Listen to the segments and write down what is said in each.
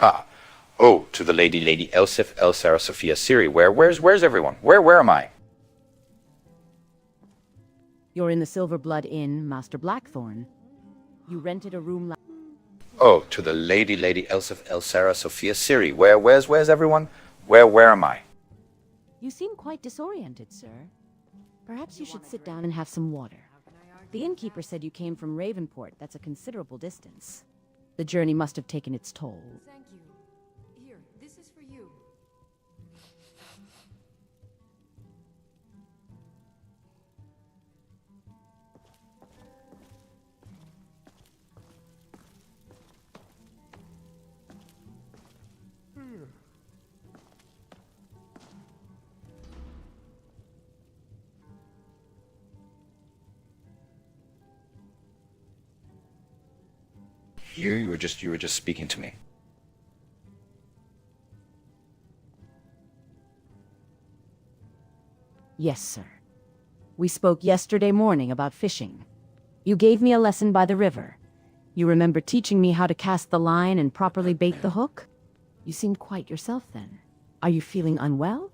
Ah. Oh, to the Lady Elsif, Elsara, Sophia, Siri. Where's everyone? Where am I? You're in the Silver Blood Inn, Master Blackthorn. You rented a room Oh, to the Lady Elsif, Elsara, Sophia, Siri. Where's everyone? Where am I? You seem quite disoriented, sir. Perhaps you should sit down and have some water. The innkeeper said you came from Ravenport. That's a considerable distance. The journey must have taken its toll. Thank you. Here, this is for you. You were just speaking to me. Yes, sir. We spoke yesterday morning about fishing. You gave me a lesson by the river. You remember teaching me how to cast the line and properly bait the hook? You seemed quite yourself then. Are you feeling unwell?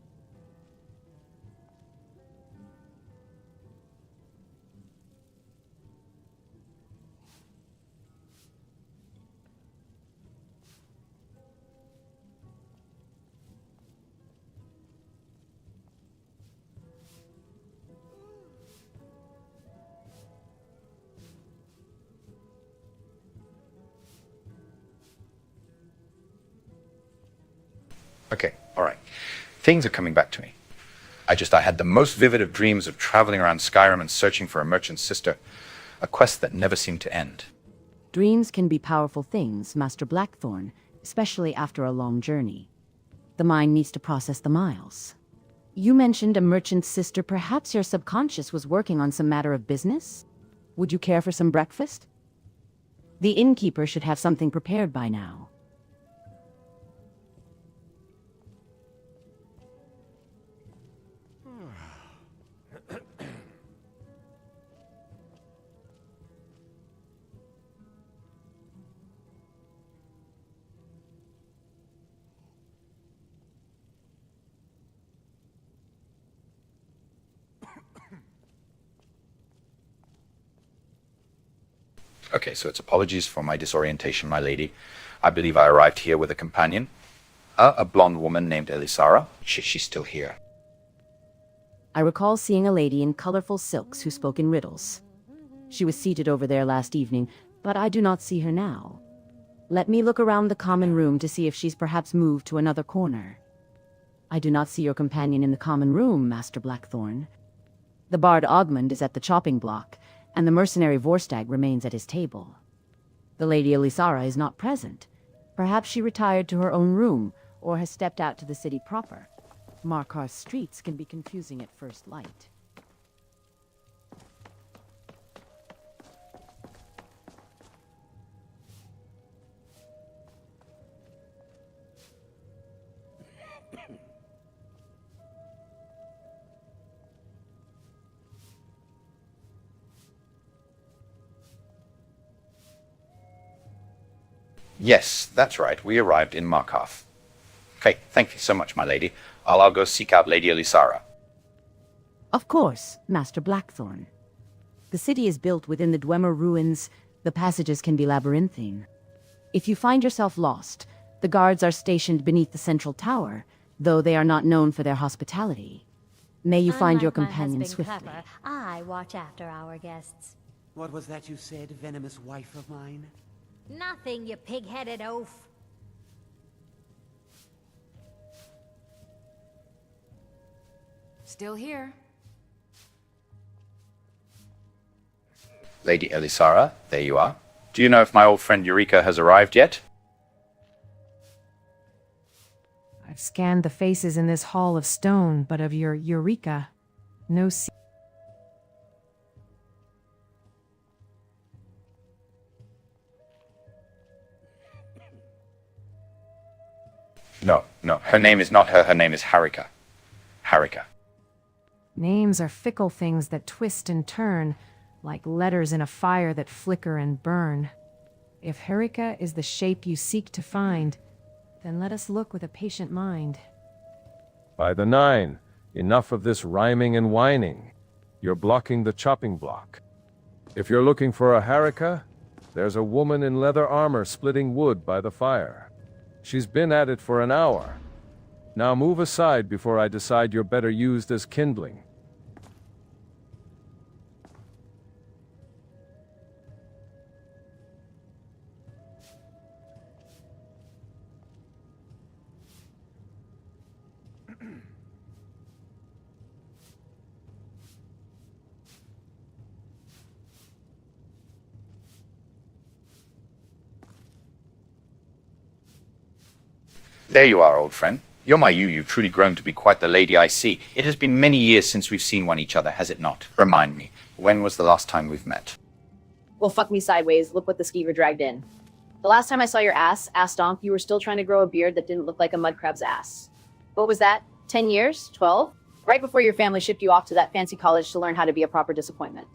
Okay, all right. Things are coming back to me. I had the most vivid of dreams of traveling around Skyrim and searching for a merchant's sister, a quest that never seemed to end. Dreams can be powerful things, Master Blackthorn, especially after a long journey. The mind needs to process the miles. You mentioned a merchant's sister. Perhaps your subconscious was working on some matter of business? Would you care for some breakfast? The innkeeper should have something prepared by now. Okay, so it's apologies for my disorientation, my lady. I believe I arrived here with a companion, a blonde woman named Elisara. She's still here. I recall seeing a lady in colorful silks who spoke in riddles. She was seated over there last evening, but I do not see her now. Let me look around the common room to see if she's perhaps moved to another corner. I do not see your companion in the common room, Master Blackthorn. The bard Ogmund is at the chopping block, and the mercenary Vorstag remains at his table. The Lady Elisara is not present. Perhaps she retired to her own room, or has stepped out to the city proper. Markarth's streets can be confusing at first light. Yes, that's right. We arrived in Markarth. Okay, thank you so much, my lady. I'll go seek out Lady Elisara. Of course, Master Blackthorn. The city is built within the Dwemer ruins. The passages can be labyrinthine. If you find yourself lost, the guards are stationed beneath the central tower, though they are not known for their hospitality. May you find your companion swiftly. Clever, I watch after our guests. What was that you said, venomous wife of mine? Nothing, you pig-headed oaf. Still here. Lady Elisara, there you are. Do you know if my old friend Eureka has arrived yet? I've scanned the faces in this hall of stone, but of your Eureka, no No. Her name is not her. Her name is Harika. Harika. names are fickle things that twist and turn, like letters in a fire that flicker and burn. If Harika is the shape you seek to find, then let us look with a patient mind. By the 9, enough of this rhyming and whining. You're blocking the chopping block. If you're looking for a Harika, there's a woman in leather armor splitting wood by the fire. She's been at it for an hour. Now move aside before I decide you're better used as kindling. There you are, old friend. You're my you've truly grown to be quite the lady I see. It has been many years since we've seen one each other, has it not? Remind me, when was the last time we've met? Well, fuck me sideways. Look what the skeever dragged in. The last time I saw your ass stonk, you were still trying to grow a beard that didn't look like a mud crab's ass. What was that? 10 years? 12? Right before your family shipped you off to that fancy college to learn how to be a proper disappointment.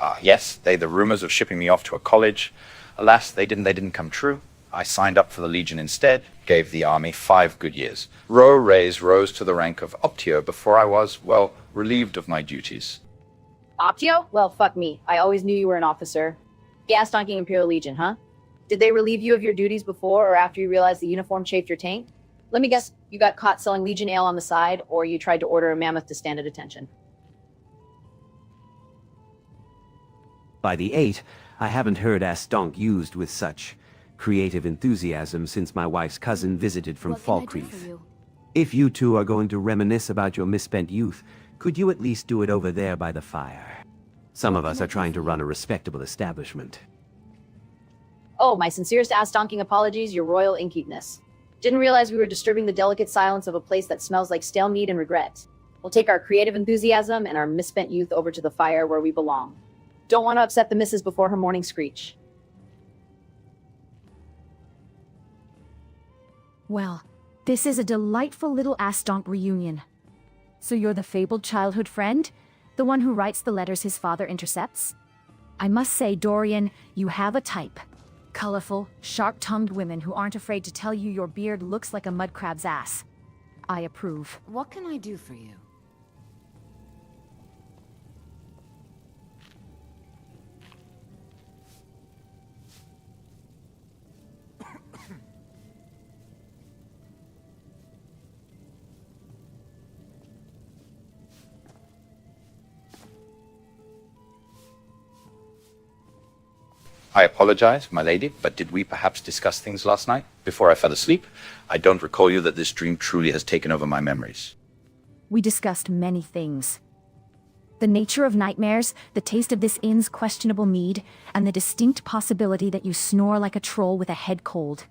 Ah, yes, the rumors of shipping me off to a college. Alas, they didn't come true. I signed up for the Legion instead, gave the army 5 good years. Row Rays rose to the rank of Optio before I was, well, relieved of my duties. Optio? Well, fuck me. I always knew you were an officer. Gas donking Imperial Legion, huh? Did they relieve you of your duties before or after you realized the uniform chafed your taint? Let me guess, you got caught selling Legion ale on the side, or you tried to order a mammoth to stand at attention. By the 8, I haven't heard Astonk used with such creative enthusiasm since my wife's cousin visited from What can I do Falkreath. for you? If you two are going to reminisce about your misspent youth, could you at least do it over there by the fire? Some of us are trying to run a respectable establishment. Oh, my sincerest ass-donking apologies, your royal innkeepness. Didn't realize we were disturbing the delicate silence of a place that smells like stale meat and regret. We'll take our creative enthusiasm and our misspent youth over to the fire where we belong. Don't want to upset the missus before her morning screech. Well, this is a delightful little Astonk reunion. So you're the fabled childhood friend? The one who writes the letters his father intercepts? I must say, Dorian, you have a type. Colorful, sharp-tongued women who aren't afraid to tell you your beard looks like a mud crab's ass. I approve. What can I do for you? I apologize, my lady, but did we perhaps discuss things last night before I fell asleep? I don't recall you that this dream truly has taken over my memories. We discussed many things. The nature of nightmares, the taste of this inn's questionable mead, and the distinct possibility that you snore like a troll with a head cold.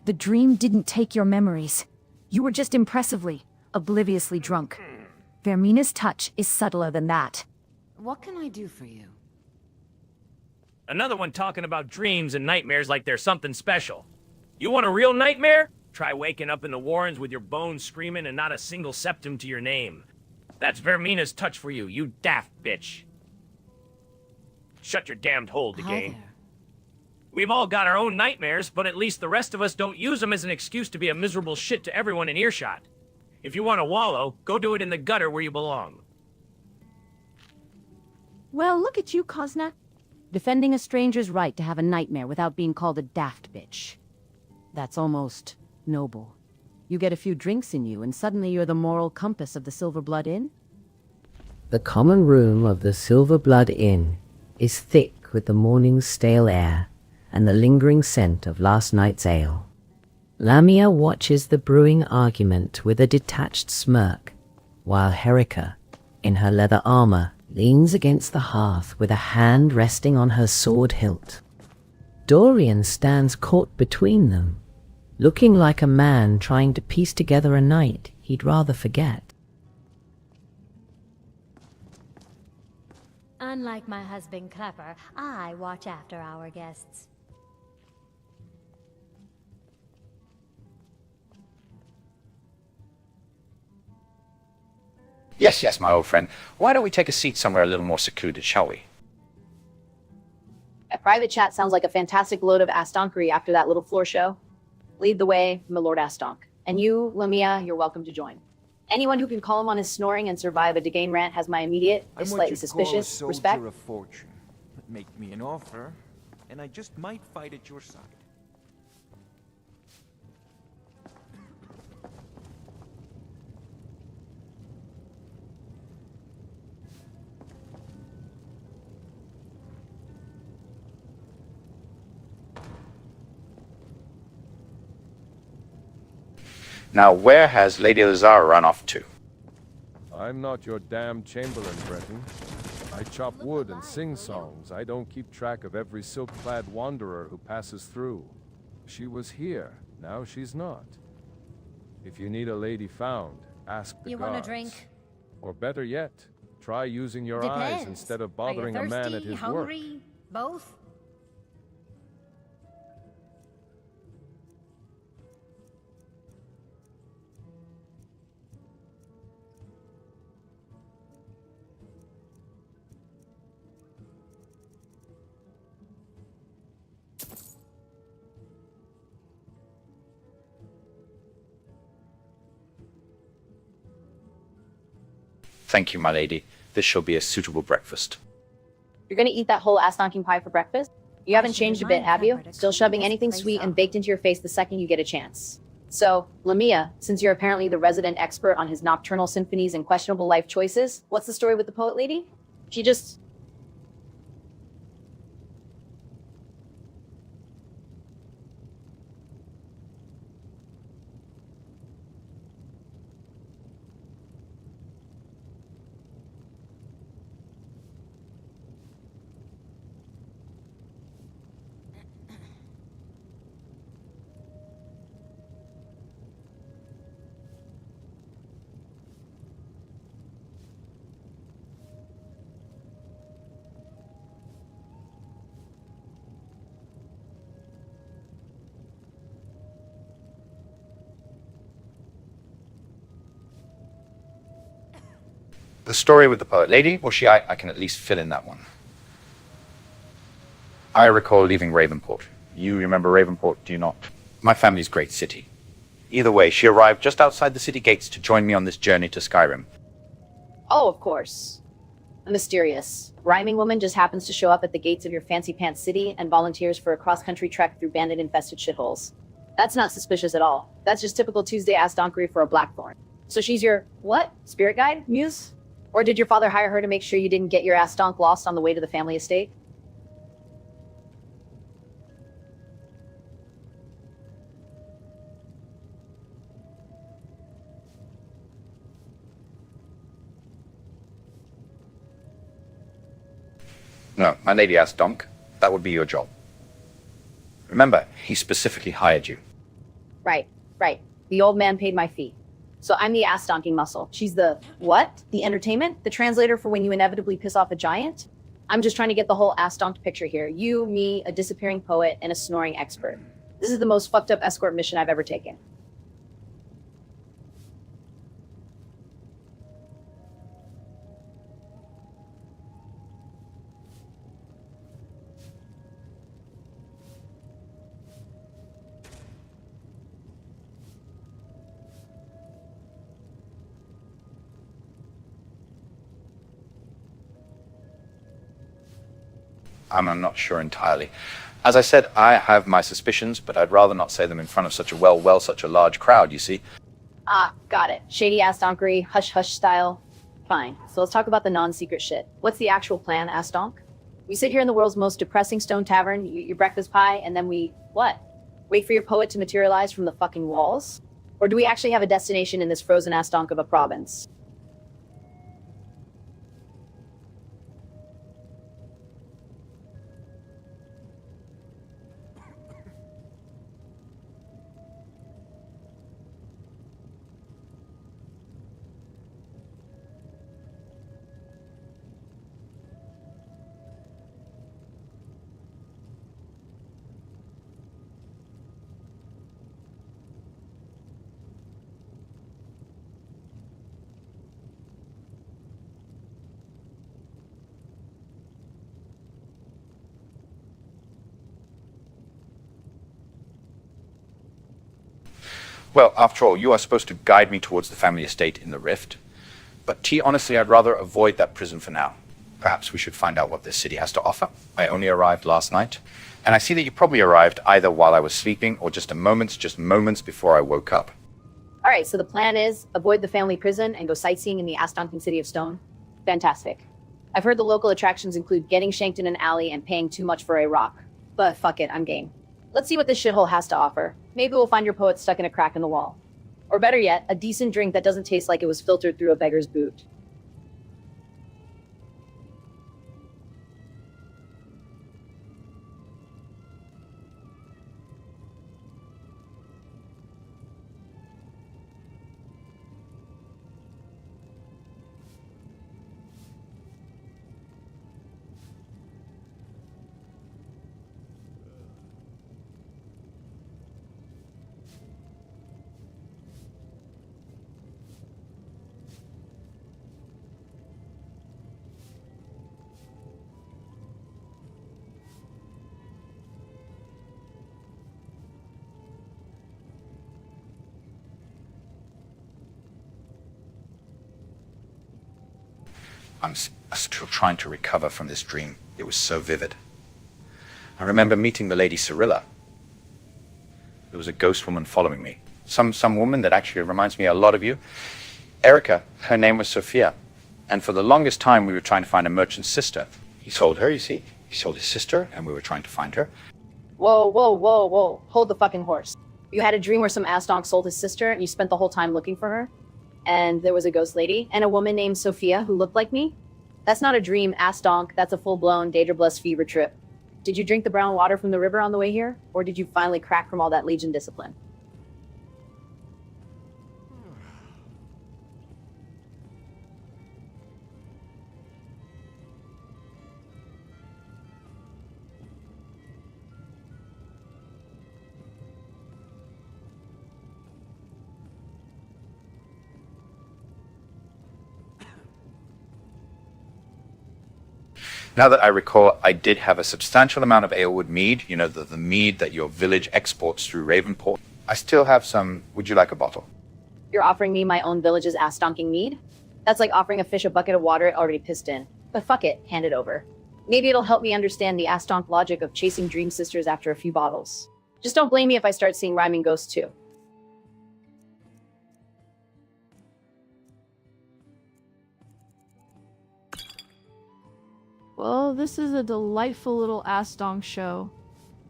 The dream didn't take your memories. You were just impressively, obliviously drunk. Vermina's touch is subtler than that. What can I do for you? Another one talking about dreams and nightmares like they're something special. You want a real nightmare? Try waking up in the Warrens with your bones screaming and not a single septum to your name. That's Vermina's touch for you, you daft bitch. Shut your damned hole, Hi Degain. there. We've all got our own nightmares, but at least the rest of us don't use them as an excuse to be a miserable shit to everyone in earshot. If you want to wallow, go do it in the gutter where you belong. Well, look at you, Kozna. Defending a stranger's right to have a nightmare without being called a daft bitch. That's almost noble. You get a few drinks in you, and suddenly you're the moral compass of the Silver Blood Inn? The common room of the Silver Blood Inn is thick with the morning's stale air and the lingering scent of last night's ale. Lamia watches the brewing argument with a detached smirk, while Herica, in her leather armor, leans against the hearth with a hand resting on her sword hilt. Dorian stands caught between them, looking like a man trying to piece together a night he'd rather forget. Unlike my husband Klepper, I watch after our guests. Yes, yes, my old friend. Why don't we take a seat somewhere a little more secluded, shall we? A private chat sounds like a fantastic load of Astonkery after that little floor show. Lead the way, my Lord Astonk. And you, Lamia, you're welcome to join. Anyone who can call him on his snoring and survive a Degain rant has my immediate, if slightly suspicious, respect. Of fortune. Make me an offer, and I just might fight at your side. Now, where has Lady Lazara run off to? I'm not your damn Chamberlain, Breton. I chop wood and sing songs. I don't keep track of every silk-clad wanderer who passes through. She was here, now she's not. If you need a lady found, ask the You guards. want a drink? Or better yet, try using your eyes Depends. instead of Are you bothering a man at thirsty, his hungry, work. both? Thank you, my lady. This shall be a suitable breakfast. You're gonna eat that whole ass-knocking pie for breakfast? You haven't changed a bit, have you? Still shoving anything sweet and baked into your face the second you get a chance. So, Lamia, since you're apparently the resident expert on his nocturnal symphonies and questionable life choices, what's the story with the poet lady? She just... The story with the poet lady, well, I can at least fill in that one. I recall leaving Ravenport. You remember Ravenport, do you not? My family's great city. Either way, she arrived just outside the city gates to join me on this journey to Skyrim. Oh, of course. A mysterious rhyming woman just happens to show up at the gates of your fancy pants city and volunteers for a cross-country trek through bandit-infested shitholes. That's not suspicious at all. That's just typical Tuesday ass donkery for a Blackthorn. So she's your, what? Spirit guide? Muse? Or did your father hire her to make sure you didn't get your ass donk lost on the way to the family estate? No, my lady asked Donk. That would be your job. Remember, he specifically hired you. Right. The old man paid my fee. So I'm the ass donking muscle. She's the, what? The entertainment? The translator for when you inevitably piss off a giant? I'm just trying to get the whole ass donked picture here. You, me, a disappearing poet, and a snoring expert. This is the most fucked up escort mission I've ever taken. I'm not sure entirely. As I said, I have my suspicions, but I'd rather not say them in front of such a such a large crowd, you see. Ah, got it. Shady ass donkery, hush hush style. Fine. So let's talk about the non-secret shit. What's the actual plan, ass donk? We sit here in the world's most depressing stone tavern, you eat your breakfast pie, and then we, what? Wait for your poet to materialize from the fucking walls? Or do we actually have a destination in this frozen ass donk of a province? Well, after all, you are supposed to guide me towards the family estate in the Rift. But T, honestly, I'd rather avoid that prison for now. Perhaps we should find out what this city has to offer. I only arrived last night, and I see that you probably arrived either while I was sleeping or just moments before I woke up. All right, so the plan is avoid the family prison and go sightseeing in the ass-donking city of Stone. Fantastic. I've heard the local attractions include getting shanked in an alley and paying too much for a rock. But fuck it, I'm game. Let's see what this shithole has to offer. Maybe we'll find your poet stuck in a crack in the wall. Or better yet, a decent drink that doesn't taste like it was filtered through a beggar's boot. I'm still trying to recover from this dream. It was so vivid. I remember meeting the lady Cyrilla. There was a ghost woman following me. Some woman that actually reminds me a lot of you. Erica, her name was Sophia. And for the longest time, we were trying to find a merchant's sister. He sold her, you see. He sold his sister, and we were trying to find her. Whoa, whoa, whoa, whoa. Hold the fucking horse. You had a dream where some ass donk sold his sister, and you spent the whole time looking for her? And there was a ghost lady, and a woman named Sophia who looked like me? That's not a dream, ass donk. That's a full-blown Daedra fever trip. Did you drink the brown water from the river on the way here? Or did you finally crack from all that Legion discipline? Now that I recall, I did have a substantial amount of Alewood mead, you know, the mead that your village exports through Ravenport. I still have some. Would you like a bottle? You're offering me my own village's ass-donking mead? That's like offering a fish a bucket of water it already pissed in. But fuck it, hand it over. Maybe it'll help me understand the ass-donk logic of chasing dream sisters after a few bottles. Just don't blame me if I start seeing rhyming ghosts too. Well, this is a delightful little ass-donk show.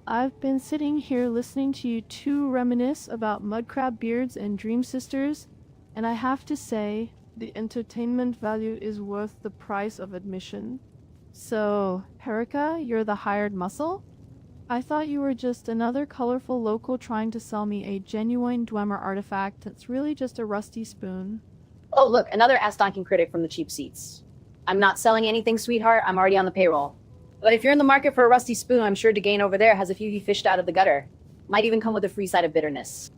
I've been sitting here listening to you two reminisce about mudcrab beards and dream sisters, and I have to say, the entertainment value is worth the price of admission. So, Herika, you're the hired muscle? I thought you were just another colorful local trying to sell me a genuine Dwemer artifact that's really just a rusty spoon. Oh look, another ass-donking critic from the cheap seats. I'm not selling anything, sweetheart. I'm already on the payroll. But if you're in the market for a rusty spoon, I'm sure Degane over there has a few he fished out of the gutter. Might even come with a free side of bitterness.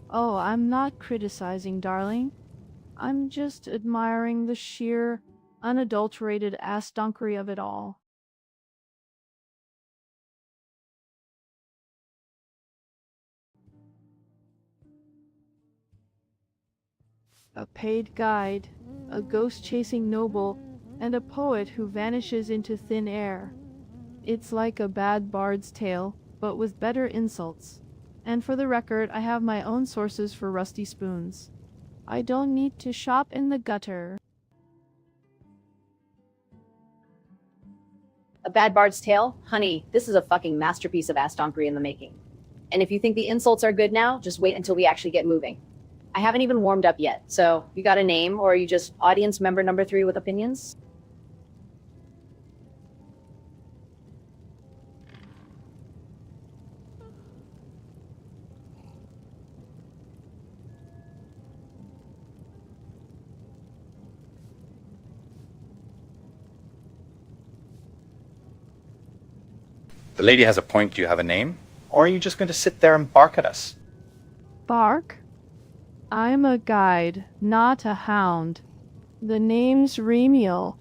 Oh, I'm not criticizing, darling. I'm just admiring the sheer, unadulterated ass-donkery of it all. A paid guide, a ghost-chasing noble, and a poet who vanishes into thin air. It's like a bad bard's tale, but with better insults. And for the record, I have my own sources for rusty spoons. I don't need to shop in the gutter. A bad bard's tale? Honey, this is a fucking masterpiece of ass-donkery in the making. And if you think the insults are good now, just wait until we actually get moving. I haven't even warmed up yet, so you got a name, or are you just audience member number 3 with opinions? The lady has a point. Do you have a name? Or are you just going to sit there and bark at us? Bark? I'm a guide, not a hound. The name's Remiel,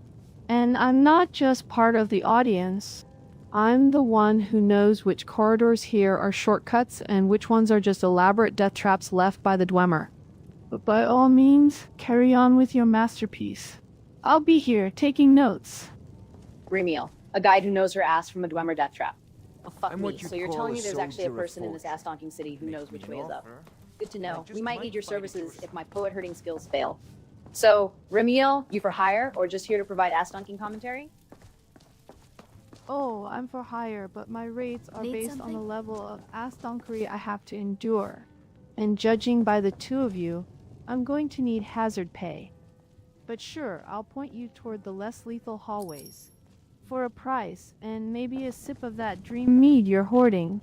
and I'm not just part of the audience. I'm the one who knows which corridors here are shortcuts and which ones are just elaborate death traps left by the Dwemer. But by all means, carry on with your masterpiece. I'll be here, taking notes. Remiel, a guide who knows her ass from a Dwemer death trap. Oh, fuck I'm me. what you'd So you're call telling a me there's actually a soldier of person in this fortune. ass-donking city who Makes knows which me way an is up. offer, Good to and I know. just We might might need your fight it services yours. if my poet herding skills fail. So, Remiel, you for hire, or just here to provide ass-donking commentary? Oh, I'm for hire, but my rates are Need based on the something? level of ass-donkery I have to endure. And judging by the two of you, I'm going to need hazard pay. But sure, I'll point you toward the less lethal hallways. For a price, and maybe a sip of that dream mead you're hoarding.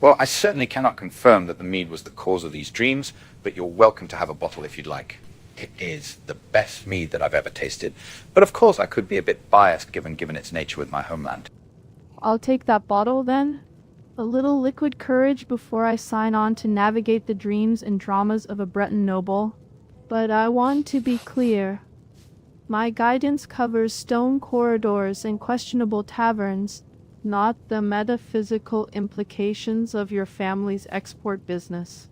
Well, I certainly cannot confirm that the mead was the cause of these dreams, but you're welcome to have a bottle if you'd like. It is the best mead that I've ever tasted, but of course I could be a bit biased given its nature with my homeland. I'll take that bottle then. A little liquid courage before I sign on to navigate the dreams and dramas of a Breton noble. But I want to be clear. My guidance covers stone corridors and questionable taverns, not the metaphysical implications of your family's export business.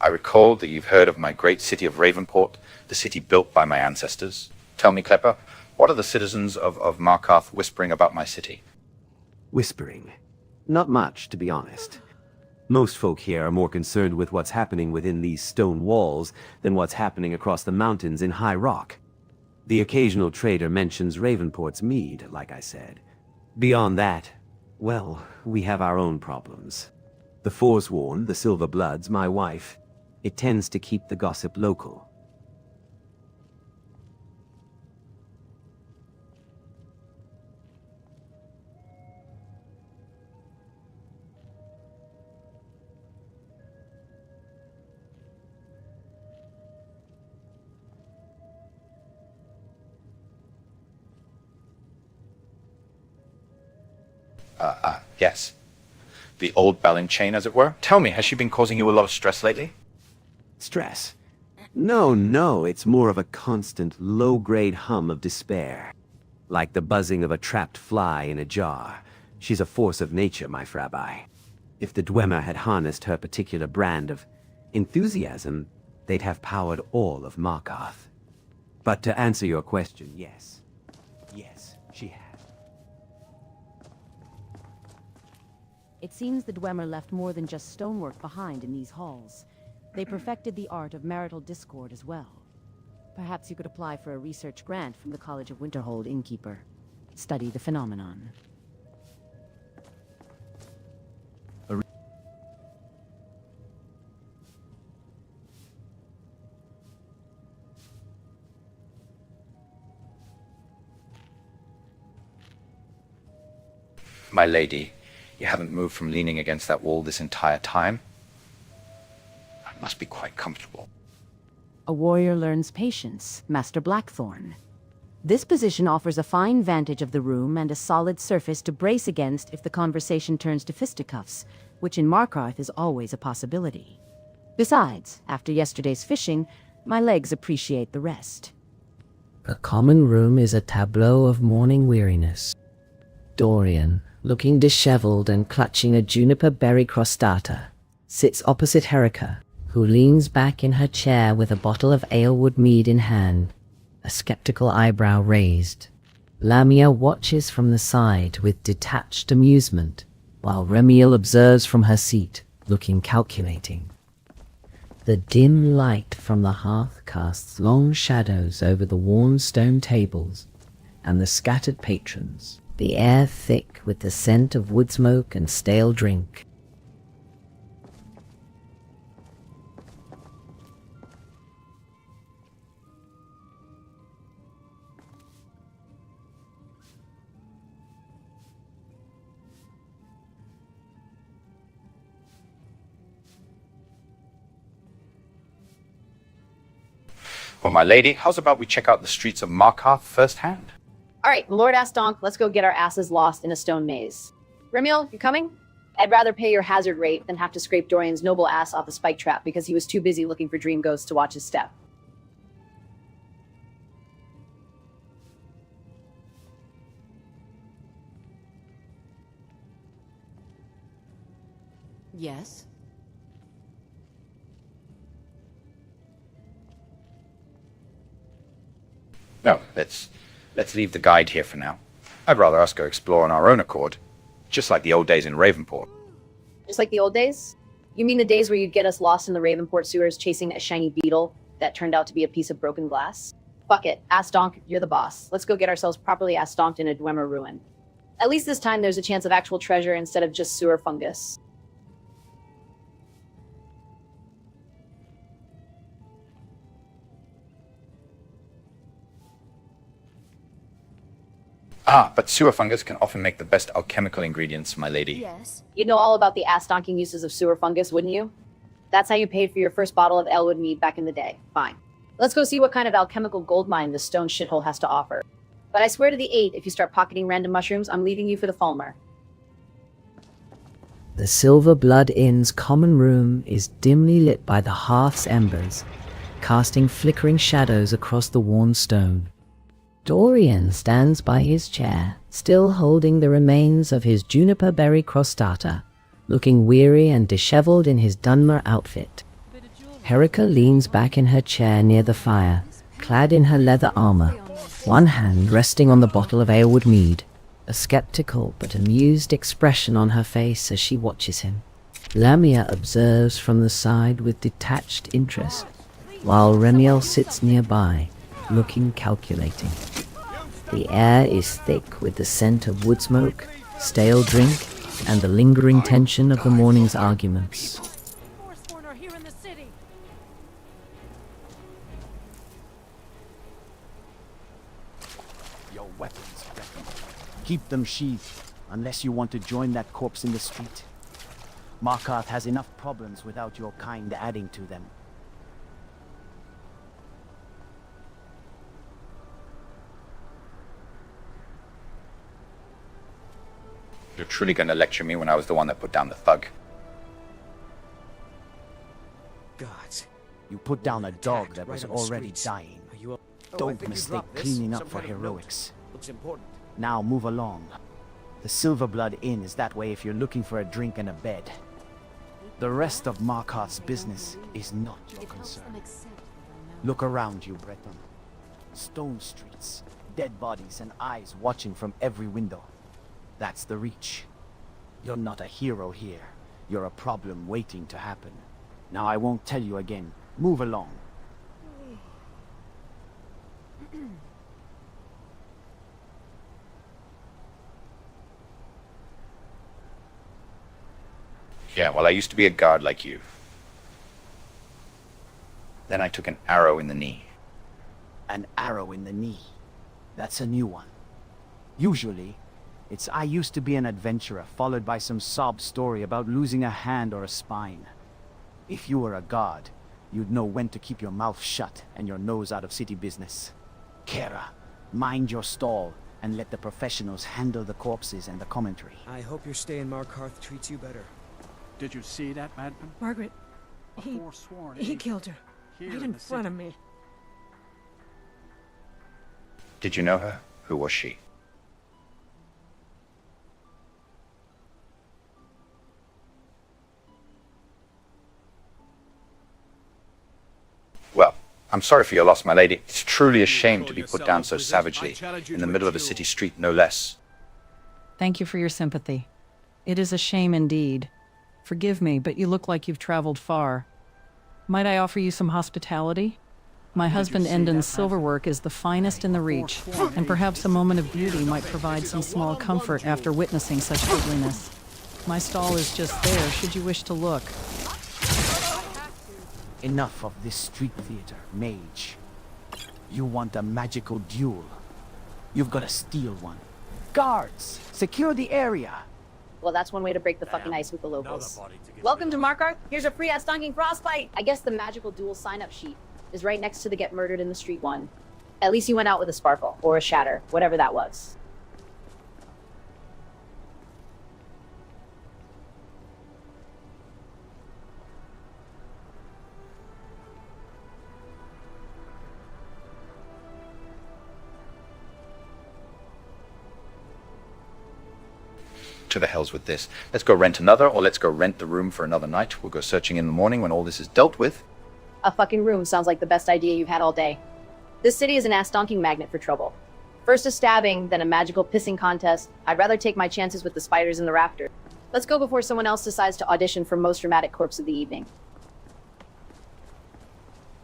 I recall that you've heard of my great city of Ravenport, the city built by my ancestors. Tell me, Klepper, what are the citizens of Markarth whispering about my city? Whispering? Not much, to be honest. Most folk here are more concerned with what's happening within these stone walls than what's happening across the mountains in High Rock. The occasional trader mentions Ravenport's mead, like I said. Beyond that, well, we have our own problems. The Forsworn, the Silver Bloods, my wife, it tends to keep the gossip local. Yes. The old Balin chain, as it were. Tell me, has she been causing you a lot of stress lately? Stress? No, it's more of a constant, low-grade hum of despair. Like the buzzing of a trapped fly in a jar. She's a force of nature, my Frabbi. If the Dwemer had harnessed her particular brand of enthusiasm, they'd have powered all of Markarth. But to answer your question, yes. Yes, she has. It seems the Dwemer left more than just stonework behind in these halls. They perfected the art of marital discord as well. Perhaps you could apply for a research grant from the College of Winterhold Innkeeper. Study the phenomenon. My lady, you haven't moved from leaning against that wall this entire time. It must be quite comfortable. A warrior learns patience, Master Blackthorn. This position offers a fine vantage of the room and a solid surface to brace against if the conversation turns to fisticuffs, which in Markarth is always a possibility. Besides, after yesterday's fishing, my legs appreciate the rest. The common room is a tableau of morning weariness. Dorian, looking disheveled and clutching a juniper berry crostata, sits opposite Herica, who leans back in her chair with a bottle of alewood mead in hand, a skeptical eyebrow raised. Lamia watches from the side with detached amusement, while Remiel observes from her seat, looking calculating. The dim light from the hearth casts long shadows over the worn stone tables and the scattered patrons, the air thick with the scent of wood smoke and stale drink. Well, my lady, how's about we check out the streets of Markarth firsthand? All right, Lord Astonk, let's go get our asses lost in a stone maze. Remiel, you coming? I'd rather pay your hazard rate than have to scrape Dorian's noble ass off a spike trap because he was too busy looking for dream ghosts to watch his step. Yes? No, let's leave the guide here for now. I'd rather us go explore on our own accord, just like the old days in Ravenport. Just like the old days? You mean the days where you'd get us lost in the Ravenport sewers chasing a shiny beetle that turned out to be a piece of broken glass? Fuck it. Astonk, you're the boss. Let's go get ourselves properly astonked in a Dwemer ruin. At least this time there's a chance of actual treasure instead of just sewer fungus. Ah, but sewer fungus can often make the best alchemical ingredients, my lady. Yes. You'd know all about the ass-donking uses of sewer fungus, wouldn't you? That's how you paid for your first bottle of Elwood mead back in the day. Fine. Let's go see what kind of alchemical gold mine this stone shithole has to offer. But I swear to the 8, if you start pocketing random mushrooms, I'm leaving you for the Falmer. The Silver Blood Inn's common room is dimly lit by the hearth's embers, casting flickering shadows across the worn stone. Dorian stands by his chair, still holding the remains of his juniper berry crostata, looking weary and disheveled in his Dunmer outfit. Herica leans back in her chair near the fire, clad in her leather armor, one hand resting on the bottle of Aylwood mead, a skeptical but amused expression on her face as she watches him. Lamia observes from the side with detached interest, while Remiel sits nearby, looking calculating. The air is thick with the scent of wood smoke, stale drink, and the lingering tension of the morning's arguments. Your weapons, Breton. Keep them sheathed, unless you want to join that corpse in the street. Markarth has enough problems without your kind adding to them. You're truly going to lecture me when I was the one that put down the thug. Gods. You put down a dog that was already dying. Don't mistake cleaning up for heroics. Looks important. Now move along. The Silver Blood Inn is that way if you're looking for a drink and a bed. The rest of Markarth's business is not your concern. Look around you, Breton. Stone streets, dead bodies and eyes watching from every window. That's the Reach. You're not a hero here. You're a problem waiting to happen. Now I won't tell you again. Move along. Yeah, well, I used to be a guard like you. Then I took an arrow in the knee. An arrow in the knee. That's a new one. Usually, it's I used to be an adventurer, followed by some sob story about losing a hand or a spine. If you were a guard, you'd know when to keep your mouth shut and your nose out of city business. Kara, mind your stall and let the professionals handle the corpses and the commentary. I hope your stay in Markarth treats you better. Did you see that madman? Margaret, he killed her. Right in front of me. Did you know her? Who was she? Well, I'm sorry for your loss, my lady. It's truly a shame to be put down so savagely, in the middle of a city street, no less. Thank you for your sympathy. It is a shame indeed. Forgive me, but you look like you've traveled far. Might I offer you some hospitality? My husband Endon's silverwork is the finest in the Reach, and perhaps a moment of beauty might provide some small comfort after witnessing such goodliness. My stall is just there, should you wish to look. Enough of this street theater, mage. You want a magical duel. You've got to steal one. Guards, secure the area. Well, that's one way to break the fucking ice with the locals. Welcome to Markarth. Here's a free ass-donking frostbite. I guess the magical duel sign-up sheet is right next to the get murdered in the street one. At least you went out with a sparkle, or a shatter, whatever that was. To the hells with this. Let's go rent another, or let's go rent the room for another night. We'll go searching in the morning when all this is dealt with. A fucking room sounds like the best idea you've had all day. This city is an ass-donking magnet for trouble. First a stabbing, then a magical pissing contest. I'd rather take my chances with the spiders in the rafters. Let's go before someone else decides to audition for most dramatic corpse of the evening.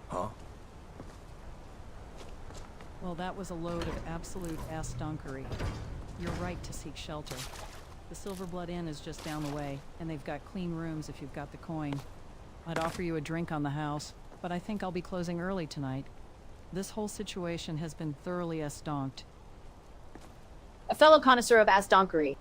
Huh? Well, that was a load of absolute ass-donkery. You're right to seek shelter. The Silverblood Inn is just down the way, and they've got clean rooms if you've got the coin. I'd offer you a drink on the house, but I think I'll be closing early tonight. This whole situation has been thoroughly ass-donked. A fellow connoisseur of ass-donkery.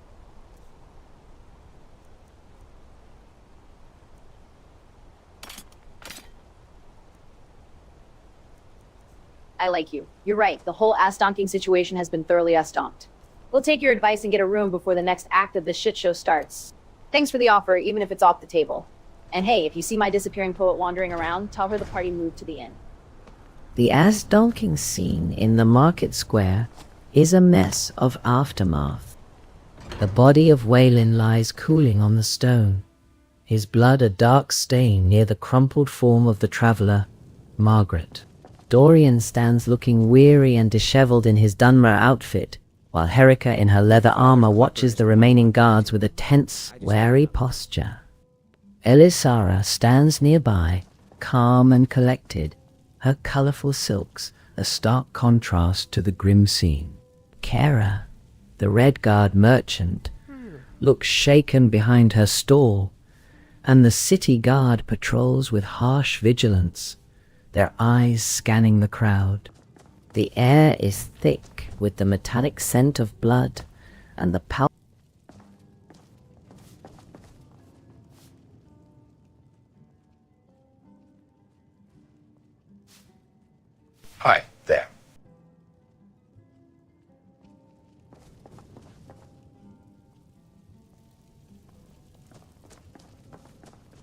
I like you. You're right. The whole ass-donking situation has been thoroughly ass-donked. We'll take your advice and get a room before the next act of this shit show starts. Thanks for the offer, even if it's off the table. And hey, if you see my disappearing poet wandering around, tell her the party moved to the inn. The ass-donking scene in the market square is a mess of aftermath. The body of Waylin lies cooling on the stone, his blood a dark stain near the crumpled form of the traveller, Margaret. Dorian stands looking weary and disheveled in his Dunmer outfit, while Herica in her leather armor watches the remaining guards with a tense, wary posture. Elisara stands nearby, calm and collected, her colorful silks a stark contrast to the grim scene. Kara, the Red Guard merchant, looks shaken behind her stall, and the city guard patrols with harsh vigilance, their eyes scanning the crowd. The air is thick with the metallic scent of blood and the Hi, there.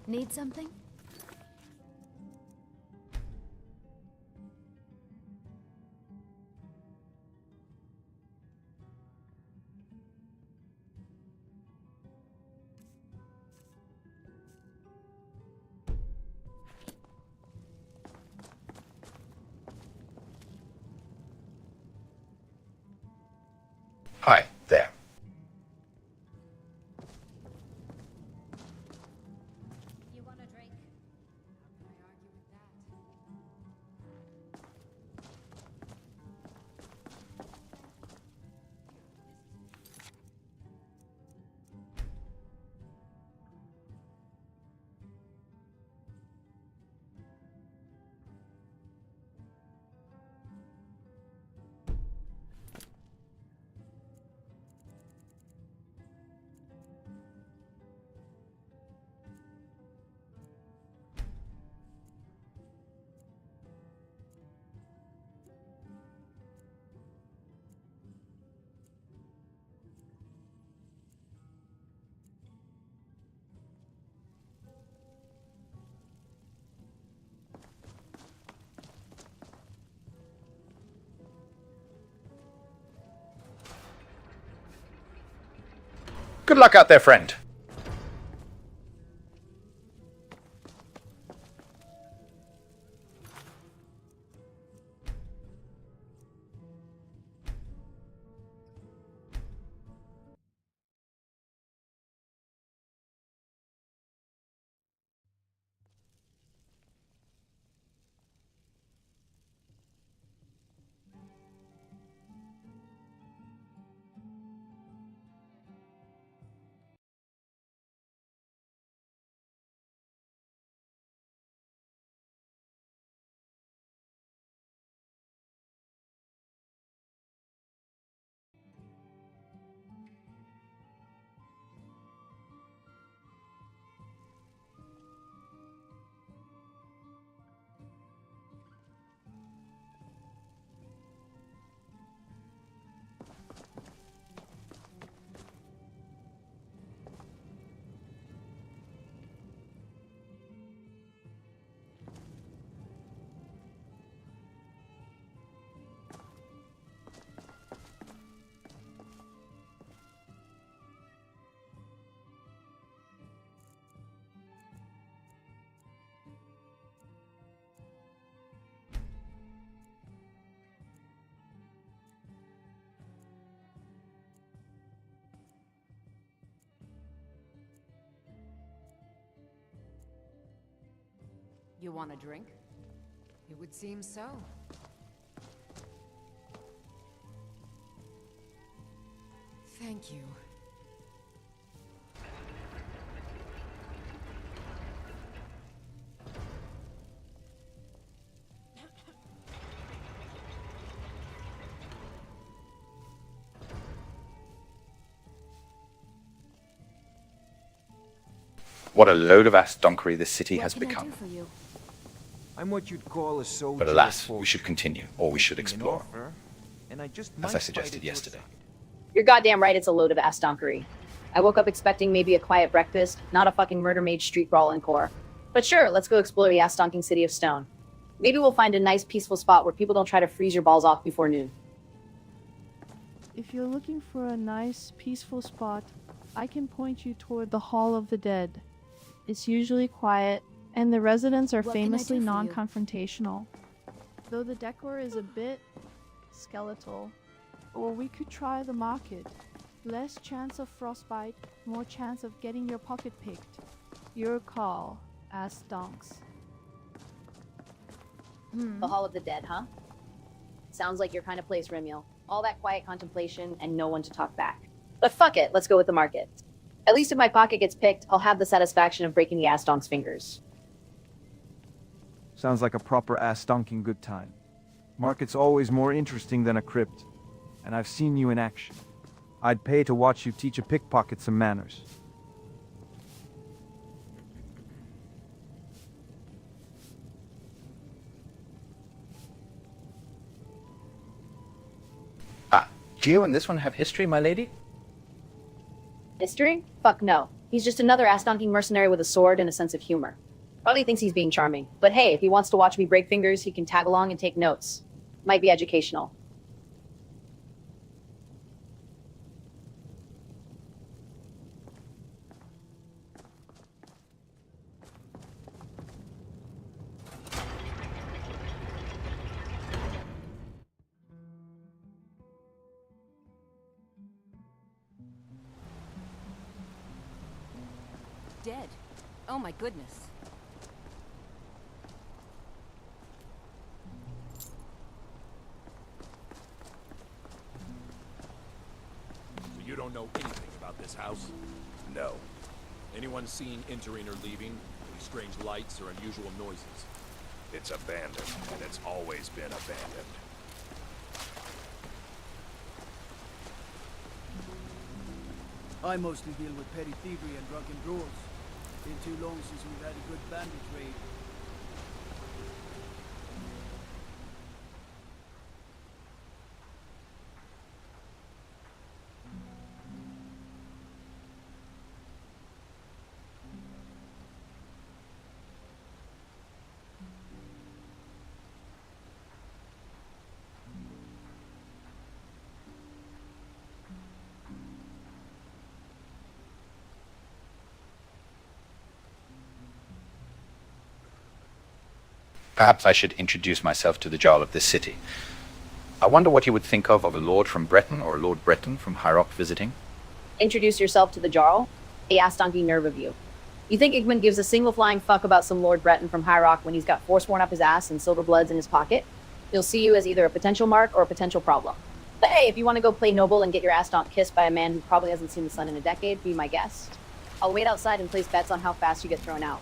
Need something? Hi, there. You want a drink? How can I argue with that? Good luck out there, friend. You want a drink? It would seem so. Thank you. What a load of ass donkery this city has become. I'm what you'd call a soldier. But alas, we should continue, or we should explore, And I just as I suggested yesterday. You're goddamn right it's a load of ass donkery. I woke up expecting maybe a quiet breakfast, not a fucking murder mage street brawl and core. But sure, let's go explore the ass-stonking city of stone. Maybe we'll find a nice peaceful spot where people don't try to freeze your balls off before noon. If you're looking for a nice, peaceful spot, I can point you toward the Hall of the Dead. It's usually quiet, and the residents are What can I famously do for you? non-confrontational. Though the decor is a bit skeletal. Or we could try the market. Less chance of frostbite, more chance of getting your pocket picked. Your call, ass donks. The Hall of the Dead, huh? Sounds like your kind of place, Remiel. All that quiet contemplation and no one to talk back. But fuck it, let's go with the market. At least if my pocket gets picked, I'll have the satisfaction of breaking the ass donk's fingers. Sounds like a proper ass-stonking good time. Market's always more interesting than a crypt. And I've seen you in action. I'd pay to watch you teach a pickpocket some manners. Ah, do you and this one have history, my lady? History? Fuck no. He's just another ass-donking mercenary with a sword and a sense of humor. Probably thinks he's being charming. But hey, if he wants to watch me break fingers, he can tag along and take notes. Might be educational. Dead. Oh my goodness. So you don't know anything about this house? No. Anyone seen entering or leaving? Any strange lights or unusual noises? It's abandoned, and it's always been abandoned. I mostly deal with petty thievery and drunken brawls. Been too long since we've had a good bandit raid. Perhaps I should introduce myself to the Jarl of this city. I wonder what he would think of a lord from Breton or a Lord Breton from High Rock visiting. Introduce yourself to the Jarl? A ass-donkey nerve of you. You think Igmund gives a single flying fuck about some Lord Breton from High Rock when he's got Forsworn up his ass and Silver Bloods in his pocket? He'll see you as either a potential mark or a potential problem. But hey, if you want to go play noble and get your ass stomped kissed by a man who probably hasn't seen the sun in a decade, be my guest. I'll wait outside and place bets on how fast you get thrown out.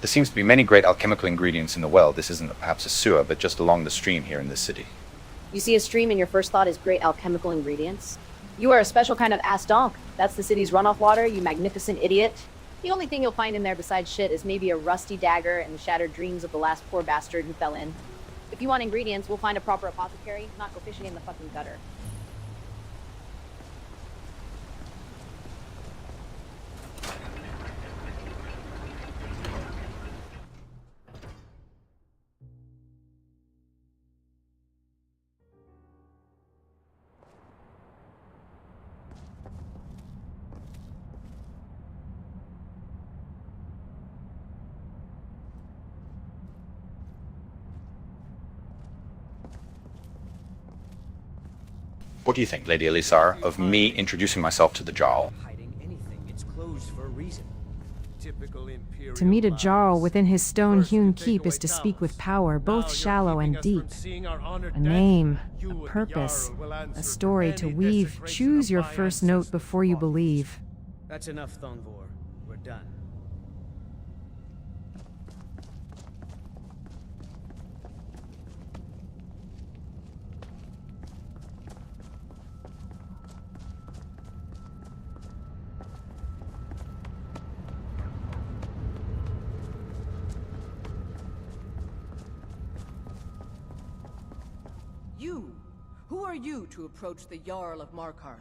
There seems to be many great alchemical ingredients in the well. This isn't perhaps a sewer, but just along the stream here in this city. You see a stream and your first thought is great alchemical ingredients? You are a special kind of ass donk. That's the city's runoff water, you magnificent idiot. The only thing you'll find in there besides shit is maybe a rusty dagger and the shattered dreams of the last poor bastard who fell in. If you want ingredients, we'll find a proper apothecary, not go fishing in the fucking gutter. What do you think, Lady Elisar, of me introducing myself to the Jarl? Hiding anything. It's closed for a reason. Typical imperial. To meet a Jarl within his stone-hewn keep is to speak with power, both shallow and deep. A name, a purpose, a story to weave. Choose your first note before you believe. That's enough, Thongvor. We're done. You! Who are you to approach the Jarl of Markarth?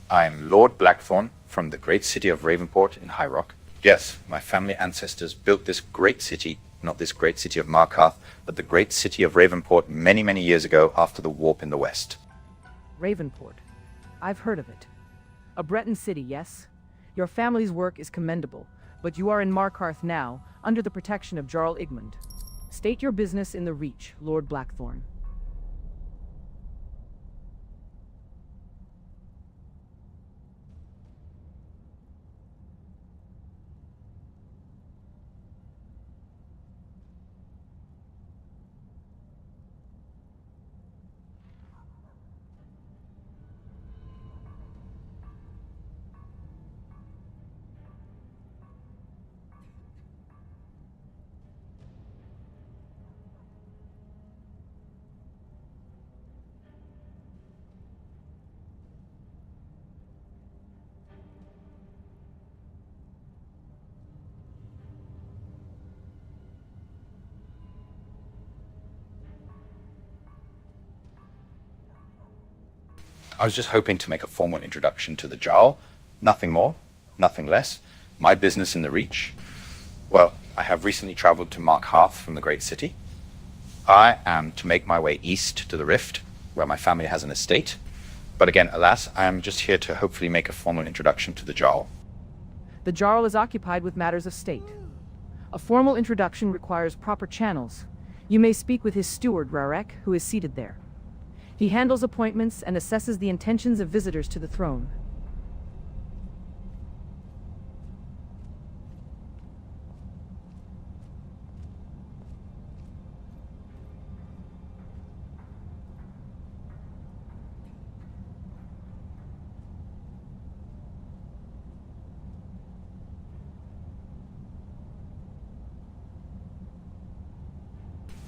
I am Lord Blackthorn from the great city of Ravenport in High Rock. Yes, my family ancestors built this great city, not this great city of Markarth, but the great city of Ravenport many, many years ago after the warp in the west. Ravenport. I've heard of it. A Breton city, yes? Your family's work is commendable, but you are in Markarth now, under the protection of Jarl Igmund. State your business in the Reach, Lord Blackthorn. I was just hoping to make a formal introduction to the Jarl. Nothing more, nothing less. My business in the Reach. Well, I have recently traveled to Markarth from the great city. I am to make my way east to the Rift, where my family has an estate. But again, alas, I am just here to hopefully make a formal introduction to the Jarl. The Jarl is occupied with matters of state. A formal introduction requires proper channels. You may speak with his steward, Rarek, who is seated there. He handles appointments and assesses the intentions of visitors to the throne.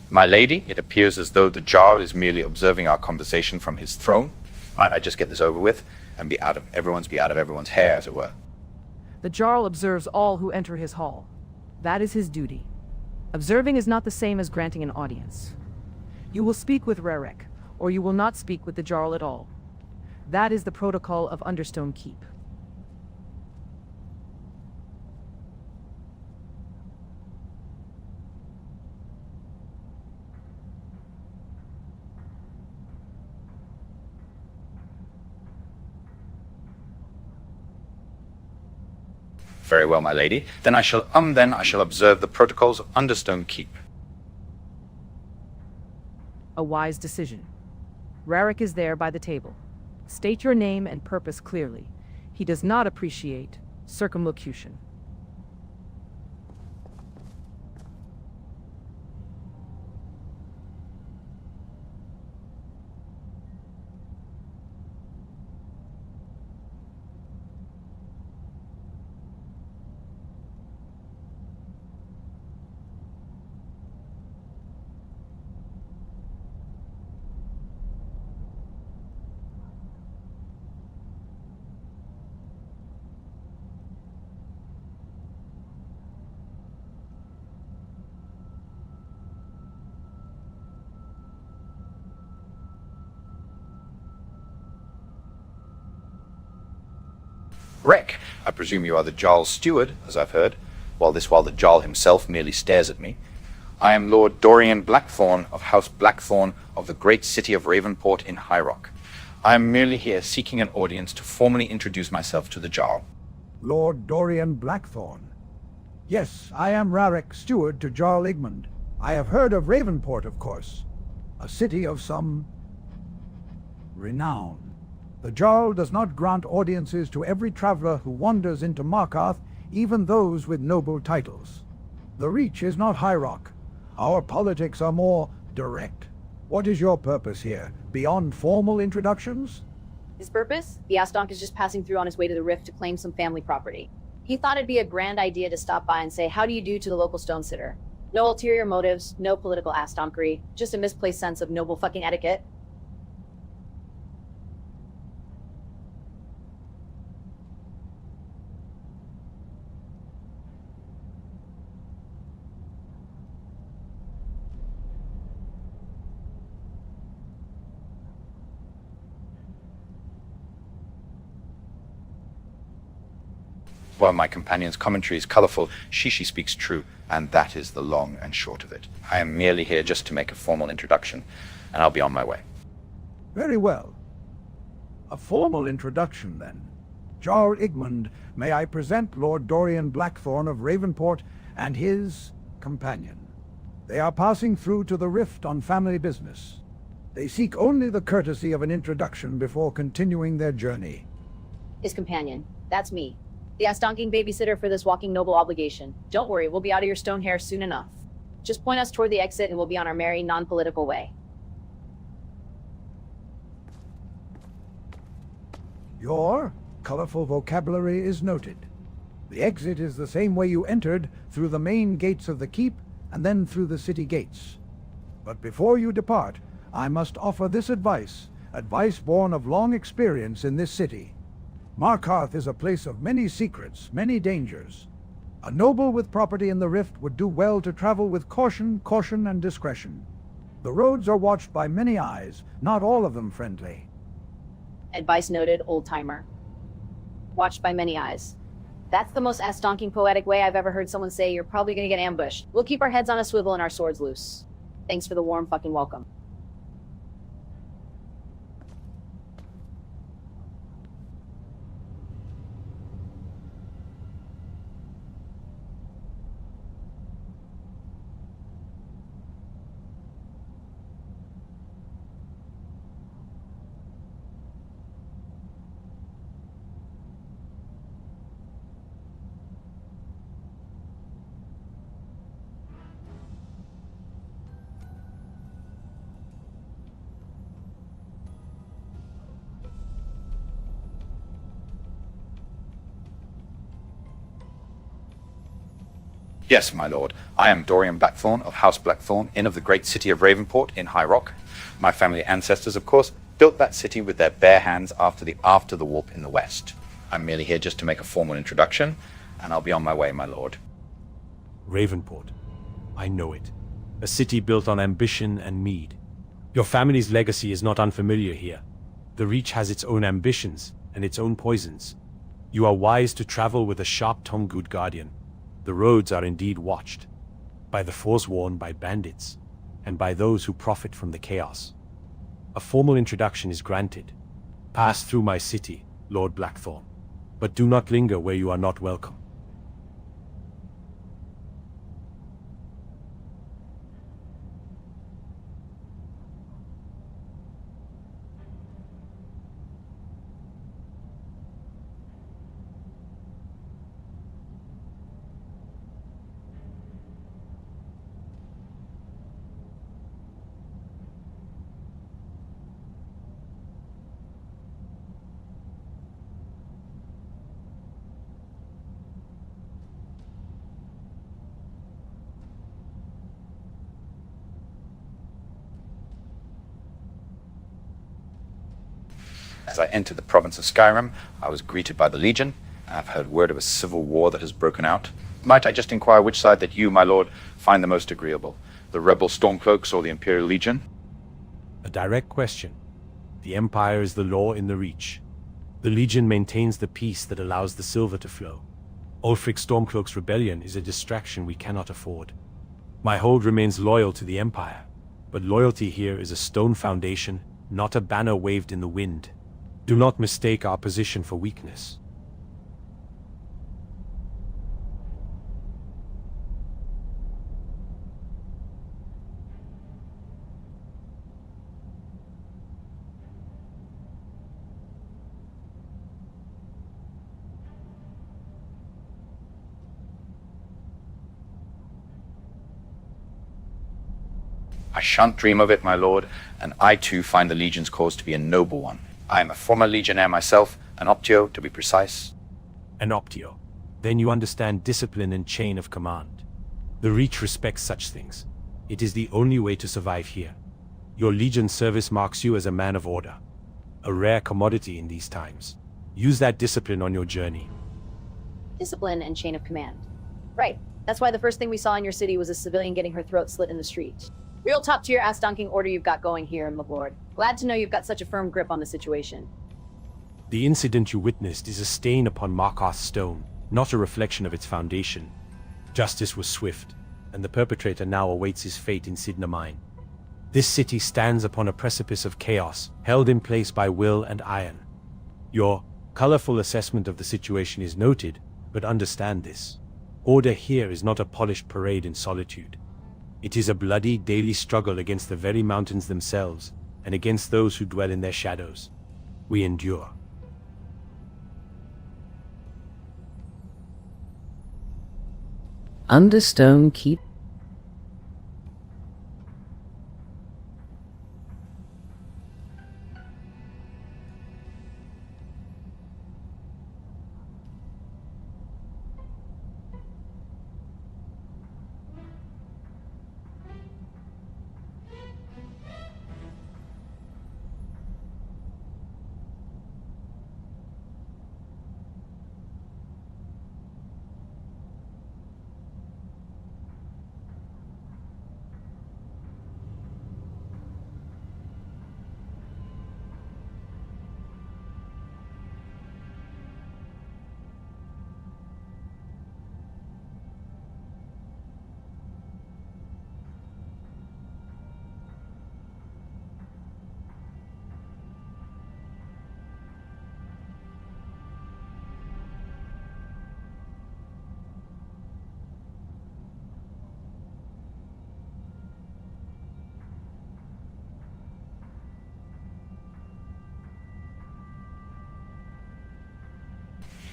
My lady, it appears as though the Jarl is merely observing our conversation from his throne. I just get this over with and be out of everyone's hair, as it were. The Jarl observes all who enter his hall. That is his duty. Observing is not the same as granting an audience. You will speak with Rarek, or you will not speak with the Jarl at all. That is the protocol of Understone Keep. Very well, my lady. Then I shall observe the protocols of Understone Keep. A wise decision. Rarek is there by the table. State your name and purpose clearly. He does not appreciate circumlocution. Wreck, I presume you are the Jarl's steward, as I've heard, while the Jarl himself merely stares at me. I am Lord Dorian Blackthorn of House Blackthorn of the great city of Ravenport in High Rock. I am merely here seeking an audience to formally introduce myself to the Jarl. Lord Dorian Blackthorn. Yes, I am Rarek, steward to Jarl Igmund. I have heard of Ravenport, of course. A city of some renown. The Jarl does not grant audiences to every traveler who wanders into Markarth, even those with noble titles. The Reach is not High Rock. Our politics are more direct. What is your purpose here, beyond formal introductions? His purpose? The Astonk is just passing through on his way to the Rift to claim some family property. He thought it'd be a grand idea to stop by and say, "How do you do?" to the local stone sitter. No ulterior motives, no political Astonkery, just a misplaced sense of noble fucking etiquette. While my companion's commentary is colorful, she speaks true, and that is the long and short of it. I am merely here just to make a formal introduction, and I'll be on my way. Very well. A formal introduction, then. Jarl Igmund, may I present Lord Dorian Blackthorn of Ravenport and his companion. They are passing through to the Rift on family business. They seek only the courtesy of an introduction before continuing their journey. His companion. That's me. The Astonking babysitter for this walking noble obligation. Don't worry, we'll be out of your stone hair soon enough. Just point us toward the exit and we'll be on our merry, non-political way. Your colorful vocabulary is noted. The exit is the same way you entered, through the main gates of the keep, and then through the city gates. But before you depart, I must offer this advice born of long experience in this city. Markarth is a place of many secrets, many dangers. A noble with property in the Rift would do well to travel with caution, and discretion. The roads are watched by many eyes, not all of them friendly. Advice noted, old-timer. Watched by many eyes. That's the most Astonking poetic way I've ever heard someone say you're probably gonna get ambushed. We'll keep our heads on a swivel and our swords loose. Thanks for the warm fucking welcome. Yes, my lord. I am Dorian Blackthorn of House Blackthorn, inn of the great city of Ravenport in High Rock. My family ancestors, of course, built that city with their bare hands after the warp in the west. I'm merely here just to make a formal introduction, and I'll be on my way, my lord. Ravenport. I know it. A city built on ambition and mead. Your family's legacy is not unfamiliar here. The Reach has its own ambitions and its own poisons. You are wise to travel with a sharp-tongued good guardian. The roads are indeed watched, by the forsworn, by bandits, and by those who profit from the chaos. A formal introduction is granted. Pass through my city, Lord Blackthorn, but do not linger where you are not welcome. As I entered the province of Skyrim, I was greeted by the Legion. I've heard word of a civil war that has broken out. Might I just inquire which side that you, my lord, find the most agreeable? The rebel Stormcloaks or the Imperial Legion? A direct question. The Empire is the law in the Reach. The Legion maintains the peace that allows the silver to flow. Ulfric Stormcloak's rebellion is a distraction we cannot afford. My hold remains loyal to the Empire, but loyalty here is a stone foundation, not a banner waved in the wind. Do not mistake our position for weakness. I shan't dream of it, my lord, and I too find the Legion's cause to be a noble one. I am a former Legionnaire myself, an Optio, to be precise. An Optio. Then you understand discipline and chain of command. The Reach respects such things. It is the only way to survive here. Your Legion service marks you as a man of order. A rare commodity in these times. Use that discipline on your journey. Discipline and chain of command. Right. That's why the first thing we saw in your city was a civilian getting her throat slit in the street. Real top-tier ass-donking order you've got going here, my lord. Glad to know you've got such a firm grip on the situation. The incident you witnessed is a stain upon Markarth's stone, not a reflection of its foundation. Justice was swift, and the perpetrator now awaits his fate in Sidna Mine. This city stands upon a precipice of chaos, held in place by will and iron. Your colorful assessment of the situation is noted, but understand this. Order here is not a polished parade in solitude. It is a bloody daily struggle against the very mountains themselves, and against those who dwell in their shadows. We endure. Understone keep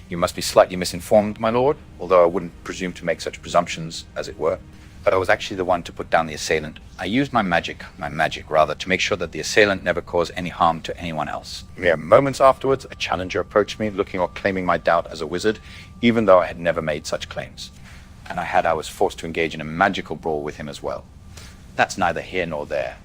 You must be slightly misinformed, my lord, although I wouldn't presume to make such presumptions, as it were. But I was actually the one to put down the assailant. I used my magic rather, to make sure that the assailant never caused any harm to anyone else. Mere moments afterwards, a challenger approached me, looking or claiming my doubt as a wizard, even though I had never made such claims. And I was forced to engage in a magical brawl with him as well. That's neither here nor there.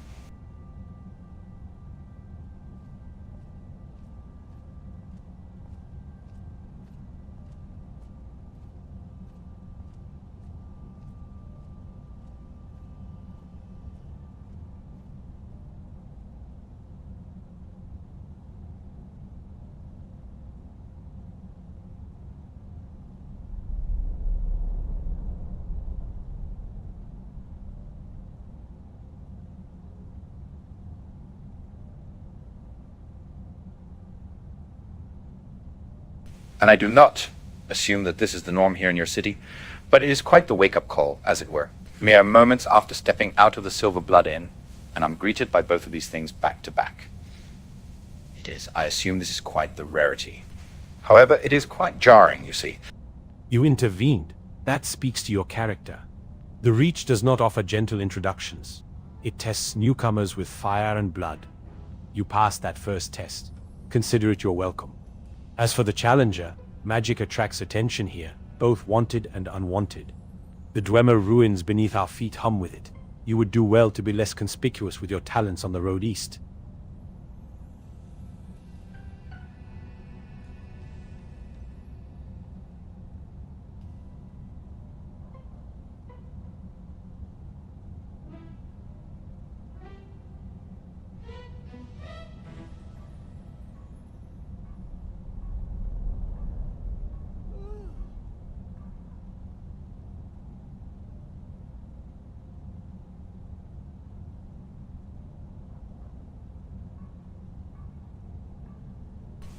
And I do not assume that this is the norm here in your city, but it is quite the wake-up call, as it were. Mere moments after stepping out of the Silver Blood Inn, and I'm greeted by both of these things back to back. It is. I assume this is quite the rarity. However, it is quite jarring, you see. You intervened. That speaks to your character. The Reach does not offer gentle introductions. It tests newcomers with fire and blood. You passed that first test. Consider it your welcome. As for the challenger, magic attracts attention here, both wanted and unwanted. The Dwemer ruins beneath our feet hum with it. You would do well to be less conspicuous with your talents on the road east.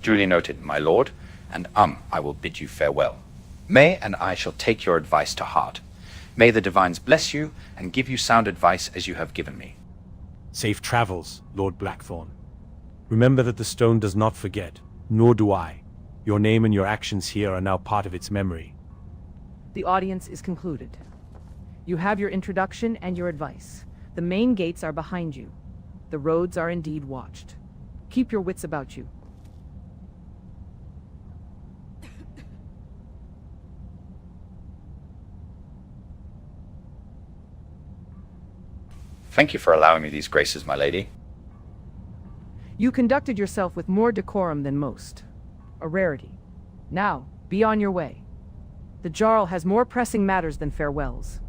Duly noted, my lord, and I will bid you farewell. May and I shall take your advice to heart. May the divines bless you and give you sound advice as you have given me. Safe travels, Lord Blackthorn. Remember that the stone does not forget, nor do I. Your name and your actions here are now part of its memory. The audience is concluded. You have your introduction and your advice. The main gates are behind you. The roads are indeed watched. Keep your wits about you. Thank you for allowing me these graces, my lady. You conducted yourself with more decorum than most. A rarity. Now, be on your way. The Jarl has more pressing matters than farewells.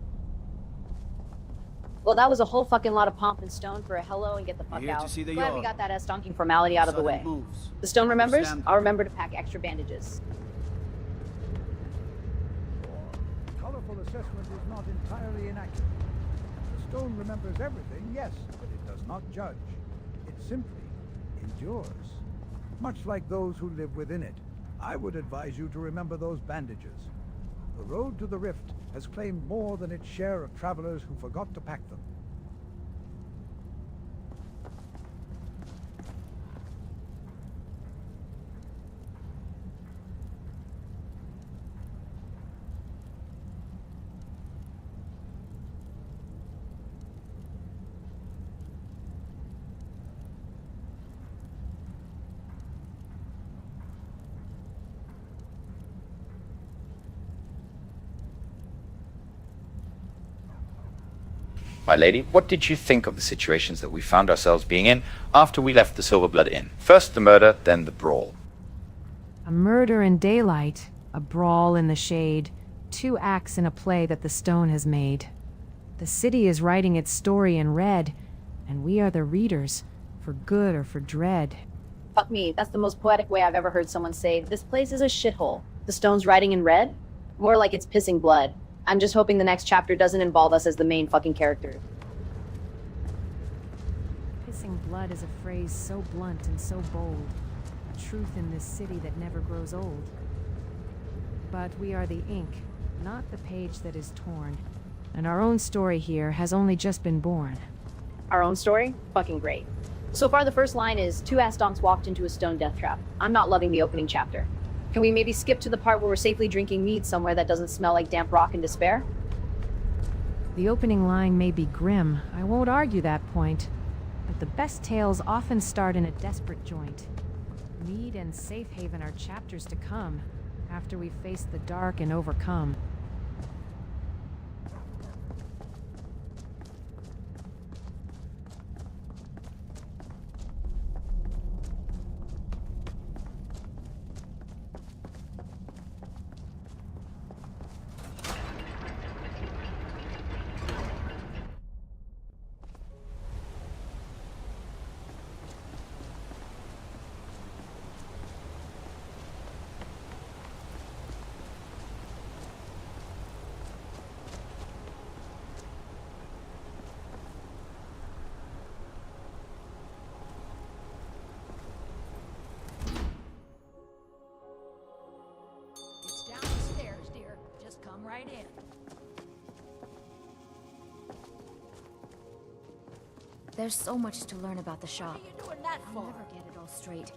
Well, that was a whole fucking lot of pomp and stone for a hello and get the fuck Here to out. see the Glad we yard. got that ass-stonking formality out of the way. Sudden moves. The stone remembers? Stand- I'll remember to pack extra bandages. Colorful assessment is not entirely inaccurate. The stone remembers everything, yes, but it does not judge. It simply endures. Much like those who live within it. I would advise you to remember those bandages. The road to the rift has claimed more than its share of travelers who forgot to pack them. My lady, what did you think of the situations that we found ourselves being in after we left the Silverblood Inn? First the murder, then the brawl. A murder in daylight, a brawl in the shade, 2 acts in a play that the stone has made. The city is writing its story in red, and we are the readers, for good or for dread. Fuck me, that's the most poetic way I've ever heard someone say, this place is a shithole. The stone's writing in red? More like it's pissing blood. I'm just hoping the next chapter doesn't involve us as the main fucking character. Pissing blood is a phrase so blunt and so bold. A truth in this city that never grows old. But we are the ink, not the page that is torn. And our own story here has only just been born. Our own story? Fucking great. So far the first line is, 2 ass-donks walked into a stone death trap. I'm not loving the opening chapter. Can we maybe skip to the part where we're safely drinking mead somewhere that doesn't smell like damp rock and despair? The opening line may be grim, I won't argue that point. But the best tales often start in a desperate joint. Mead and safe haven are chapters to come, after we face the dark and overcome. Right in. There's so much to learn about the shop. What are you doing that I'll for? never get it all straight.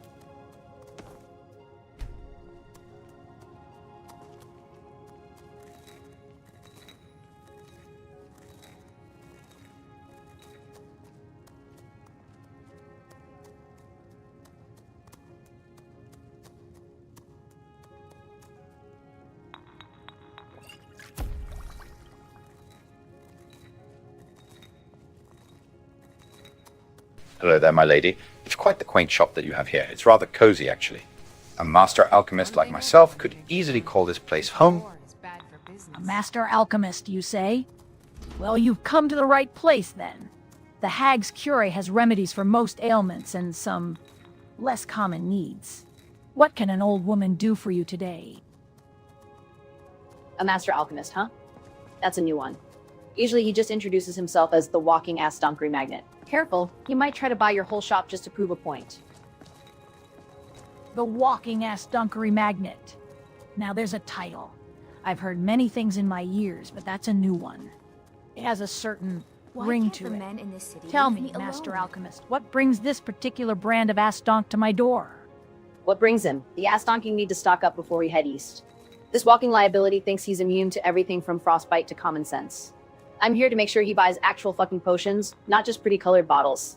Hello there, my lady. It's quite the quaint shop that you have here. It's rather cozy, actually. A master alchemist like myself could easily call this place home. A master alchemist, you say? Well, you've come to the right place, then. The Hag's Cure has remedies for most ailments and some less common needs. What can an old woman do for you today? A master alchemist, huh? That's a new one. Usually he just introduces himself as the walking ass-donkery magnet. Careful, he might try to buy your whole shop just to prove a point. The walking ass dunkery magnet. Now there's a title. I've heard many things in my years, but that's a new one. It has a certain ring to it. In this city Tell leave me, Master alone? Alchemist, what brings this particular brand of ass donk to my door? What brings him? The ass donking need to stock up before we head east. This walking liability thinks he's immune to everything from frostbite to common sense. I'm here to make sure he buys actual fucking potions, not just pretty colored bottles.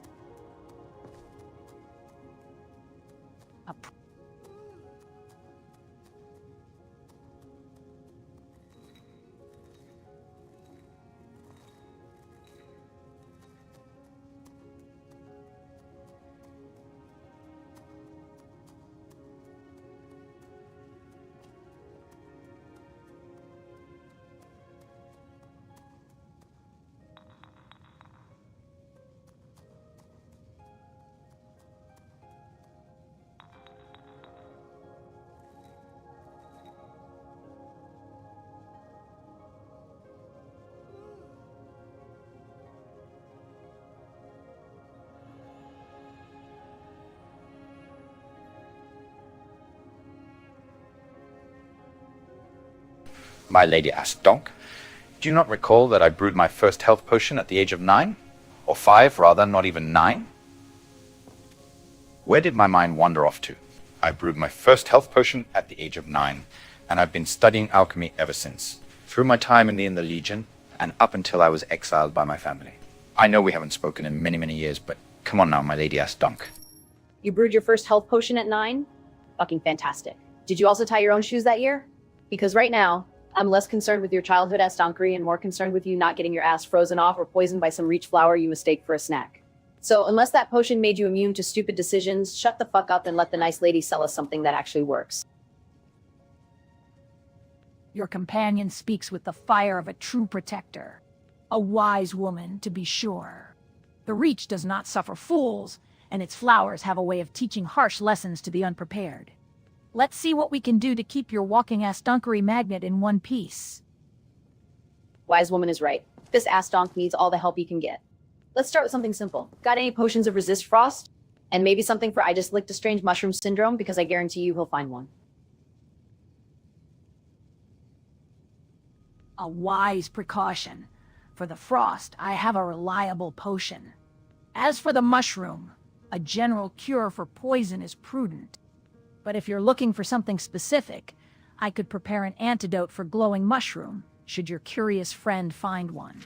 My lady asked Donk, do you not recall that I brewed my first health potion at the age of 9? Or 5, rather, not even 9? Where did my mind wander off to? I brewed my first health potion at the age of 9, and I've been studying alchemy ever since, through my time in the Legion, and up until I was exiled by my family. I know we haven't spoken in many, many years, but come on now, my lady asked Donk. You brewed your first health potion at 9? Fucking fantastic. Did you also tie your own shoes that year? Because right now, I'm less concerned with your childhood ass donkery and more concerned with you not getting your ass frozen off or poisoned by some reach flower you mistake for a snack. So unless that potion made you immune to stupid decisions, shut the fuck up and let the nice lady sell us something that actually works. Your companion speaks with the fire of a true protector. A wise woman, to be sure. The Reach does not suffer fools, and its flowers have a way of teaching harsh lessons to the unprepared. Let's see what we can do to keep your walking-ass dunkery magnet in one piece. Wise woman is right. This ass donk needs all the help he can get. Let's start with something simple. Got any potions of resist frost? And maybe something for I just licked a strange mushroom syndrome, because I guarantee you he'll find one. A wise precaution. For the frost, I have a reliable potion. As for the mushroom, a general cure for poison is prudent. But if you're looking for something specific, I could prepare an antidote for glowing mushroom, should your curious friend find one.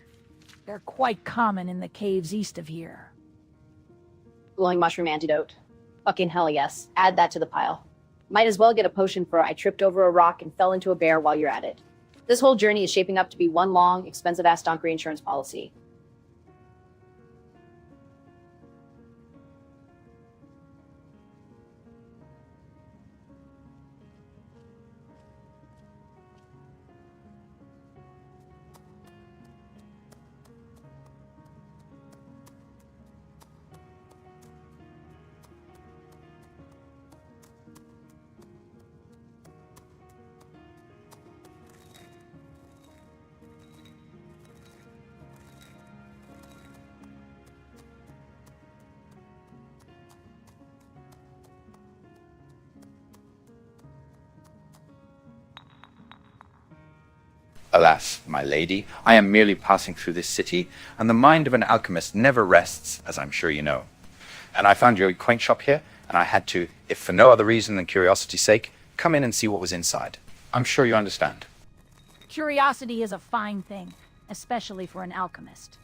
They're quite common in the caves east of here. Glowing mushroom antidote. Fucking hell yes. Add that to the pile. Might as well get a potion for I tripped over a rock and fell into a bear while you're at it. This whole journey is shaping up to be one long, expensive-ass donkery insurance policy. Alas, my lady, I am merely passing through this city, and the mind of an alchemist never rests, as I'm sure you know. And I found your quaint shop here, and I had to, if for no other reason than curiosity's sake, come in and see what was inside. I'm sure you understand. Curiosity is a fine thing, especially for an alchemist.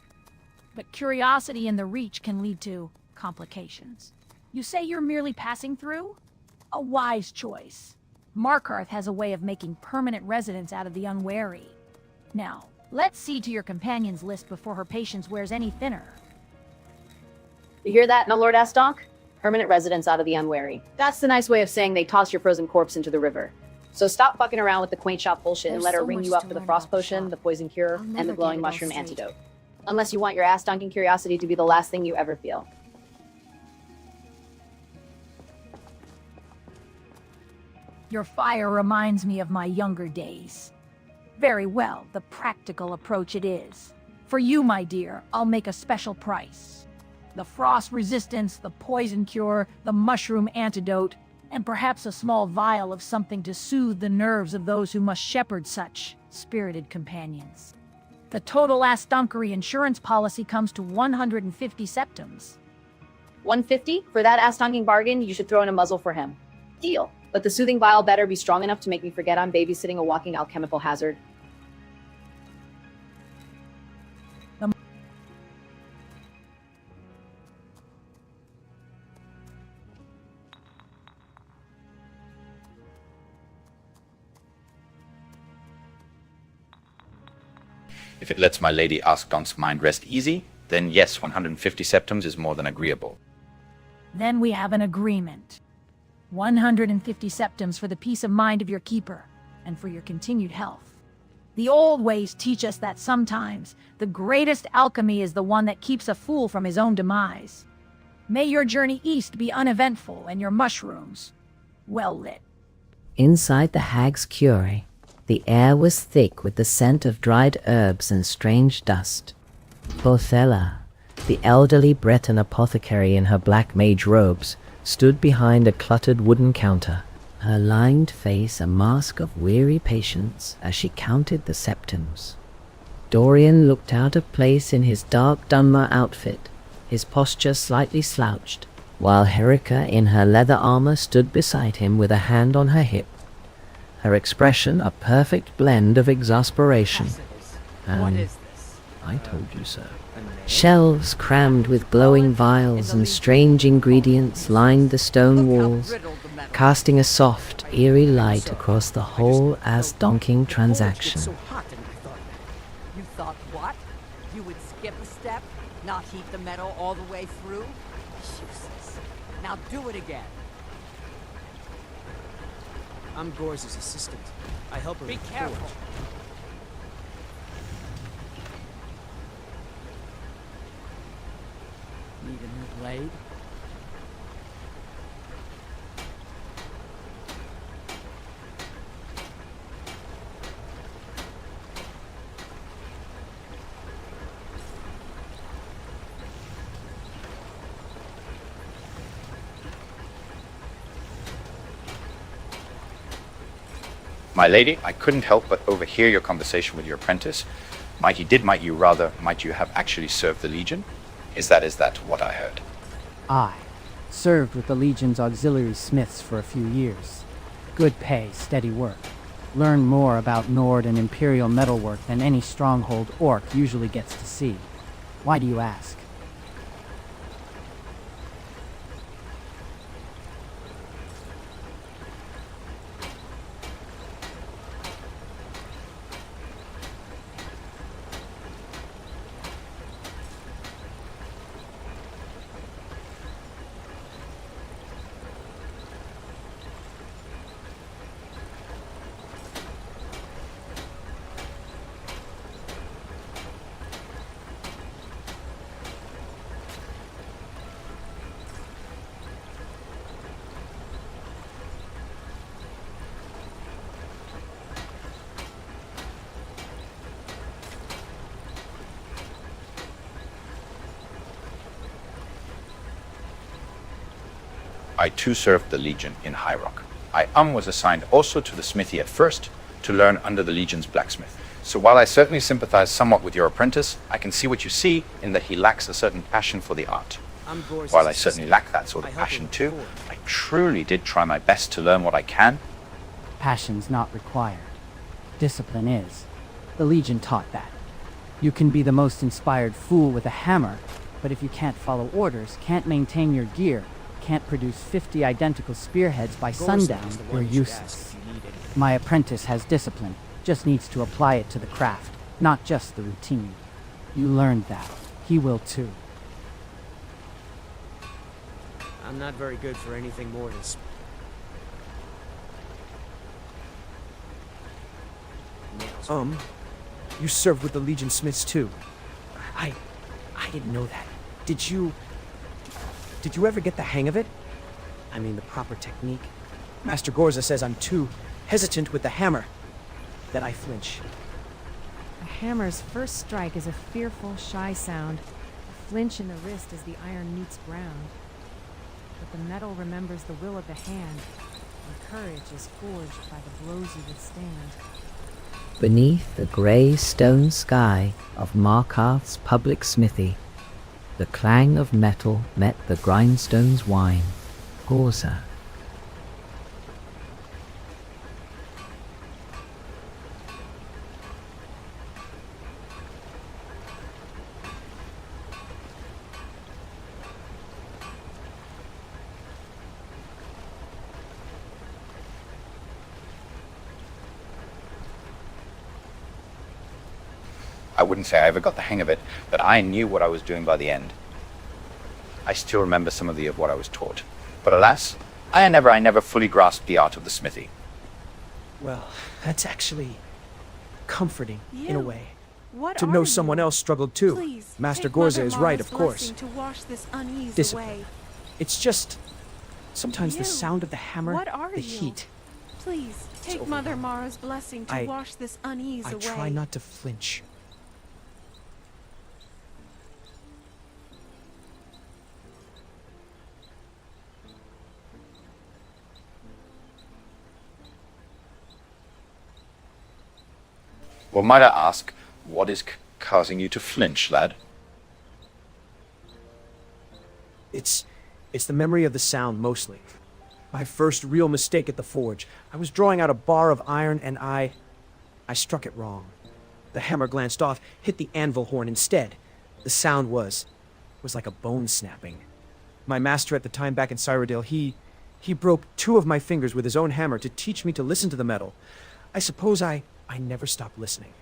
But curiosity in the Reach can lead to complications. You say you're merely passing through? A wise choice. Markarth has a way of making permanent residents out of the unwary. Now, let's see to your companion's list before her patience wears any thinner. You hear that, my Lord Astonk? Permanent residents out of the unwary. That's the nice way of saying they toss your frozen corpse into the river. So stop fucking around with the quaint shop bullshit and let her ring you up for the frost potion, the poison cure, and the glowing mushroom antidote. Unless you want your ass-donking curiosity to be the last thing you ever feel. Your fire reminds me of my younger days. Very well, the practical approach it is. For you, my dear, I'll make a special price. The frost resistance, the poison cure, the mushroom antidote, and perhaps a small vial of something to soothe the nerves of those who must shepherd such spirited companions. The total Astonkery insurance policy comes to 150 septums. 150? For that ass-tonking bargain, you should throw in a muzzle for him. Deal. But the soothing vial better be strong enough to make me forget I'm babysitting a walking alchemical hazard. If it lets my lady Askdonk's mind rest easy, then yes, 150 septums is more than agreeable. Then we have an agreement. 150 septums for the peace of mind of your keeper, and for your continued health. The old ways teach us that sometimes the greatest alchemy is the one that keeps a fool from his own demise. May your journey east be uneventful, and your mushrooms well lit. Inside the hag's curie, the air was thick with the scent of dried herbs and strange dust. Porthela, the elderly Breton apothecary in her black mage robes, stood behind a cluttered wooden counter, her lined face a mask of weary patience as she counted the septums. Dorian looked out of place in his dark Dunmer outfit, his posture slightly slouched, while Herica in her leather armor stood beside him with a hand on her hip, her expression a perfect blend of exasperation and, "I told you so." Shelves crammed with glowing vials and strange ingredients lined the stone walls, casting a soft, eerie light across the whole as-donking transaction. You thought what? You would skip a step? Not heat the metal all the way through? Useless. Now do it again. I'm Gore's assistant. I help her. Be with the careful. forge. Need a new blade? My lady, I couldn't help but overhear your conversation with your apprentice. Might you have actually served the Legion? Is that what I heard? I served with the Legion's auxiliary smiths for a few years. Good pay, steady work. Learn more about Nord and Imperial metalwork than any stronghold orc usually gets to see. Why do you ask? I too served the Legion in High Rock. I was assigned also to the smithy at first to learn under the Legion's blacksmith. So while I certainly sympathize somewhat with your apprentice, I can see what you see in that he lacks a certain passion for the art. While I certainly lack that sort of passion too, I truly did try my best to learn what I can. Passion's not required. Discipline is. The Legion taught that. You can be the most inspired fool with a hammer, but if you can't follow orders, can't maintain your gear, can't produce 50 identical spearheads by sundown, you're useless. My apprentice has discipline, just needs to apply it to the craft, not just the routine. You learned that. He will too. I'm not very good for anything more than... You served with the Legion Smiths too. I didn't know that. Did you ever get the hang of it? I mean, the proper technique. Master Gorza says I'm too hesitant with the hammer, that I flinch. A hammer's first strike is a fearful, shy sound, a flinch in the wrist as the iron meets ground. But the metal remembers the will of the hand, and courage is forged by the blows you withstand. Beneath the grey stone sky of Markarth's public smithy, the clang of metal met the grindstone's whine. Gorza. I wouldn't say I ever got the hang of it, but I knew what I was doing by the end. I still remember some of what I was taught. But alas, I never fully grasped the art of the smithy. Well, that's actually comforting, in a way. What To are know you? someone else struggled too. Please, Master take Gorza Mother is right, Mara's of course. blessing to wash this unease Discipline. away. It's just sometimes the You, sound of the hammer, what are the you? heat. Please, take Mother Mara's blessing to wash this unease I away. try not to flinch. Well, might I ask, what is causing you to flinch, lad? It's the memory of the sound, mostly. My first real mistake at the forge. I was drawing out a bar of iron and I struck it wrong. The hammer glanced off, hit the anvil horn instead. The sound was like a bone snapping. My master at the time back in Cyrodiil, he broke 2 of my fingers with his own hammer to teach me to listen to the metal. I suppose I never stopped listening.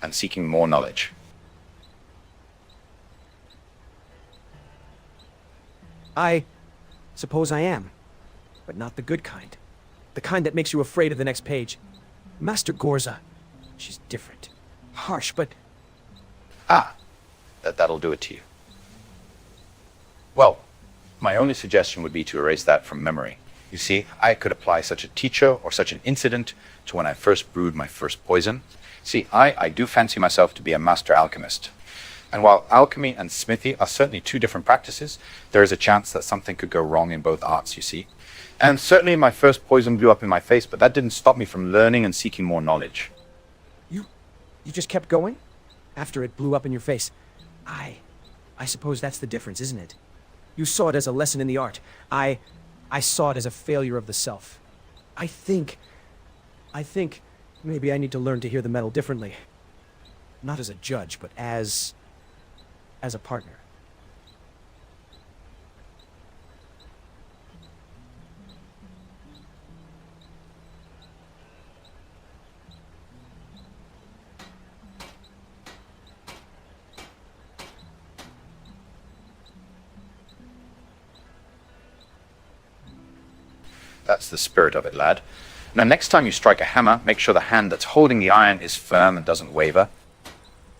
And seeking more knowledge. I suppose I am, but not the good kind. The kind that makes you afraid of the next page. Master Gorza, she's different. Harsh, but... That'll do it to you. Well, my only suggestion would be to erase that from memory. You see, I could apply such a teacher or such an incident to when I first brewed my first poison. See, I do fancy myself to be a master alchemist. And while alchemy and smithy are certainly 2 different practices, there is a chance that something could go wrong in both arts, you see. And certainly my first poison blew up in my face, but that didn't stop me from learning and seeking more knowledge. You just kept going? After it blew up in your face. I suppose that's the difference, isn't it? You saw it as a lesson in the art. I saw it as a failure of the self. I think maybe I need to learn to hear the metal differently. Not as a judge, but as a partner. That's the spirit of it, lad. Now, next time you strike a hammer, make sure the hand that's holding the iron is firm and doesn't waver.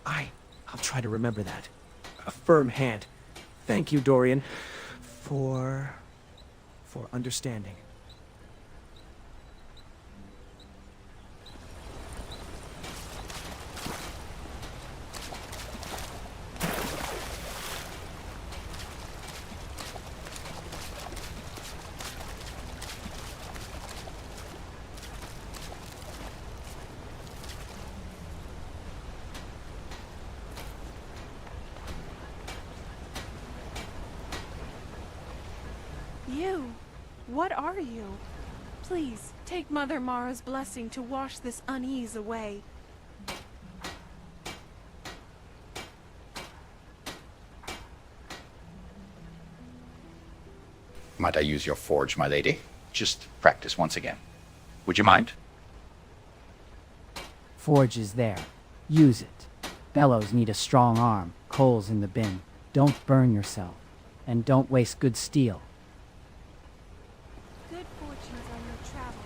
I'll try to remember that. A firm hand. Thank you, Dorian, for understanding. You, what are you? Please, take Mother Mara's blessing to wash this unease away. Might I use your forge, my lady? Just practice once again. Would you mind? Forge is there. Use it. Bellows need a strong arm. Coals in the bin. Don't burn yourself. And don't waste good steel. Good fortunes on your travels.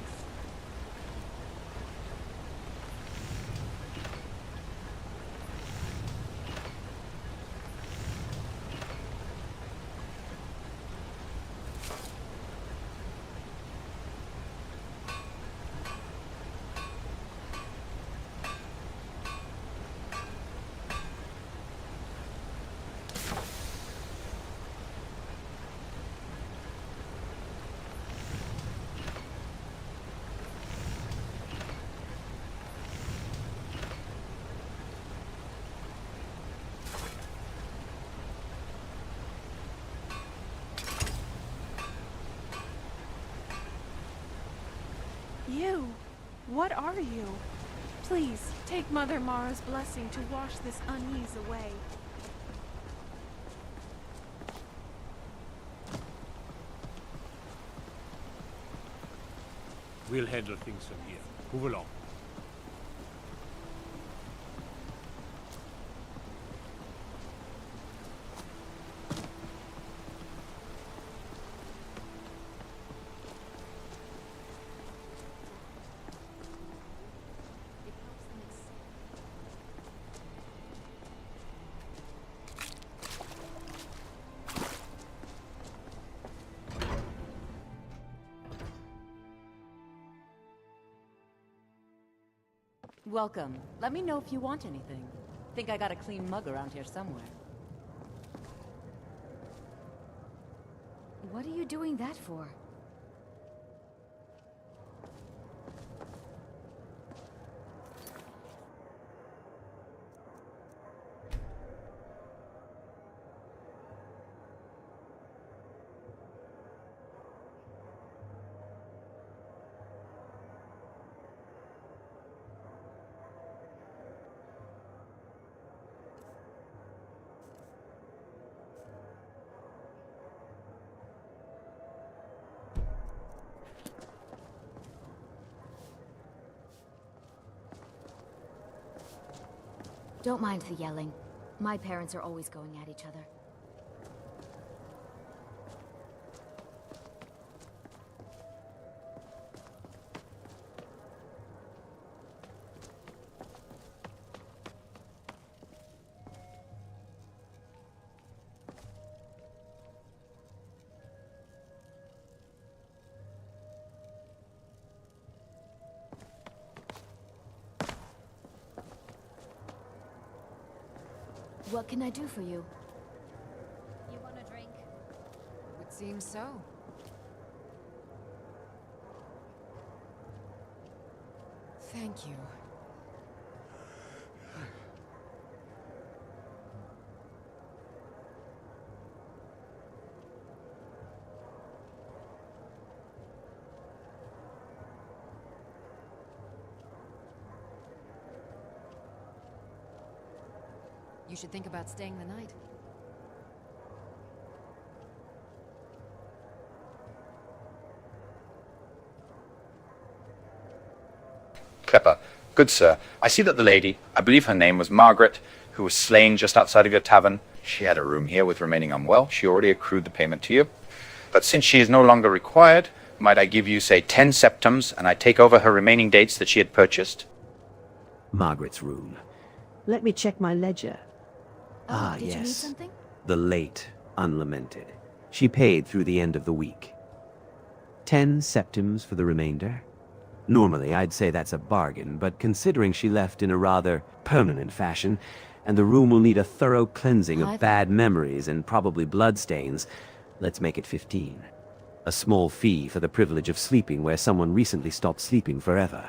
You? What are you? Please, take Mother Mara's blessing to wash this unease away. We'll handle things from here. Move along. Welcome. Let me know if you want anything. Think I got a clean mug around here somewhere. What are you doing that for? Don't mind the yelling. My parents are always going at each other. What can I do for you? You want a drink? Would seem so. Thank you. You should think about staying the night. Clever. Good sir. I see that the lady, I believe her name was Margaret, who was slain just outside of your tavern. She had a room here with remaining unwell. She already accrued the payment to you. But since she is no longer required, might I give you, say, 10 septums, and I take over her remaining dates that she had purchased? Margaret's room. Let me check my ledger. Did you need yes. something? The late, unlamented. She paid through the end of the week. 10 septums for the remainder. Normally, I'd say that's a bargain, but considering she left in a rather permanent fashion, and the room will need a thorough cleansing of bad memories and probably bloodstains, let's make it 15. A small fee for the privilege of sleeping where someone recently stopped sleeping forever.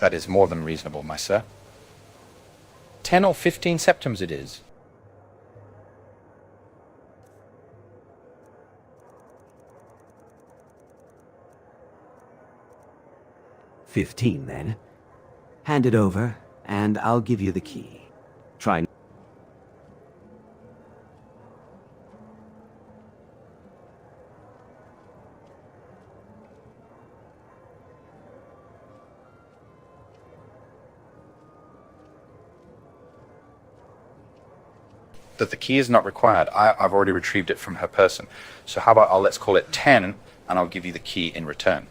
That is more than reasonable, my sir. 10 or 15 septims it is. $15, then. Hand it over, and I'll give you the key. Try. That the key is not required. I've already retrieved it from her person. So how about let's call it 10, and I'll give you the key in return.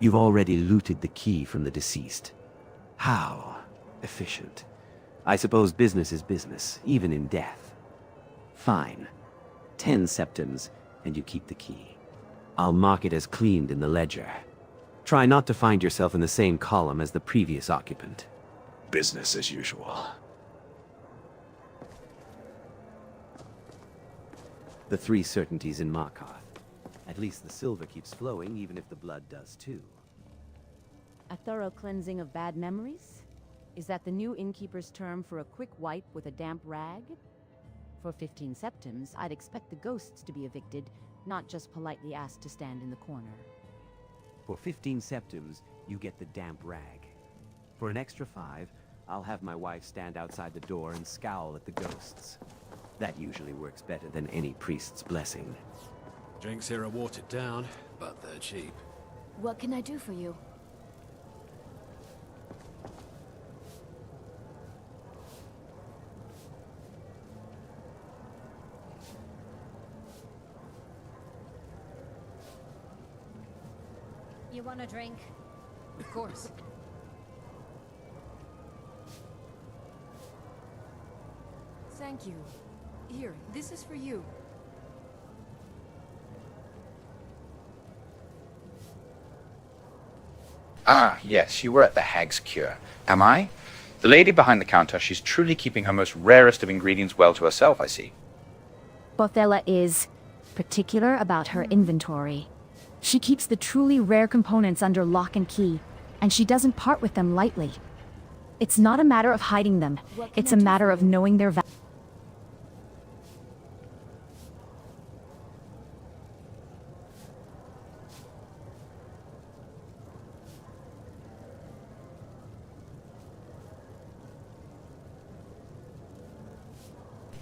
You've already looted the key from the deceased. How efficient. I suppose business is business, even in death. Fine. 10 septims, and you keep the key. I'll mark it as cleaned in the ledger. Try not to find yourself in the same column as the previous occupant. Business as usual. The 3 certainties in Markarth. At least the silver keeps flowing, even if the blood does too. A thorough cleansing of bad memories? Is that the new innkeeper's term for a quick wipe with a damp rag? For 15 septims, I'd expect the ghosts to be evicted, not just politely asked to stand in the corner. For 15 septims, you get the damp rag. For an extra 5, I'll have my wife stand outside the door and scowl at the ghosts. That usually works better than any priest's blessing. Drinks here are watered down, but they're cheap. What can I do for you? You want a drink? Of course. Thank you. Here, this is for you. Ah, yes, you were at the Hag's Cure. Am I? The lady behind the counter, she's truly keeping her most rarest of ingredients well to herself, I see. Bothella is particular about her inventory. She keeps the truly rare components under lock and key, and she doesn't part with them lightly. It's not a matter of hiding them, it's a matter of knowing their value.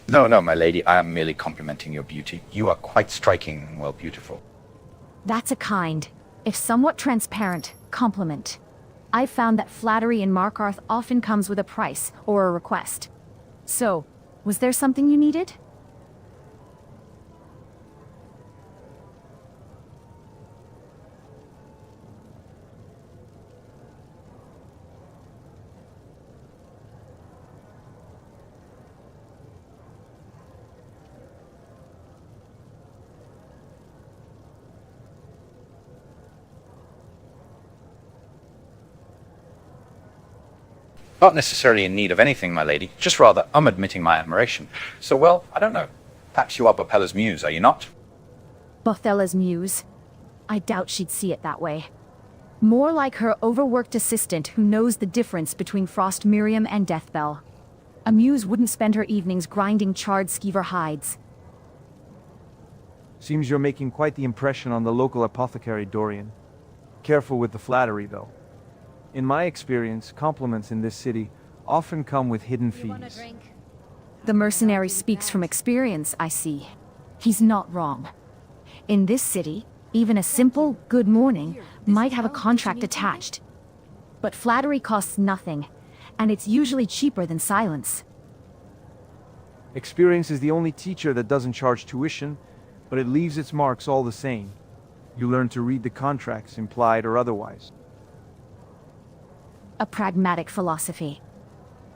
No, no, my lady, I am merely complimenting your beauty. You are quite striking and well beautiful. That's a kind, if somewhat transparent, compliment. I've found that flattery in Markarth often comes with a price or a request. So, was there something you needed? Not necessarily in need of anything, my lady, just rather I'm admitting my admiration. So, well, I don't know. Perhaps you are Bopella's muse, are you not? Bothella's muse? I doubt she'd see it that way. More like her overworked assistant who knows the difference between Frost Miriam and Deathbell. A muse wouldn't spend her evenings grinding charred skeever hides. Seems you're making quite the impression on the local apothecary, Dorian. Careful with the flattery, though. In my experience, compliments in this city often come with hidden fees. The mercenary speaks from experience, I see. He's not wrong. In this city, even a simple good morning might have a contract attached. But flattery costs nothing, and it's usually cheaper than silence. Experience is the only teacher that doesn't charge tuition, but it leaves its marks all the same. You learn to read the contracts, implied or otherwise. A pragmatic philosophy.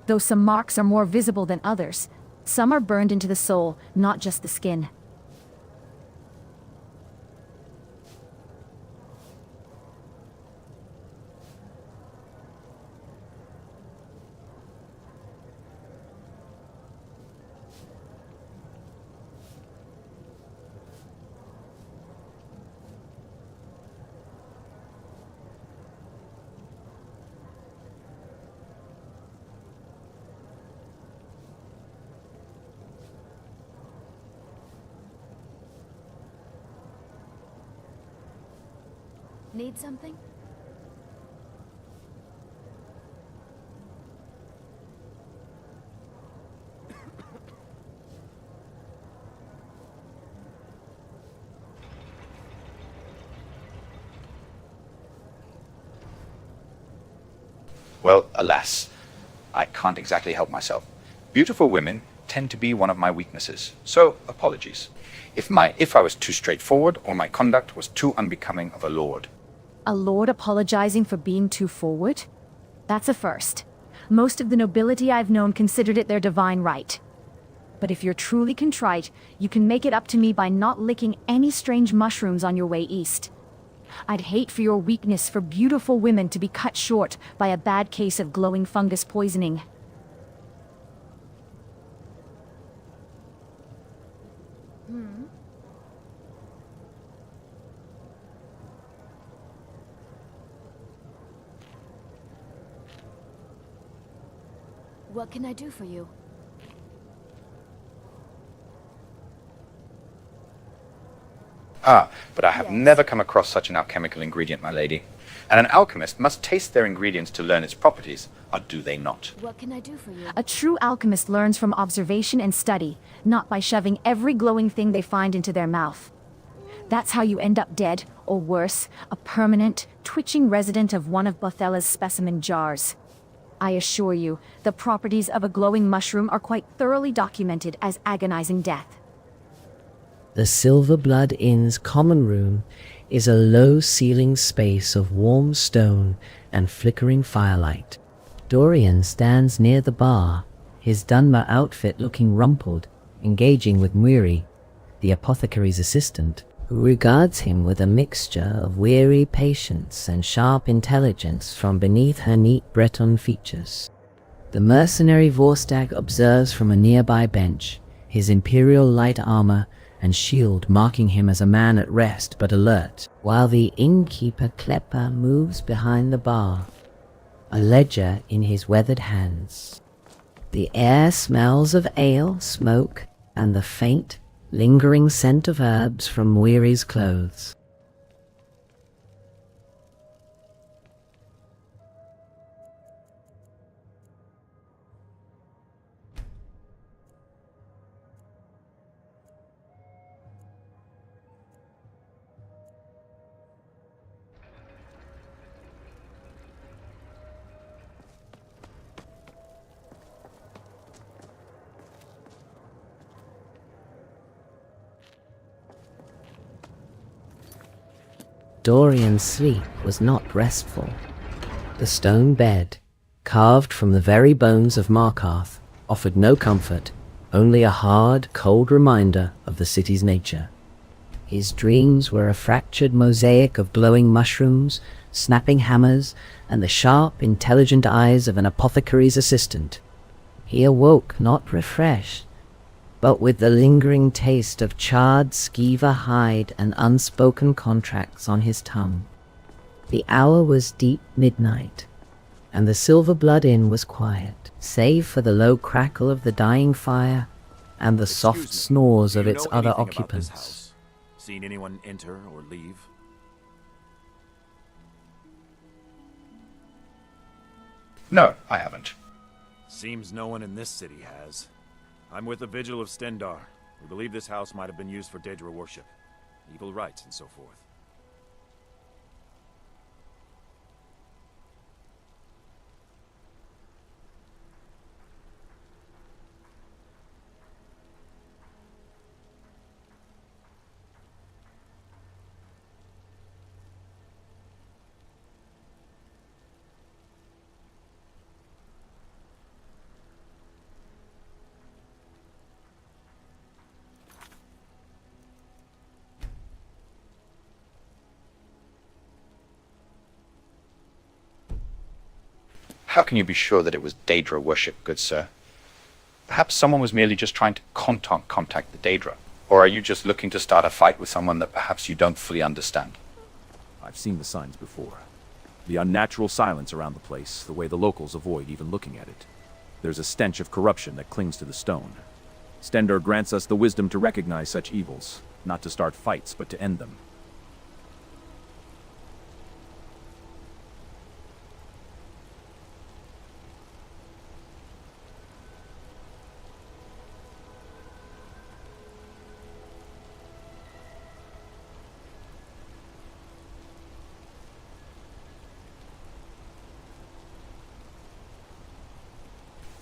Though some marks are more visible than others, some are burned into the soul, not just the skin. Need something? Well, alas, I can't exactly help myself. Beautiful women tend to be one of my weaknesses, so apologies. If I was too straightforward or my conduct was too unbecoming of a lord. A lord apologizing for being too forward? That's a first. Most of the nobility I've known considered it their divine right. But if you're truly contrite, you can make it up to me by not licking any strange mushrooms on your way east. I'd hate for your weakness for beautiful women to be cut short by a bad case of glowing fungus poisoning. What can I do for you? But I have never come across such an alchemical ingredient, my lady. And an alchemist must taste their ingredients to learn its properties, or do they not? What can I do for you? A true alchemist learns from observation and study, not by shoving every glowing thing they find into their mouth. That's how you end up dead, or worse, a permanent, twitching resident of one of Bothella's specimen jars. I assure you, the properties of a glowing mushroom are quite thoroughly documented as agonizing death. The Silver Blood Inn's common room is a low-ceilinged space of warm stone and flickering firelight. Dorian stands near the bar, his Dunmer outfit looking rumpled, engaging with Muiri, the apothecary's assistant, who regards him with a mixture of weary patience and sharp intelligence from beneath her neat Breton features. The mercenary Vorstag observes from a nearby bench, his imperial light armor and shield marking him as a man at rest but alert, while the innkeeper Klepper moves behind the bar, a ledger in his weathered hands. The air smells of ale, smoke, and the faint, lingering scent of herbs from Muiri's clothes. Dorian's sleep was not restful. The stone bed, carved from the very bones of Markarth, offered no comfort, only a hard, cold reminder of the city's nature. His dreams were a fractured mosaic of glowing mushrooms, snapping hammers, and the sharp, intelligent eyes of an apothecary's assistant. He awoke not refreshed, but with the lingering taste of charred skeever hide and unspoken contracts on his tongue. The hour was deep midnight, and the Silver Blood Inn was quiet, save for the low crackle of the dying fire and the soft snores of its other occupants. Seen anyone enter or leave? No, I haven't. Seems no one in this city has. I'm with the Vigil of Stendar. We believe this house might have been used for Daedra worship, evil rites, and so forth. How can you be sure that it was Daedra worship, good sir? Perhaps someone was merely just trying to contact the Daedra. Or are you just looking to start a fight with someone that perhaps you don't fully understand? I've seen the signs before. The unnatural silence around the place, the way the locals avoid even looking at it. There's a stench of corruption that clings to the stone. Stendar grants us the wisdom to recognize such evils, not to start fights, but to end them.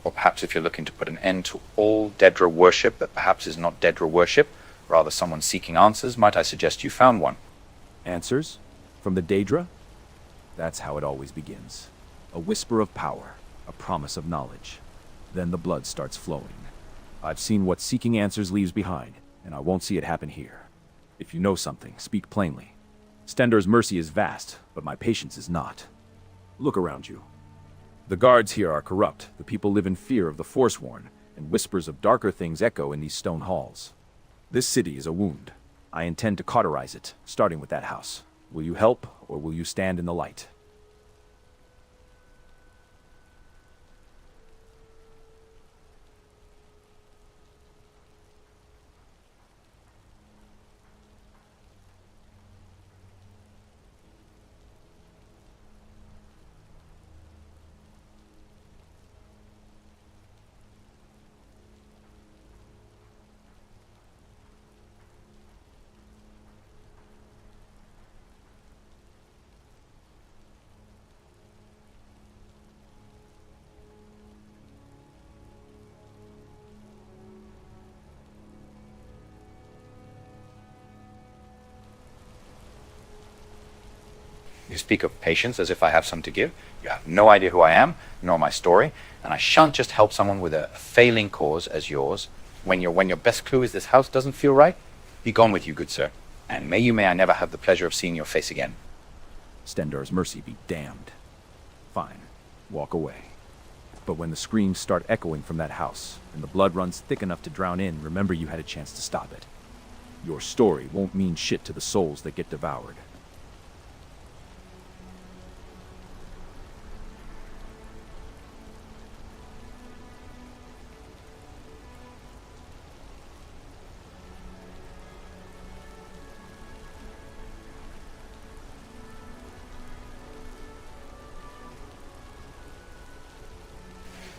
Or perhaps if you're looking to put an end to all Daedra worship that perhaps is not Daedra worship, rather someone seeking answers, might I suggest you found one? Answers? From the Daedra? That's how it always begins. A whisper of power, a promise of knowledge. Then the blood starts flowing. I've seen what seeking answers leaves behind, and I won't see it happen here. If you know something, speak plainly. Stendar's mercy is vast, but my patience is not. Look around you. The guards here are corrupt, the people live in fear of the Forsworn, and whispers of darker things echo in these stone halls. This city is a wound. I intend to cauterize it, starting with that house. Will you help, or will you stand in the light? You speak of patience as if I have some to give. You have no idea who I am, nor my story, and I shan't just help someone with a failing cause as yours. When your best clue is this house doesn't feel right, be gone with you, good sir. And may I never have the pleasure of seeing your face again. Stendar's mercy be damned. Fine, walk away. But when the screams start echoing from that house, and the blood runs thick enough to drown in, remember you had a chance to stop it. Your story won't mean shit to the souls that get devoured.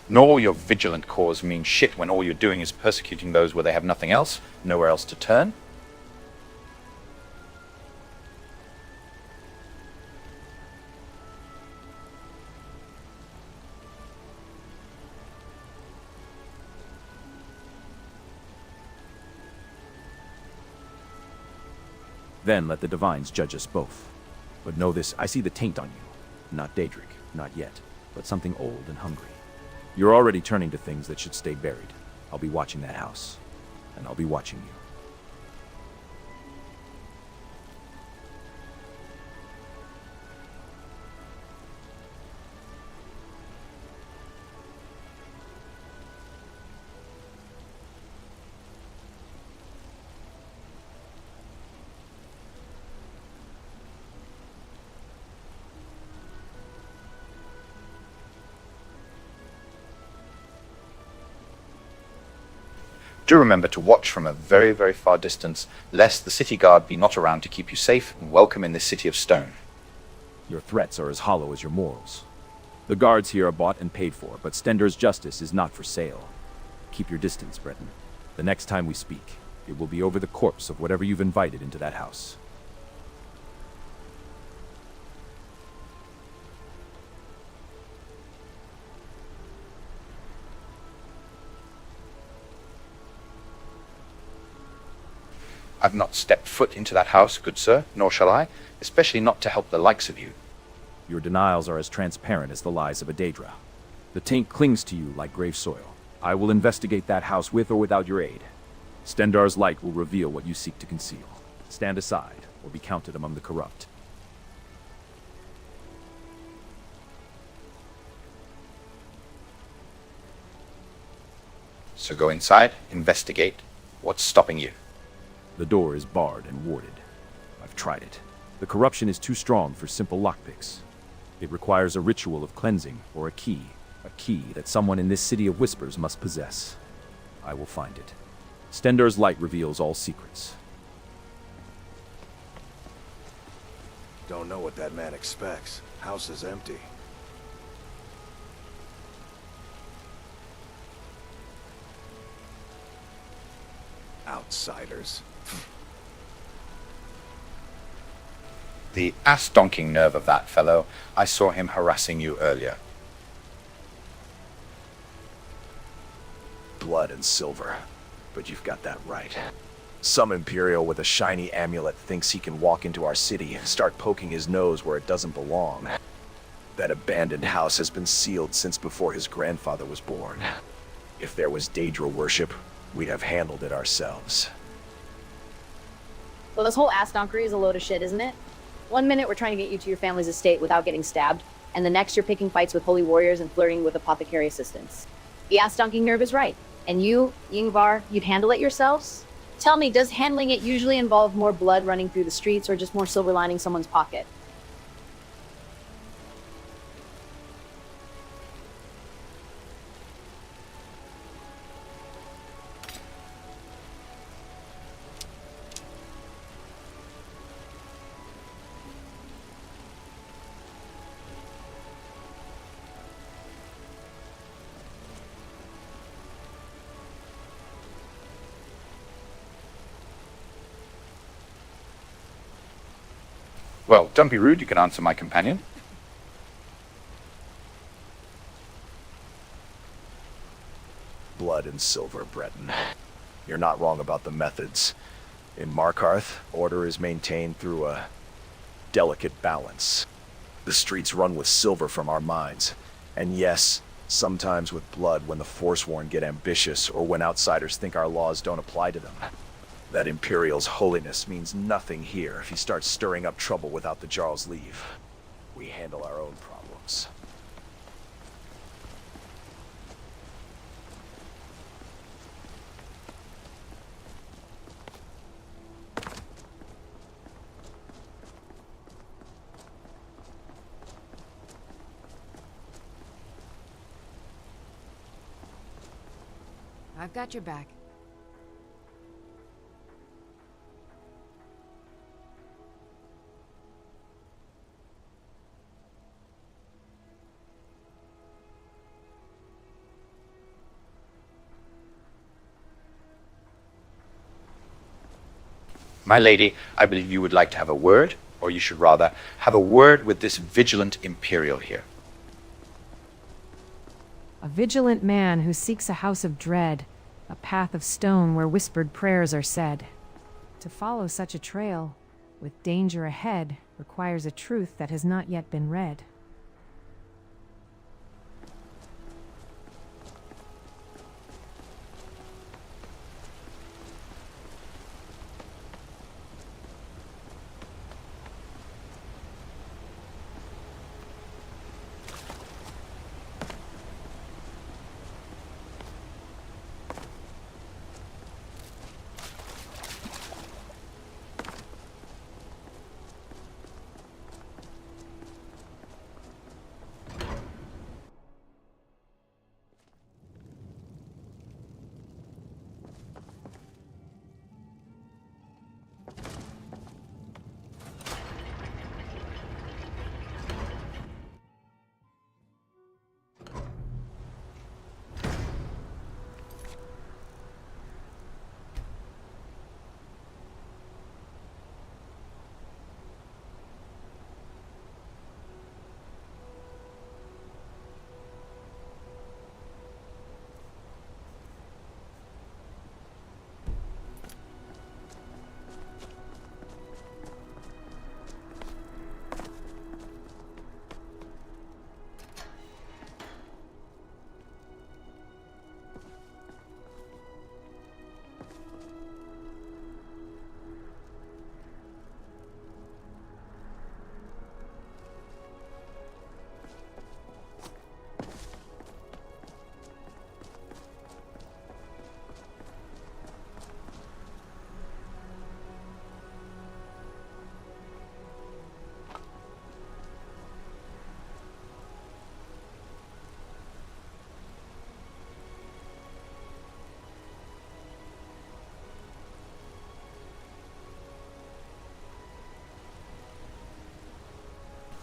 Nor will your vigilant cause mean shit when all you're doing is persecuting those where they have nothing else, nowhere else to turn. Then let the divines judge us both. But know this, I see the taint on you. Not Daedric, not yet, but something old and hungry. You're already turning to things that should stay buried. I'll be watching that house. And I'll be watching you. Do remember to watch from a very, very far distance, lest the city guard be not around to keep you safe and welcome in this city of stone. Your threats are as hollow as your morals. The guards here are bought and paid for, but Stendar's justice is not for sale. Keep your distance, Breton. The next time we speak, it will be over the corpse of whatever you've invited into that house. I've not stepped foot into that house, good sir, nor shall I, especially not to help the likes of you. Your denials are as transparent as the lies of a Daedra. The taint clings to you like grave soil. I will investigate that house with or without your aid. Stendar's light will reveal what you seek to conceal. Stand aside, or be counted among the corrupt. So go inside, investigate. What's stopping you? The door is barred and warded. I've tried it. The corruption is too strong for simple lockpicks. It requires a ritual of cleansing, or a key that someone in this city of whispers must possess. I will find it. Stendar's light reveals all secrets. Don't know what that man expects. House is empty. Outsiders. The ass-donking nerve of that fellow. I saw him harassing you earlier. Blood and silver. But you've got that right. Some Imperial with a shiny amulet thinks he can walk into our city and start poking his nose where it doesn't belong. That abandoned house has been sealed since before his grandfather was born. If there was Daedra worship, we'd have handled it ourselves. Well, this whole ass donkery is a load of shit, isn't it? One minute we're trying to get you to your family's estate without getting stabbed, and the next you're picking fights with holy warriors and flirting with apothecary assistants. The ass donkey nerve is right. And you, Yngvar, you'd handle it yourselves? Tell me, does handling it usually involve more blood running through the streets or just more silver lining someone's pocket? Well, don't be rude, you can answer my companion. Blood and silver, Breton. You're not wrong about the methods. In Markarth, order is maintained through a delicate balance. The streets run with silver from our mines. And yes, sometimes with blood when the Forsworn get ambitious or when outsiders think our laws don't apply to them. That Imperial's holiness means nothing here if he starts stirring up trouble without the Jarl's leave. We handle our own problems. I've got your back. My lady, I believe you would like to have a word, or you should rather have a word with this vigilant Imperial here. A vigilant man who seeks a house of dread, a path of stone where whispered prayers are said. To follow such a trail, with danger ahead, requires a truth that has not yet been read.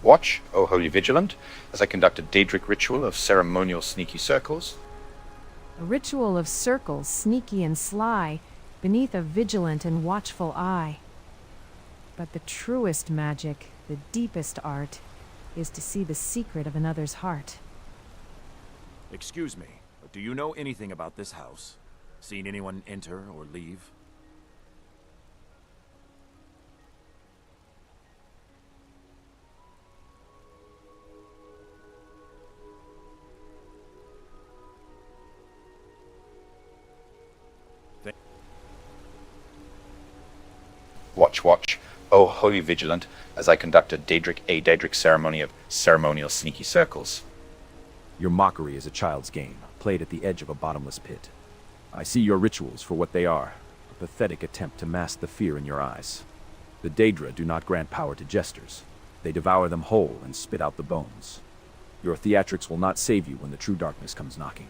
Watch, O Holy Vigilant, as I conduct a Daedric ritual of ceremonial sneaky circles. A ritual of circles, sneaky and sly, beneath a vigilant and watchful eye. But the truest magic, the deepest art, is to see the secret of another's heart. Excuse me, but do you know anything about this house? Seen anyone enter or leave? Watch, watch. Oh, holy vigilant, as I conduct a Daedric ceremony of ceremonial sneaky circles. Your mockery is a child's game, played at the edge of a bottomless pit. I see your rituals for what they are, a pathetic attempt to mask the fear in your eyes. The Daedra do not grant power to jesters. They devour them whole and spit out the bones. Your theatrics will not save you when the true darkness comes knocking.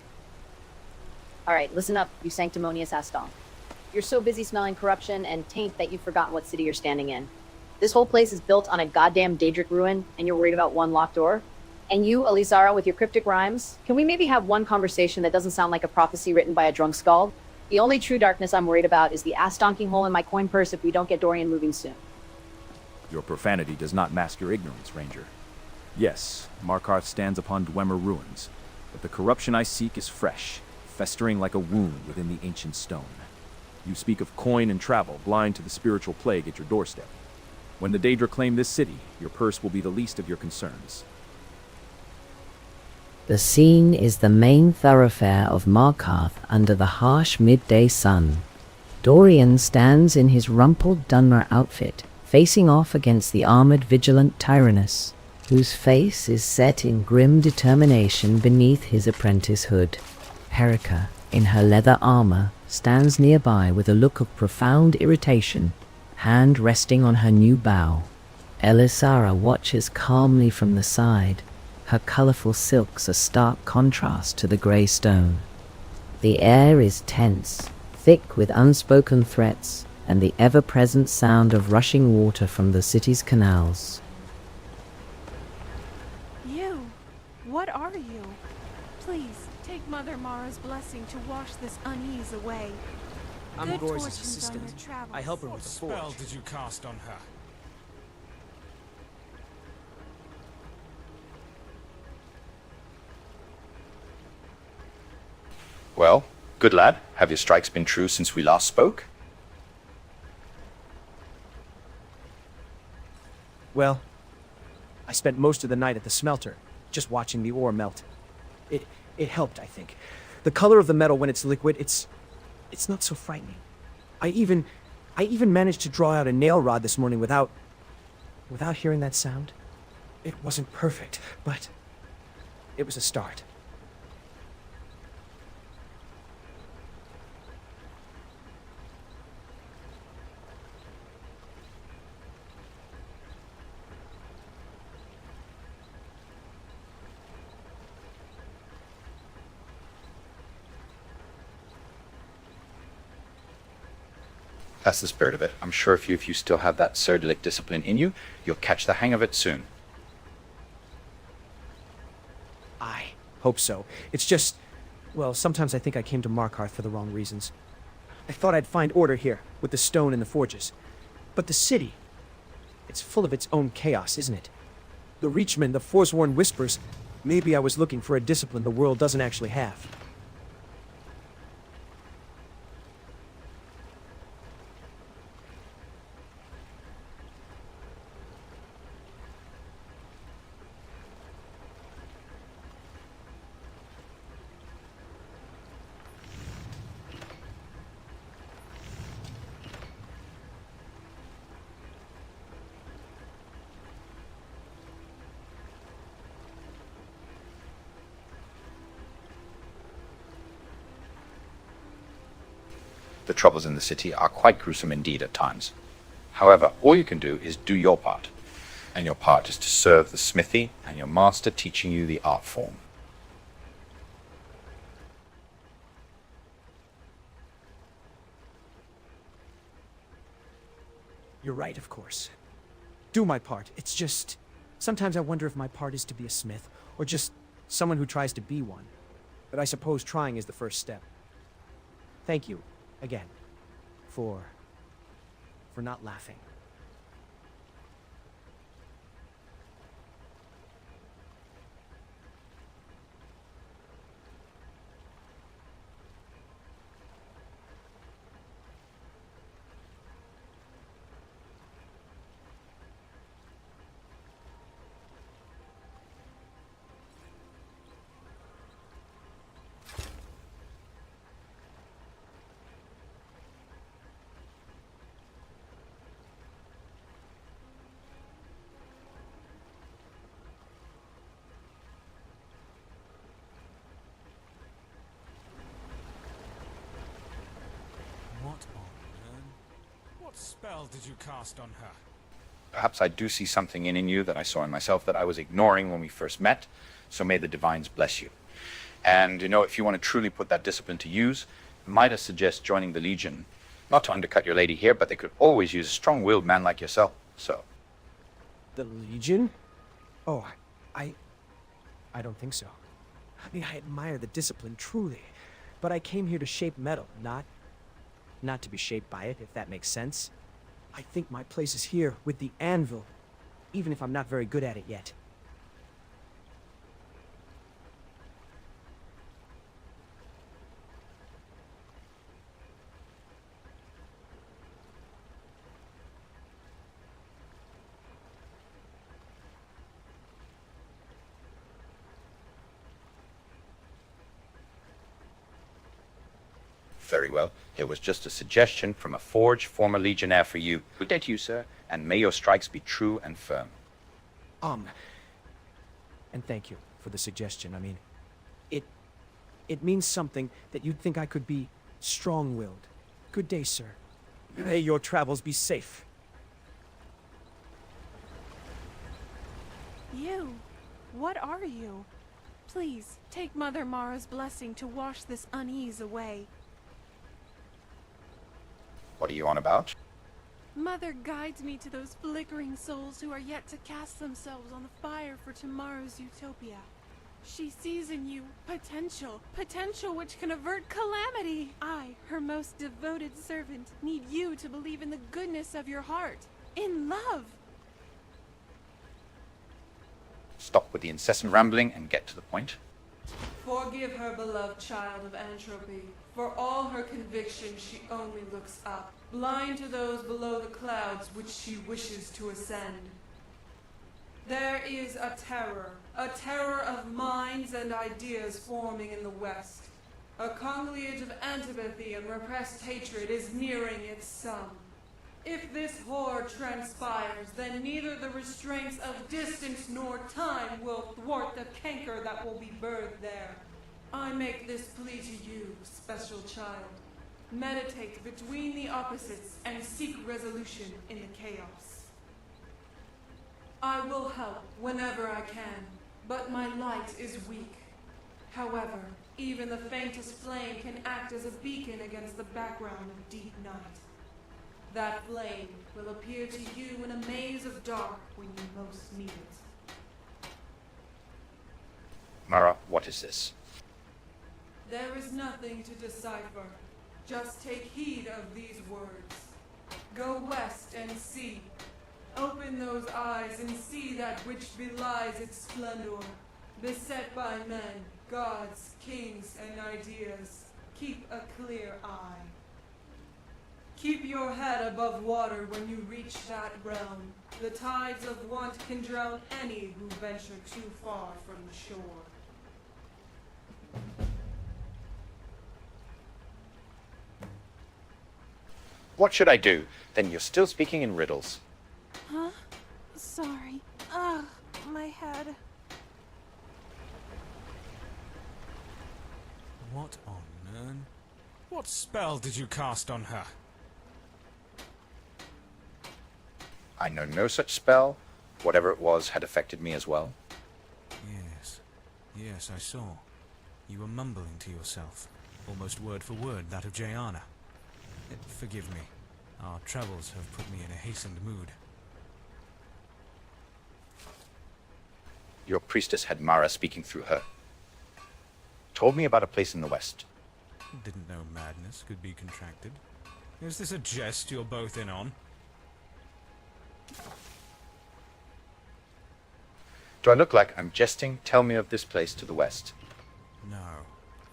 All right, listen up, you sanctimonious Aston. You're so busy smelling corruption and taint that you've forgotten what city you're standing in. This whole place is built on a goddamn Daedric ruin, and you're worried about one locked door? And you, Elisara, with your cryptic rhymes, can we maybe have one conversation that doesn't sound like a prophecy written by a drunk skald? The only true darkness I'm worried about is the ass-donking hole in my coin purse if we don't get Dorian moving soon. Your profanity does not mask your ignorance, Ranger. Yes, Markarth stands upon Dwemer ruins, but the corruption I seek is fresh, festering like a wound within the ancient stone. You speak of coin and travel, blind to the spiritual plague at your doorstep. When the Daedra claim this city, your purse will be the least of your concerns. The scene is the main thoroughfare of Markarth under the harsh midday sun. Dorian stands in his rumpled Dunmer outfit, facing off against the armored vigilant Tyrannus, whose face is set in grim determination beneath his apprentice hood. Herica, in her leather armor, stands nearby with a look of profound irritation, hand resting on her new bow. Elisara watches calmly from the side, her colorful silks a stark contrast to the grey stone. The air is tense, thick with unspoken threats and the ever-present sound of rushing water from the city's canals. You! What are you? Please, take Mother Mara's blessing to wash this unease away. I'm Good Gore's fortunes on assistant. your travels. I help her with the forge. What spell did you cast on her? Well, good lad, have your strikes been true since we last spoke? Well, I spent most of the night at the smelter, just watching the ore melt. It helped, I think. The color of the metal when it's liquid, it's not so frightening. I even managed to draw out a nail rod this morning without hearing that sound. It wasn't perfect, but it was a start. That's the spirit of it. I'm sure if you still have that Serdalic discipline in you, you'll catch the hang of it soon. I hope so. It's just, well, sometimes I think I came to Markarth for the wrong reasons. I thought I'd find order here, with the stone and the forges. But the city, it's full of its own chaos, isn't it? The Reachmen, the Forsworn Whispers, maybe I was looking for a discipline the world doesn't actually have. The troubles in the city are quite gruesome indeed at times. However, all you can do is do your part. And your part is to serve the smithy and your master teaching you the art form. You're right, of course. Do my part. It's just, sometimes I wonder if my part is to be a smith, or just someone who tries to be one. But I suppose trying is the first step. Thank you, again, for not laughing. What spell did you cast on her? Perhaps I do see something in you that I saw in myself that I was ignoring when we first met, so may the divines bless you. And, if you want to truly put that discipline to use, might I suggest joining the Legion? Not to undercut your lady here, but they could always use a strong-willed man like yourself, so. The Legion? Oh, I don't think so. I mean, I admire the discipline, truly. But I came here to shape metal, not to be shaped by it, if that makes sense. I think my place is here, with the anvil, even if I'm not very good at it yet. Very well. It was just a suggestion from a forged former legionnaire for you. Good day to you, sir, and may your strikes be true and firm. And thank you for the suggestion. I mean, it means something that you'd think I could be strong-willed. Good day, sir. May your travels be safe. You, what are you? Please, take Mother Mara's blessing to wash this unease away. What are you on about? Mother guides me to those flickering souls who are yet to cast themselves on the fire for tomorrow's utopia. She sees in you potential which can avert calamity. I, her most devoted servant, need you to believe in the goodness of your heart, in love. Stop with the incessant rambling and get to the point. Forgive her, beloved child of entropy. For all her conviction, she only looks up, blind to those below the clouds which she wishes to ascend. There is a terror of minds and ideas forming in the West. A conciliage of antipathy and repressed hatred is nearing its sum. If this horror transpires, then neither the restraints of distance nor time will thwart the canker that will be birthed there. I make this plea to you, special child. Meditate between the opposites and seek resolution in the chaos. I will help whenever I can, but my light is weak. However, even the faintest flame can act as a beacon against the background of deep night. That flame will appear to you in a maze of dark when you most need it. Mara, what is this? There is nothing to decipher. Just take heed of these words. Go west and see. Open those eyes and see that which belies its splendor. Beset by men, gods, kings, and ideas, keep a clear eye. Keep your head above water when you reach that realm. The tides of want can drown any who venture too far from the shore. What should I do? Then you're still speaking in riddles. Huh? Sorry. Ugh, my head. What on earth? What spell did you cast on her? I know no such spell. Whatever it was had affected me as well. Yes, I saw. You were mumbling to yourself, almost word for word that of Jayana. Forgive me. Our travels have put me in a hastened mood. Your priestess had Mara speaking through her. Told me about a place in the west. Didn't know madness could be contracted. Is this a jest you're both in on? Do I look like I'm jesting? Tell me of this place to the west. No.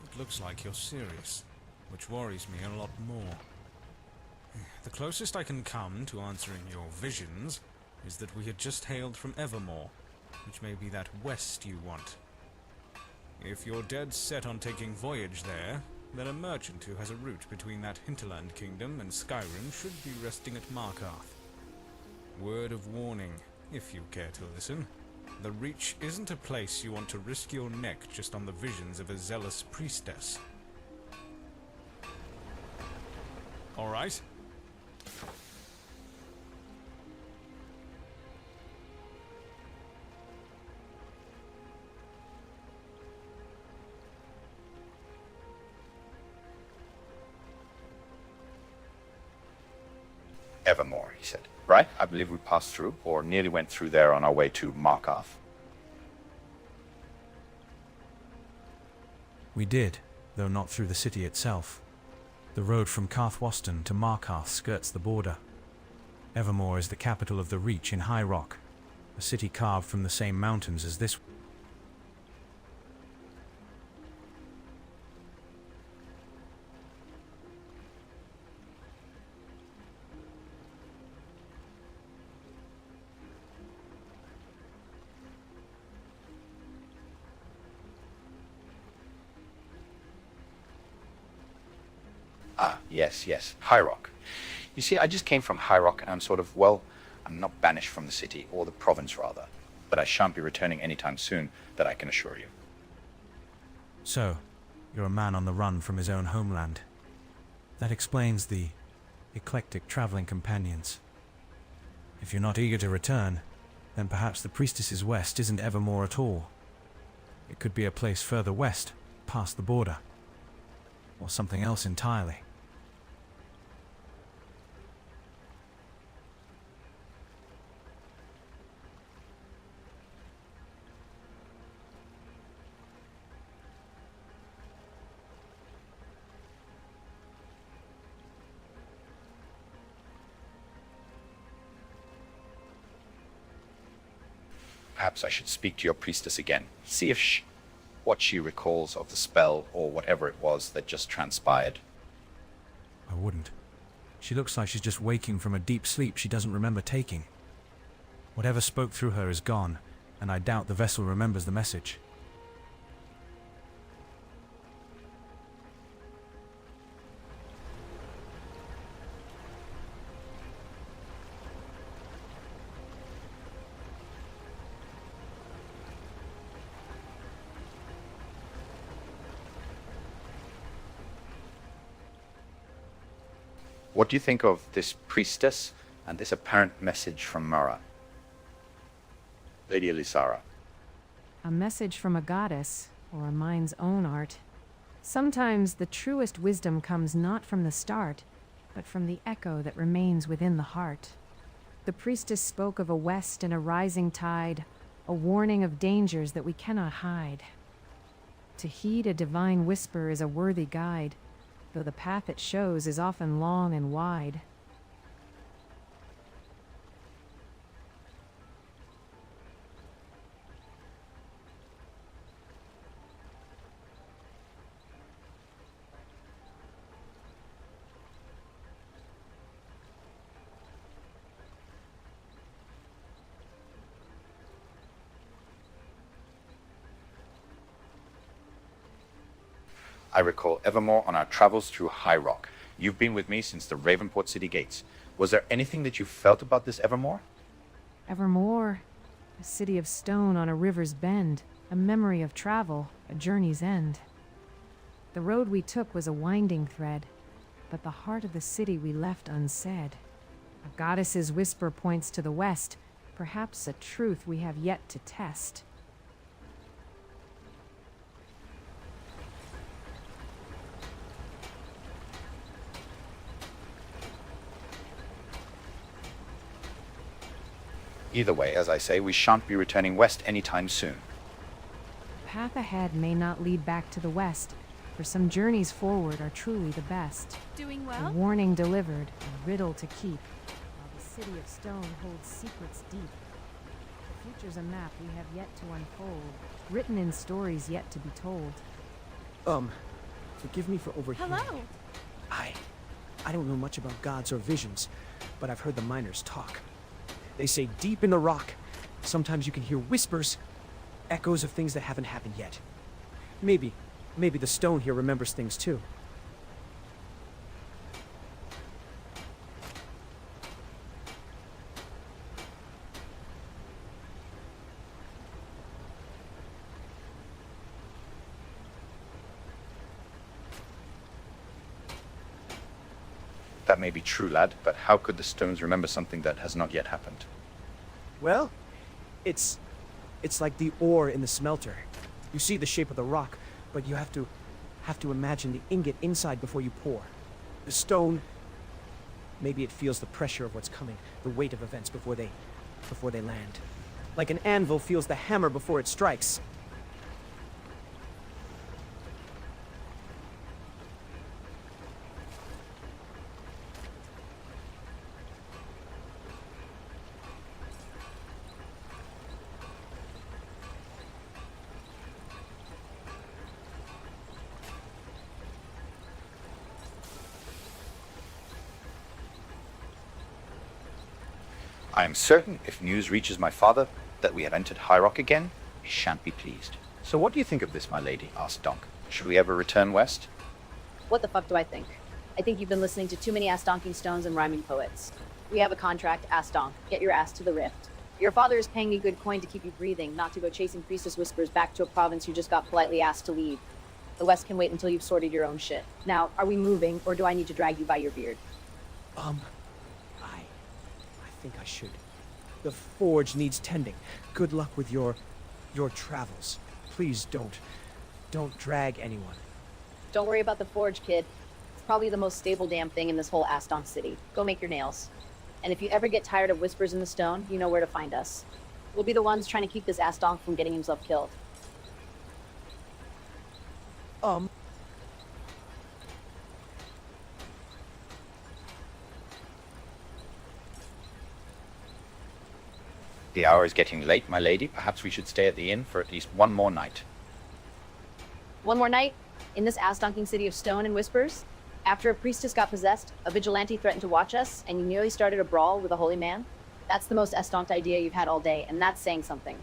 It looks like you're serious, which worries me a lot more. The closest I can come to answering your visions is that we had just hailed from Evermore, which may be that west you want. If you're dead set on taking voyage there, then a merchant who has a route between that hinterland kingdom and Skyrim should be resting at Markarth. Word of warning, if you care to listen. The Reach isn't a place you want to risk your neck just on the visions of a zealous priestess. All right? Evermore, he said. Right? I believe we passed through, or nearly went through there on our way to Markarth. We did, though not through the city itself. The road from Carthwaston to Markarth skirts the border. Evermore is the capital of the Reach in High Rock, a city carved from the same mountains as this. Ah, yes, High Rock. You see, I just came from High Rock, and I'm sort of, well, I'm not banished from the city, or the province rather, but I shan't be returning anytime soon, that I can assure you. So, you're a man on the run from his own homeland. That explains the eclectic traveling companions. If you're not eager to return, then perhaps the Priestess's West isn't Evermore at all. It could be a place further west, past the border, or something else entirely. Perhaps I should speak to your priestess again, see if what she recalls of the spell or whatever it was that just transpired. I wouldn't. She looks like she's just waking from a deep sleep she doesn't remember taking. Whatever spoke through her is gone, and I doubt the vessel remembers the message. What do you think of this priestess and this apparent message from Mara? Lady Elisara. A message from a goddess, or a mind's own art. Sometimes the truest wisdom comes not from the start, but from the echo that remains within the heart. The priestess spoke of a west and a rising tide, a warning of dangers that we cannot hide. To heed a divine whisper is a worthy guide, though the path it shows is often long and wide. I recall Evermore on our travels through High Rock. You've been with me since the Ravenport city gates. Was there anything that you felt about this Evermore? Evermore, a city of stone on a river's bend, a memory of travel, a journey's end. The road we took was a winding thread, but the heart of the city we left unsaid. A goddess's whisper points to the west, perhaps a truth we have yet to test. Either way, as I say, we shan't be returning west anytime soon. The path ahead may not lead back to the west, for some journeys forward are truly the best. Doing well? A warning delivered, a riddle to keep, while the city of stone holds secrets deep. The future's a map we have yet to unfold, written in stories yet to be told. Forgive me for overhearing. Hello. I don't know much about gods or visions, but I've heard the miners talk. They say deep in the rock, sometimes you can hear whispers, echoes of things that haven't happened yet. Maybe the stone here remembers things too. That may be true, lad, but how could the stones remember something that has not yet happened? Well, it's like the ore in the smelter. You see the shape of the rock, but you have to imagine the ingot inside before you pour. The stone, Maybe it feels the pressure of what's coming, the weight of events before they land. Like an anvil feels the hammer before it strikes. I am certain if news reaches my father that we have entered High Rock again, he shan't be pleased. So what do you think of this, my lady? Asked Donk. Should we ever return west? What the fuck do I think? I think you've been listening to too many ass-donking stones and rhyming poets. We have a contract, ass-donk. Get your ass to the rift. Your father is paying you good coin to keep you breathing, not to go chasing priestess whispers back to a province you just got politely asked to leave. The West can wait until you've sorted your own shit. Now, are we moving, or do I need to drag you by your beard? I think I should. The forge needs tending. Good luck with your travels. Please don't drag anyone. Don't worry about the forge, kid. It's probably the most stable damn thing in this whole ass-donk city. Go make your nails. And if you ever get tired of whispers in the stone, you know where to find us. We'll be the ones trying to keep this ass-donk from getting himself killed. The hour is getting late, my lady. Perhaps we should stay at the inn for at least one more night. One more night, in this ass-donking city of stone and whispers, after a priestess got possessed, a vigilante threatened to watch us, and you nearly started a brawl with a holy man? That's the most ass-donked idea you've had all day, and that's saying something.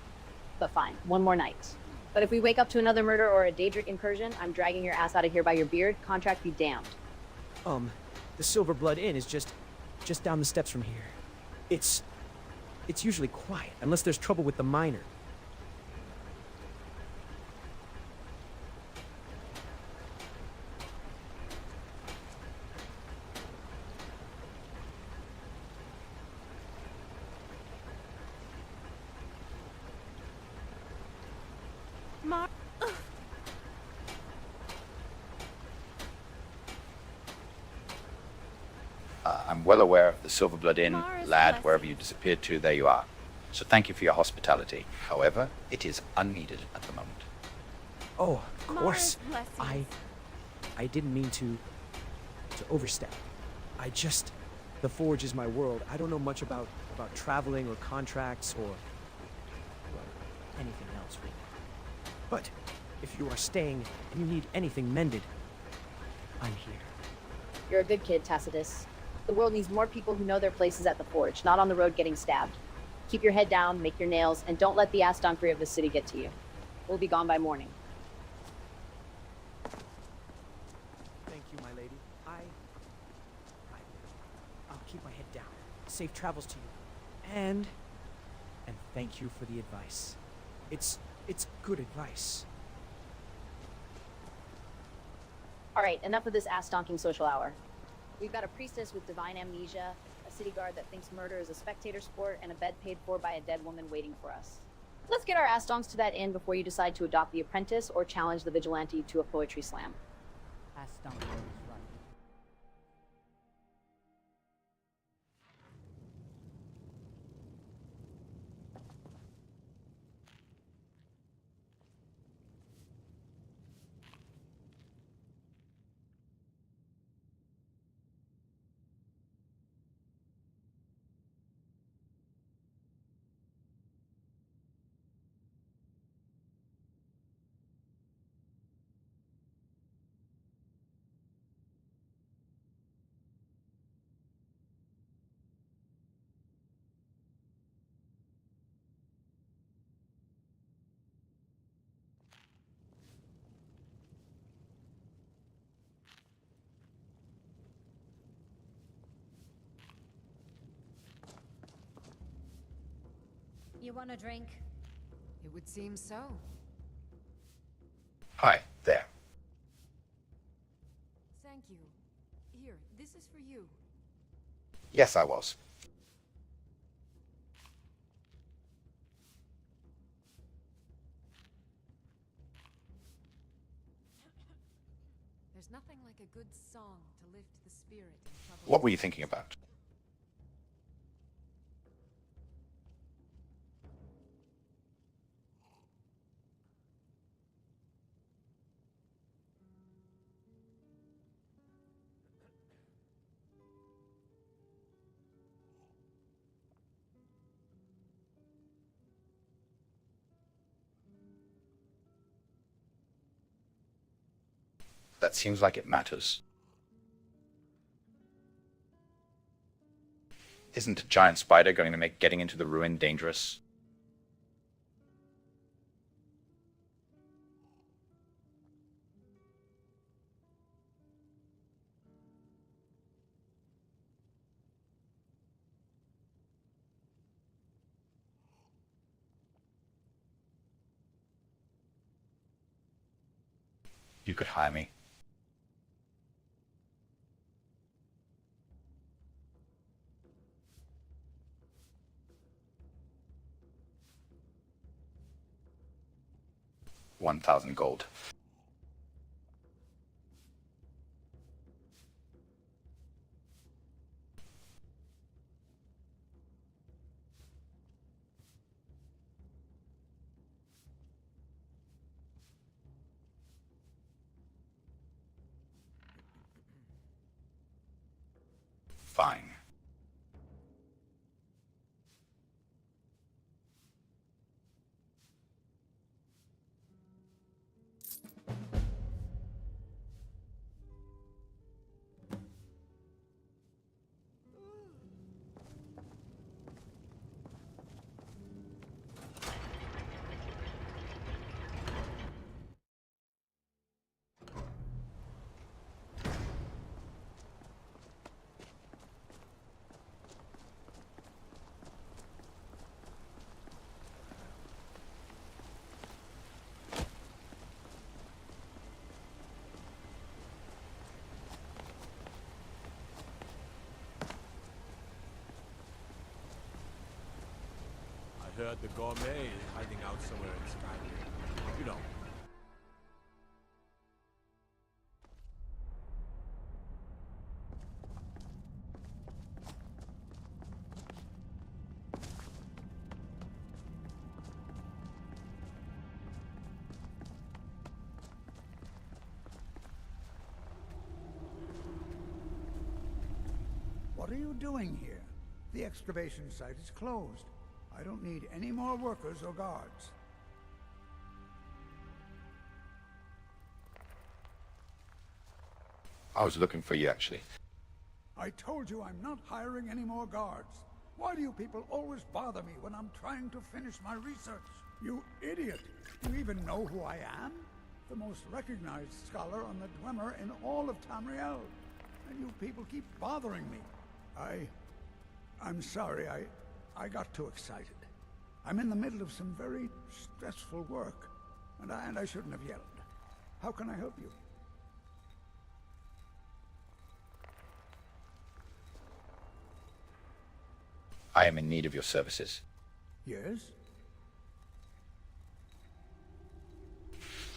But fine, one more night. But if we wake up to another murder or a Daedric incursion, I'm dragging your ass out of here by your beard. Contract be damned. The Silver Blood Inn is just down the steps from here. It's usually quiet, unless there's trouble with the miner. I'm well aware of the Silver Blood Inn. Lad, wherever you disappeared to, there you are. So thank you for your hospitality. However, it is unneeded at the moment. Oh, of course. I didn't mean to overstep. The forge is my world. I don't know much about traveling or contracts or anything else really. But if you are staying and you need anything mended, I'm here. You're a good kid, Tacitus. The world needs more people who know their places at the forge, not on the road getting stabbed. Keep your head down, make your nails, and don't let the ass-donkery of the city get to you. We'll be gone by morning. Thank you, my lady. I'll keep my head down. Safe travels to you. And thank you for the advice. It's good advice. All right, enough of this ass-donking social hour. We've got a priestess with divine amnesia, a city guard that thinks murder is a spectator sport, and a bed paid for by a dead woman waiting for us. Let's get our ass-donks to that inn before you decide to adopt the apprentice or challenge the vigilante to a poetry slam. Ass-donk is right. You want a drink? It would seem so. Hi, there. Thank you. Here, this is for you. Yes, I was. There's nothing like a good song to lift the spirit. What were you thinking about? That seems like it matters. Isn't a giant spider going to make getting into the ruin dangerous? You could hire me. $1,000 gold. Fine. I heard the gourmet is hiding out somewhere in Skyrim. You know. What are you doing here? The excavation site is closed. I don't need any more workers or guards. I was looking for you, actually. I told you I'm not hiring any more guards. Why do you people always bother me when I'm trying to finish my research? You idiot! Do you even know who I am? The most recognized scholar on the Dwemer in all of Tamriel. And you people keep bothering me. I'm sorry, I got too excited. I'm in the middle of some very stressful work, and I shouldn't have yelled. How can I help you? I am in need of your services. Yes?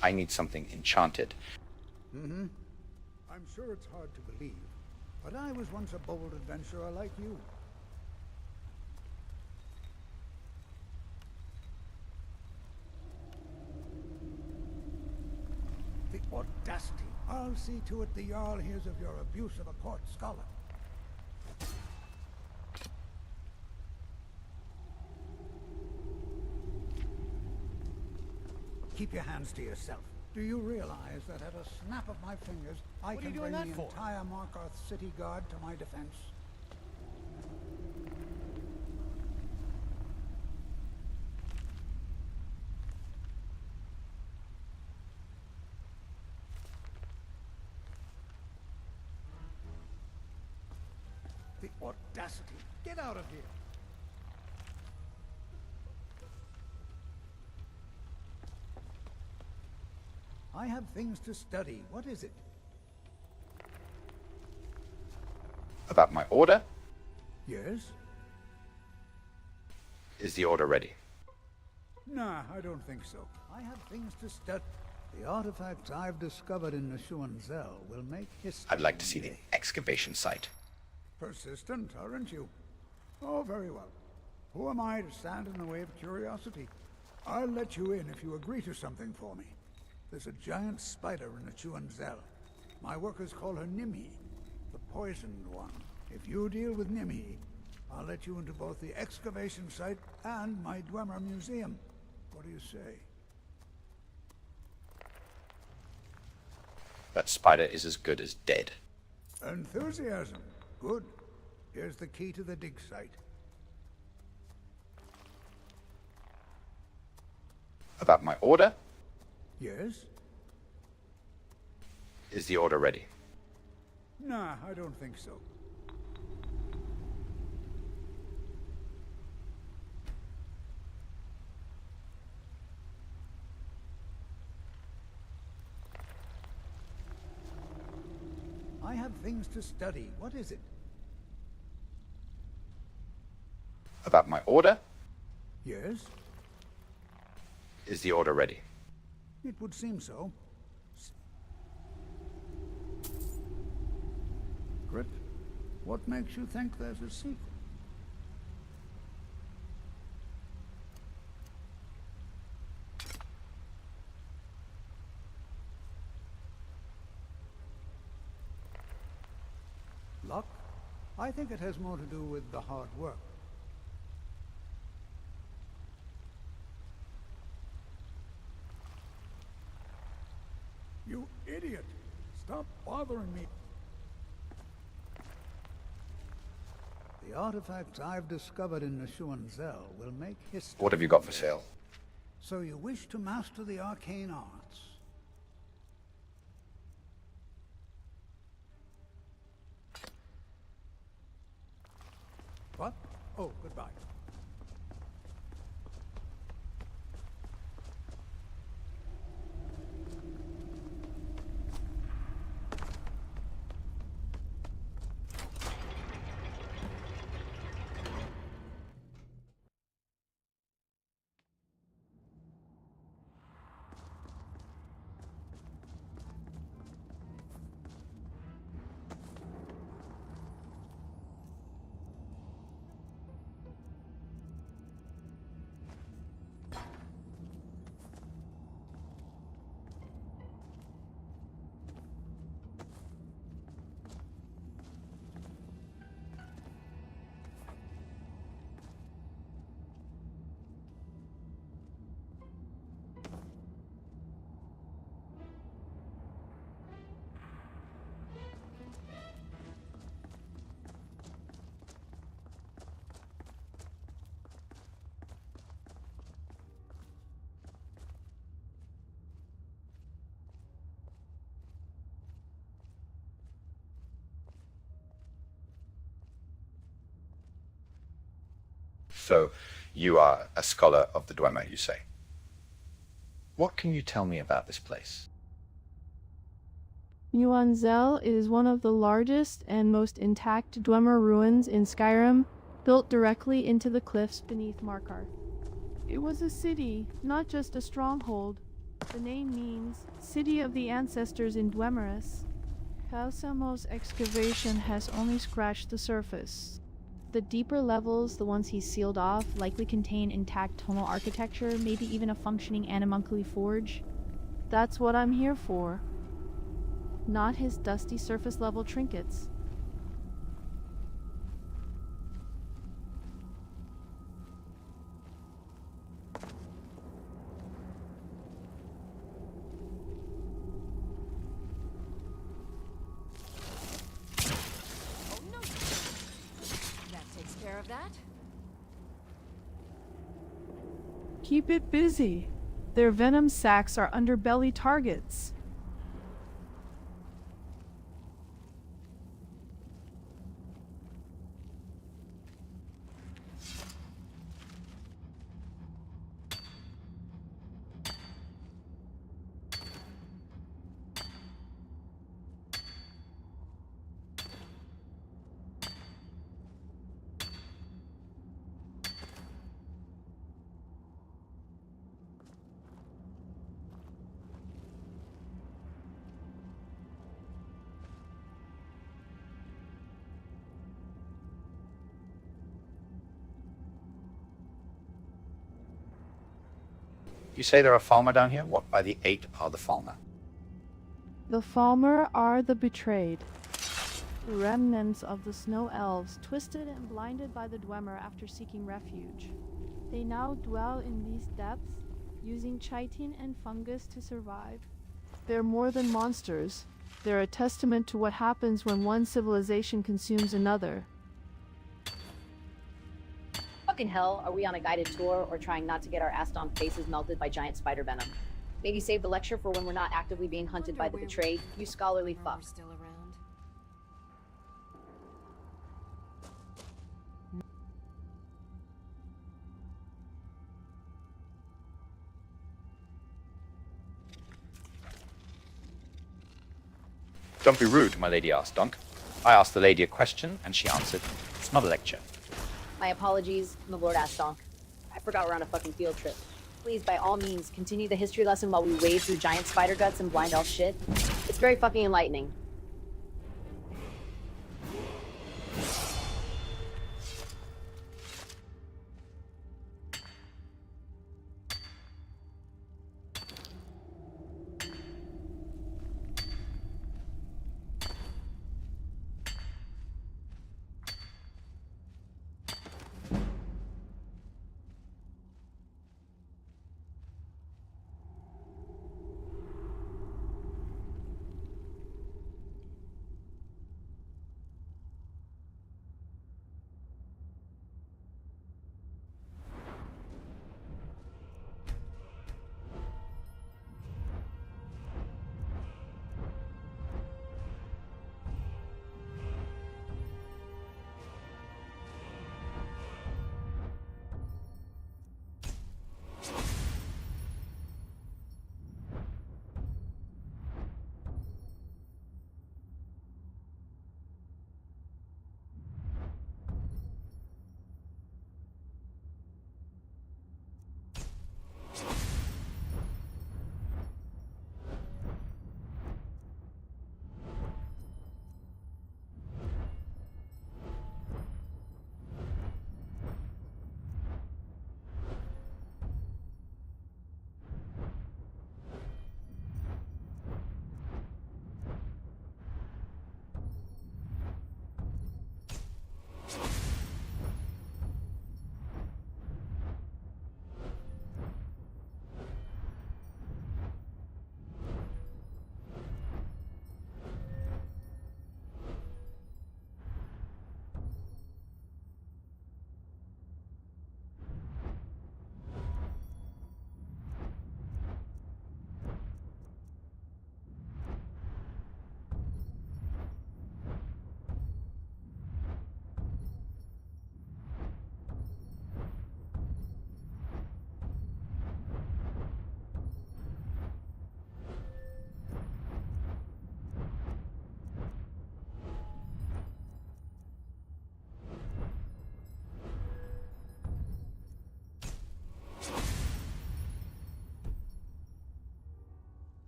I need something enchanted. Mm-hmm. I'm sure it's hard to believe, but I was once a bold adventurer like you. The audacity. I'll see to it the Jarl hears of your abuse of a court scholar. Keep your hands to yourself. Do you realize that at a snap of my fingers, I can bring the entire Markarth City Guard to my defense? The audacity. Get out of here. I have things to study. What is it? About my order? Yes? Is the order ready? Nah, I don't think so. I have things to study. The artifacts I've discovered in Zell will make history. I'd like to see the excavation site. Persistent, aren't you? Oh, very well. Who am I to stand in the way of curiosity? I'll let you in if you agree to something for me. There's a giant spider in Zell. My workers call her Nimhi, the poisoned one. If you deal with Nimhi, I'll let you into both the excavation site and my Dwemer museum. What do you say? That spider is as good as dead. Enthusiasm. Good. Here's the key to the dig site. About my order? Yes? Is the order ready? Nah, I don't think so. I have things to study. What is it? About my order? Yes? Is the order ready? It would seem so. Secret? What makes you think there's a secret? Luck? I think it has more to do with the hard work. You idiot! Stop bothering me! The artifacts I've discovered in Zell will make history. What have you got for sale? So you wish to master the arcane arts? What? Oh, goodbye. So, you are a scholar of the Dwemer, you say? What can you tell me about this place? Zell is one of the largest and most intact Dwemer ruins in Skyrim, built directly into the cliffs beneath Markarth. It was a city, not just a stronghold. The name means City of the Ancestors in Dwemerus. Kausamo's excavation has only scratched the surface. The deeper levels, the ones he's sealed off, likely contain intact tonal architecture, maybe even a functioning animunculi forge. That's what I'm here for. Not his dusty surface level trinkets. Of that? Keep it busy. Their venom sacs are underbelly targets. You say there are Falmer down here? What by the 8 are the Falmer? The Falmer are the betrayed. The remnants of the snow elves, twisted and blinded by the Dwemer after seeking refuge. They now dwell in these depths, using chitin and fungus to survive. They're more than monsters. They're a testament to what happens when one civilization consumes another. Fucking hell, are we on a guided tour or trying not to get our ass-stomped faces melted by giant spider venom? Maybe save the lecture for when we're not actively being hunted by the betrayed, you scholarly fuck. Still around. Don't be rude, my lady asked Donk. I asked the lady a question, and she answered, it's not a lecture. My apologies, my lord Astonk. I forgot we're on a fucking field trip. Please, by all means, continue the history lesson while we wade through giant spider guts and blind elf shit. It's very fucking enlightening.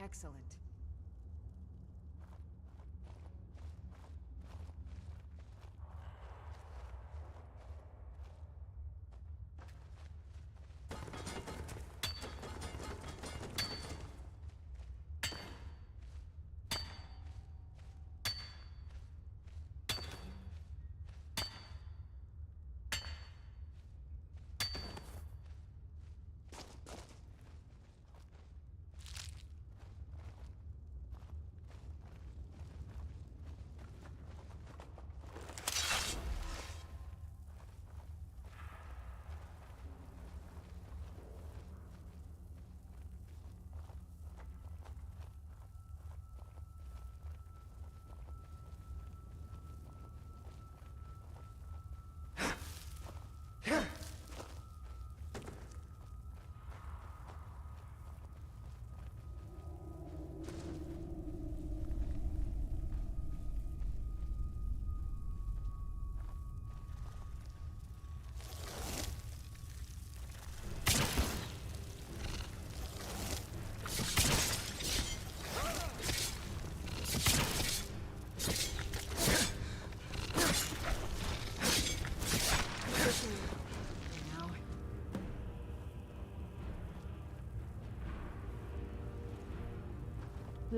Excellent.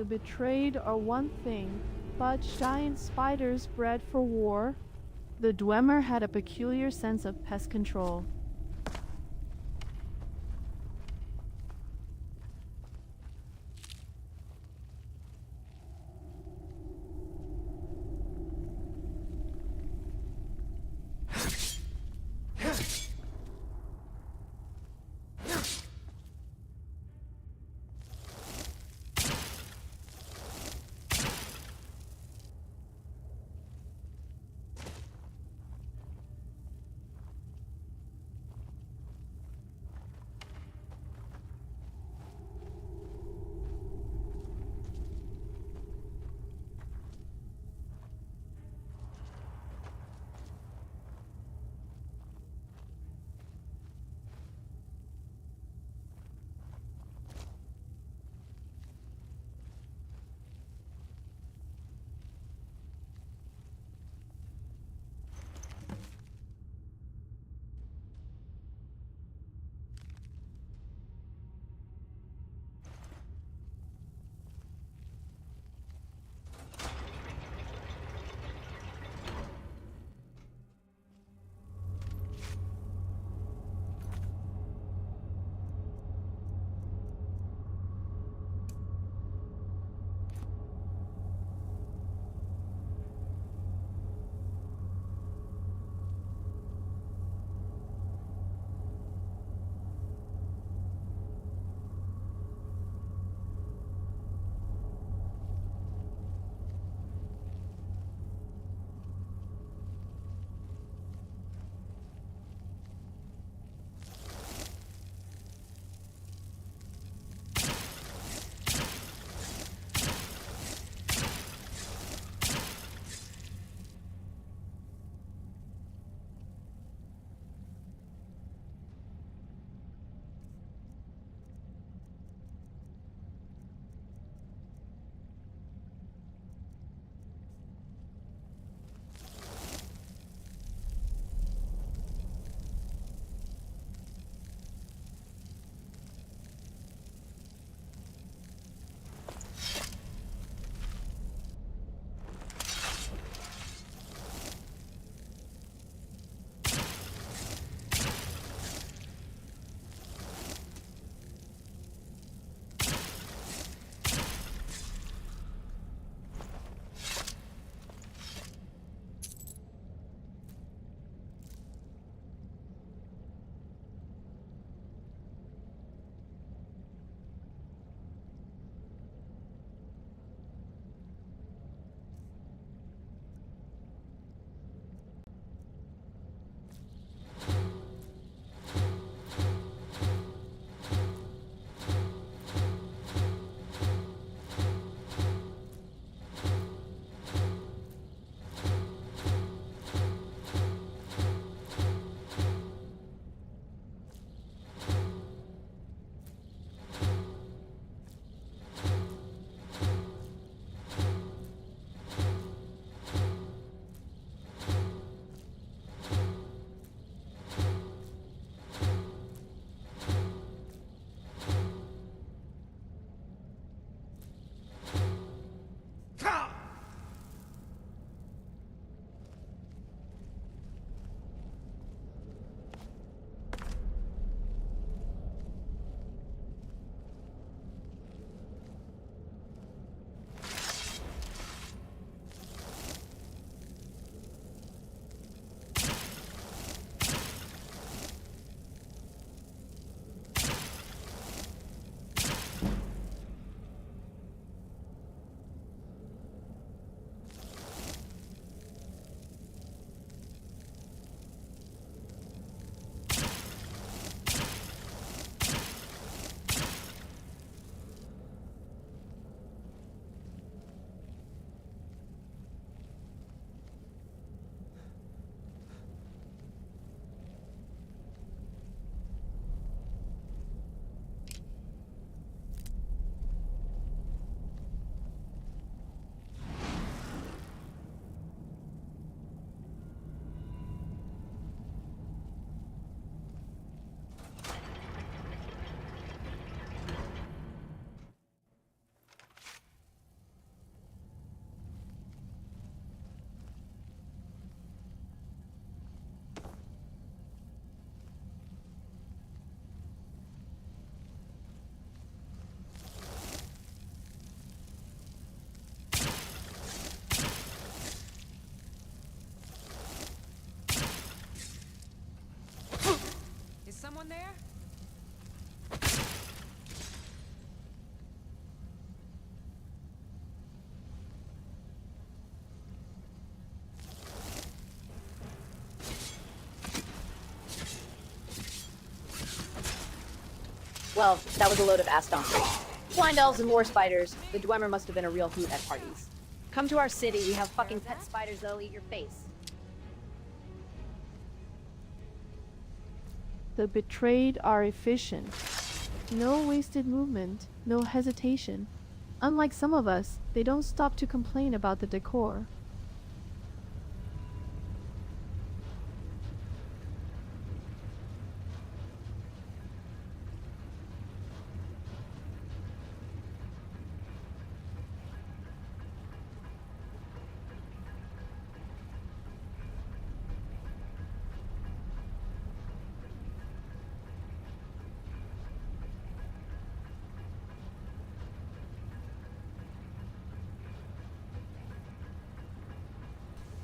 The betrayed are one thing, but giant spiders bred for war. The Dwemer had a peculiar sense of pest control. Anyone there? Well, that was a load of ass donkeys. Blind elves and war spiders. The Dwemer must have been a real hoot at parties. Come to our city, we have fucking pet spiders that'll eat your face. The betrayed are efficient. No wasted movement, no hesitation. Unlike some of us, they don't stop to complain about the decor.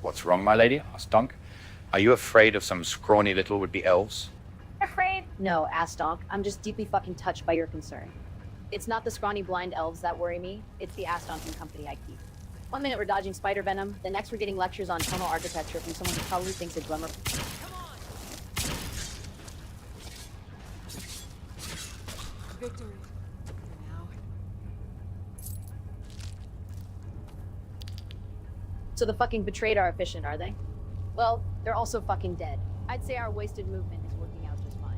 What's wrong, my lady? Asked Dunk. Are you afraid of some scrawny little would-be elves? Afraid? No, ass donk. I'm just deeply fucking touched by your concern. It's not the scrawny blind elves that worry me, it's the ass donking company I keep. One minute we're dodging spider venom, the next we're getting lectures on tonal architecture from someone who probably thinks a Dwemer. Victory. So the fucking betrayed are efficient, are they? Well, they're also fucking dead. I'd say our wasted movement is working out just fine.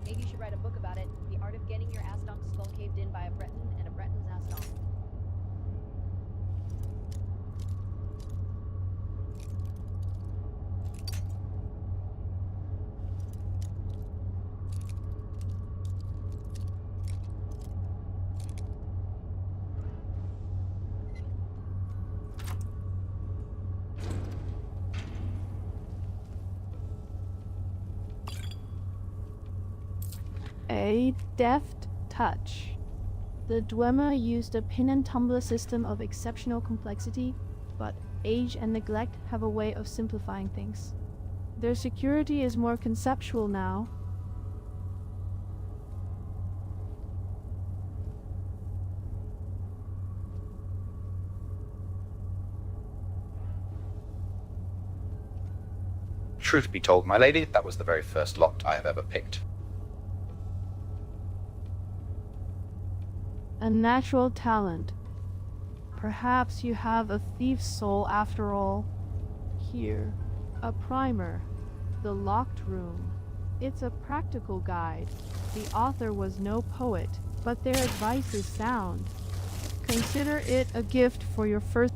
Maybe you should write a book about it. The art of getting your ass donked skull caved in by a Breton and a Breton's ass donk. A deft touch. The Dwemer used a pin and tumbler system of exceptional complexity, but age and neglect have a way of simplifying things. Their security is more conceptual now. Truth be told, my lady, that was the very first lot I have ever picked. A natural talent. Perhaps you have a thief's soul after all. Here, a primer. The Locked Room. It's a practical guide. The author was no poet, but their advice is sound. Consider it a gift for your first...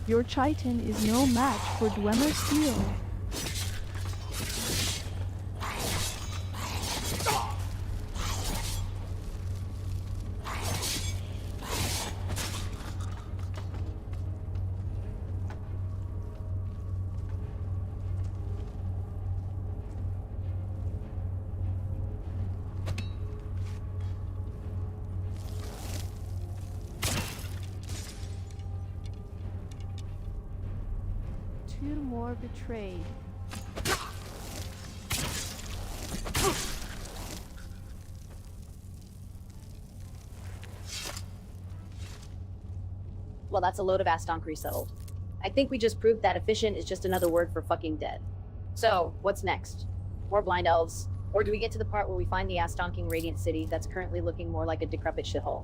Your chitin is no match for Dwemer steel. Two more betrayed. Well, that's a load of ass donkery settled. I think we just proved that efficient is just another word for fucking dead. So, what's next? More blind elves? Or do we get to the part where we find the ass donking radiant city that's currently looking more like a decrepit shithole?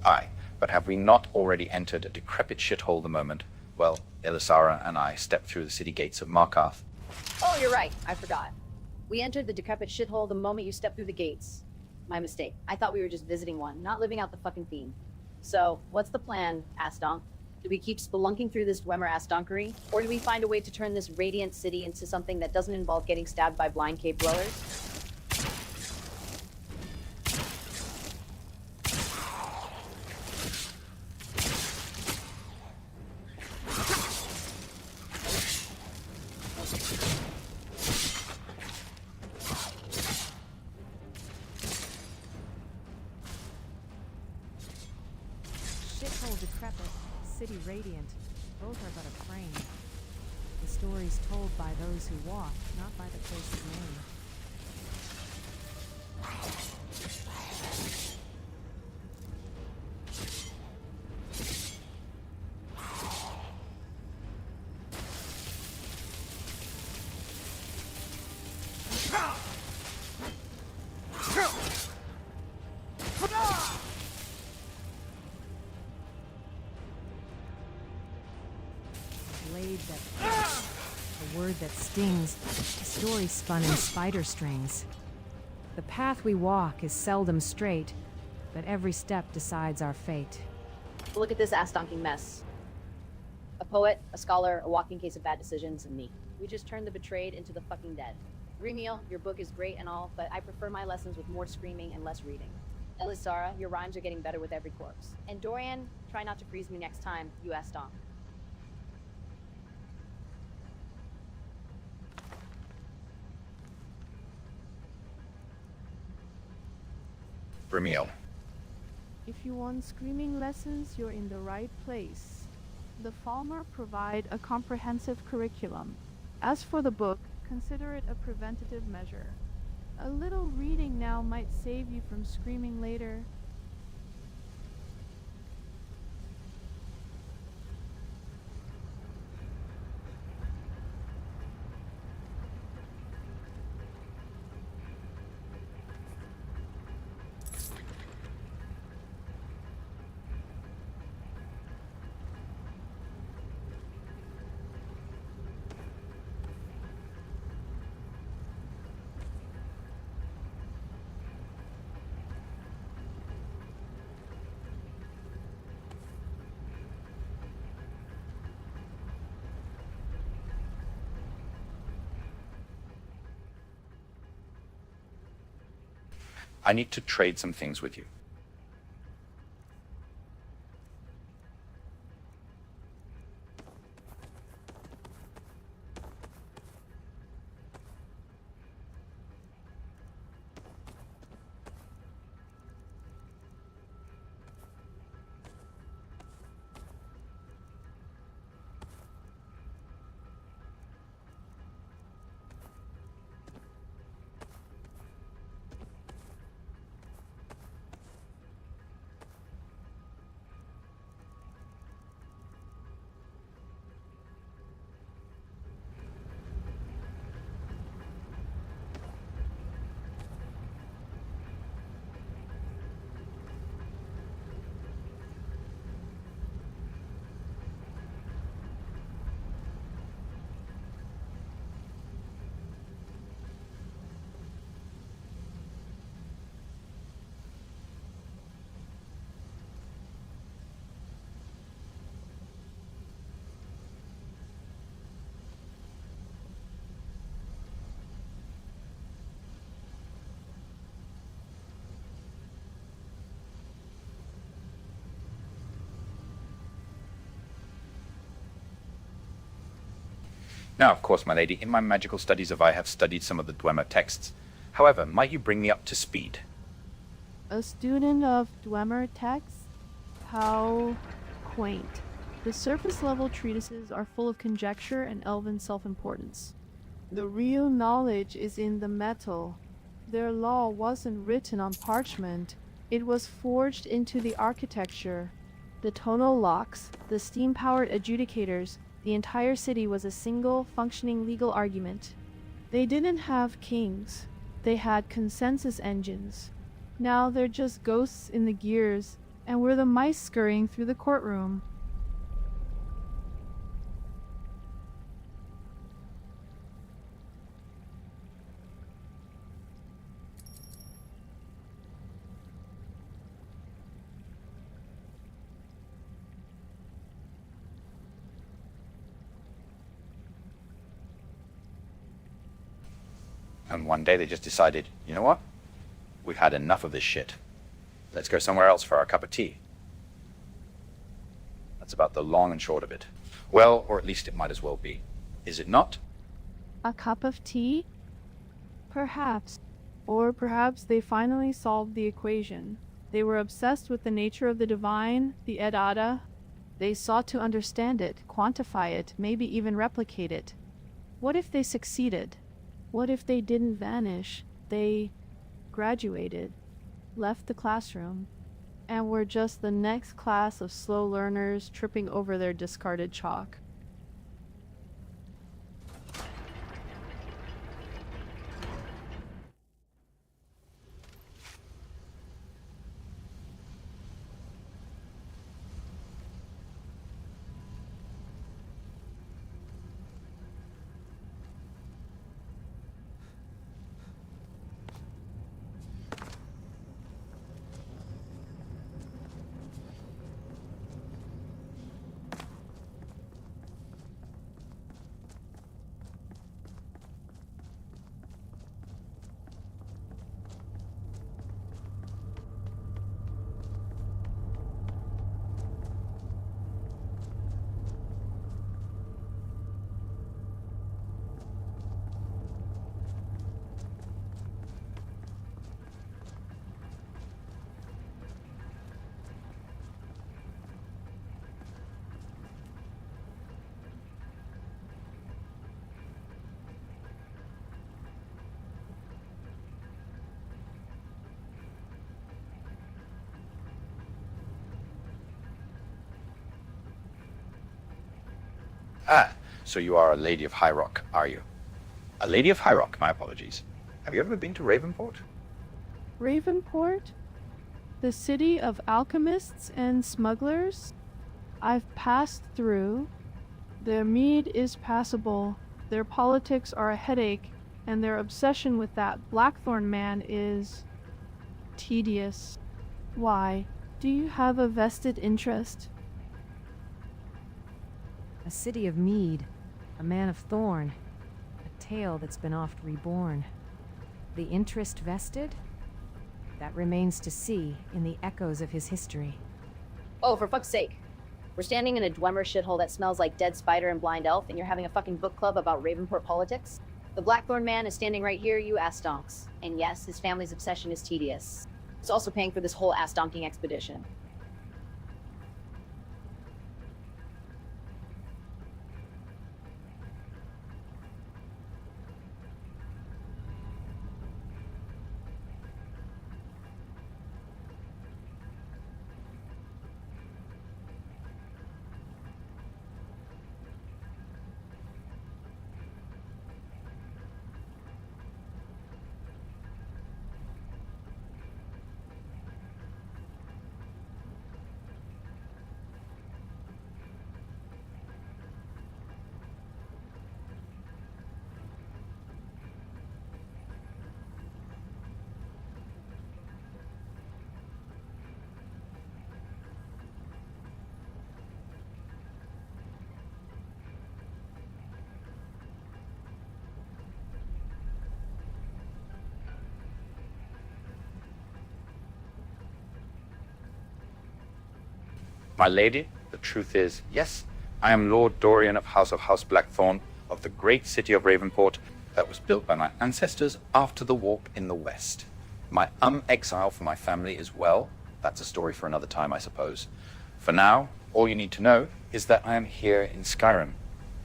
Aye, but have we not already entered a decrepit shithole the moment, well, Elisara and I stepped through the city gates of Markarth? Oh, you're right. I forgot. We entered the decrepit shithole the moment you stepped through the gates. My mistake. I thought we were just visiting one, not living out the fucking theme. So, what's the plan, Assdonk? Do we keep spelunking through this Dwemer ass-donkery? Or do we find a way to turn this radiant city into something that doesn't involve getting stabbed by blind cave dwellers? Temple decrepit, city radiant. Both are but a frame. The story's told by those who walk, not by the place's name. Blade that a word that stings, a story spun in spider strings. The path we walk is seldom straight, but every step decides our fate. Look at this ass-donking mess. A poet, a scholar, a walking case of bad decisions, and me. We just turned the betrayed into the fucking dead. Remiel, your book is great and all, but I prefer my lessons with more screaming and less reading. Elisara, your rhymes are getting better with every corpse. And Dorian, try not to freeze me next time, you ass donk. Remiel. If you want screaming lessons, you're in the right place. The Falmer provide a comprehensive curriculum. As for the book, consider it a preventative measure. A little reading now might save you from screaming later. I need to trade some things with you. Now, of course, my lady, in my magical studies I have studied some of the Dwemer texts. However, might you bring me up to speed? A student of Dwemer texts? How quaint. The surface-level treatises are full of conjecture and elven self-importance. The real knowledge is in the metal. Their law wasn't written on parchment. It was forged into the architecture. The tonal locks, the steam-powered adjudicators, the entire city was a single, functioning legal argument. They didn't have kings. They had consensus engines. Now they're just ghosts in the gears, and we're the mice scurrying through the courtroom. And one day they just decided, you know what? We've had enough of this shit. Let's go somewhere else for our cup of tea. That's about the long and short of it. Well, or at least it might as well be. Is it not? A cup of tea? Perhaps. Or perhaps they finally solved the equation. They were obsessed with the nature of the divine, the Edada. They sought to understand it, quantify it, maybe even replicate it. What if they succeeded? What if they didn't vanish? They graduated, left the classroom, and were just the next class of slow learners tripping over their discarded chalk. Ah, so you are a Lady of High Rock, are you? A Lady of High Rock, my apologies. Have you ever been to Ravenport? Ravenport? The city of alchemists and smugglers? I've passed through. Their mead is passable, their politics are a headache, and their obsession with that Blackthorn man is tedious. Why? Do you have a vested interest? A city of mead, a man of thorn, a tale that's been oft reborn. The interest vested? That remains to see in the echoes of his history. Oh, for fuck's sake. We're standing in a Dwemer shithole that smells like dead spider and blind elf, and you're having a fucking book club about Ravenport politics? The Blackthorn man is standing right here, you ass donks. And yes, his family's obsession is tedious. It's also paying for this whole ass donking expedition. My lady, the truth is, yes, I am Lord Dorian of House Blackthorn, of the great city of Ravenport that was built by my ancestors after the warp in the west. My exile for my family is well. That's a story for another time, I suppose. For now, all you need to know is that I am here in Skyrim.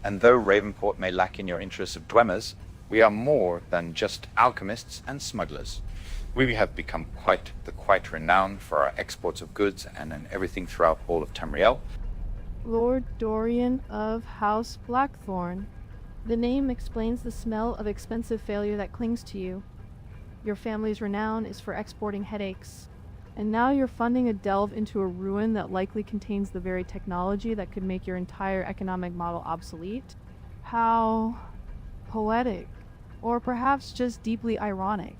And though Ravenport may lack in your interests of Dwemers, we are more than just alchemists and smugglers. We have become quite renowned for our exports of goods and in everything throughout all of Tamriel. Lord Dorian of House Blackthorn. The name explains the smell of expensive failure that clings to you. Your family's renown is for exporting headaches. And now you're funding a delve into a ruin that likely contains the very technology that could make your entire economic model obsolete? How poetic. Or perhaps just deeply ironic.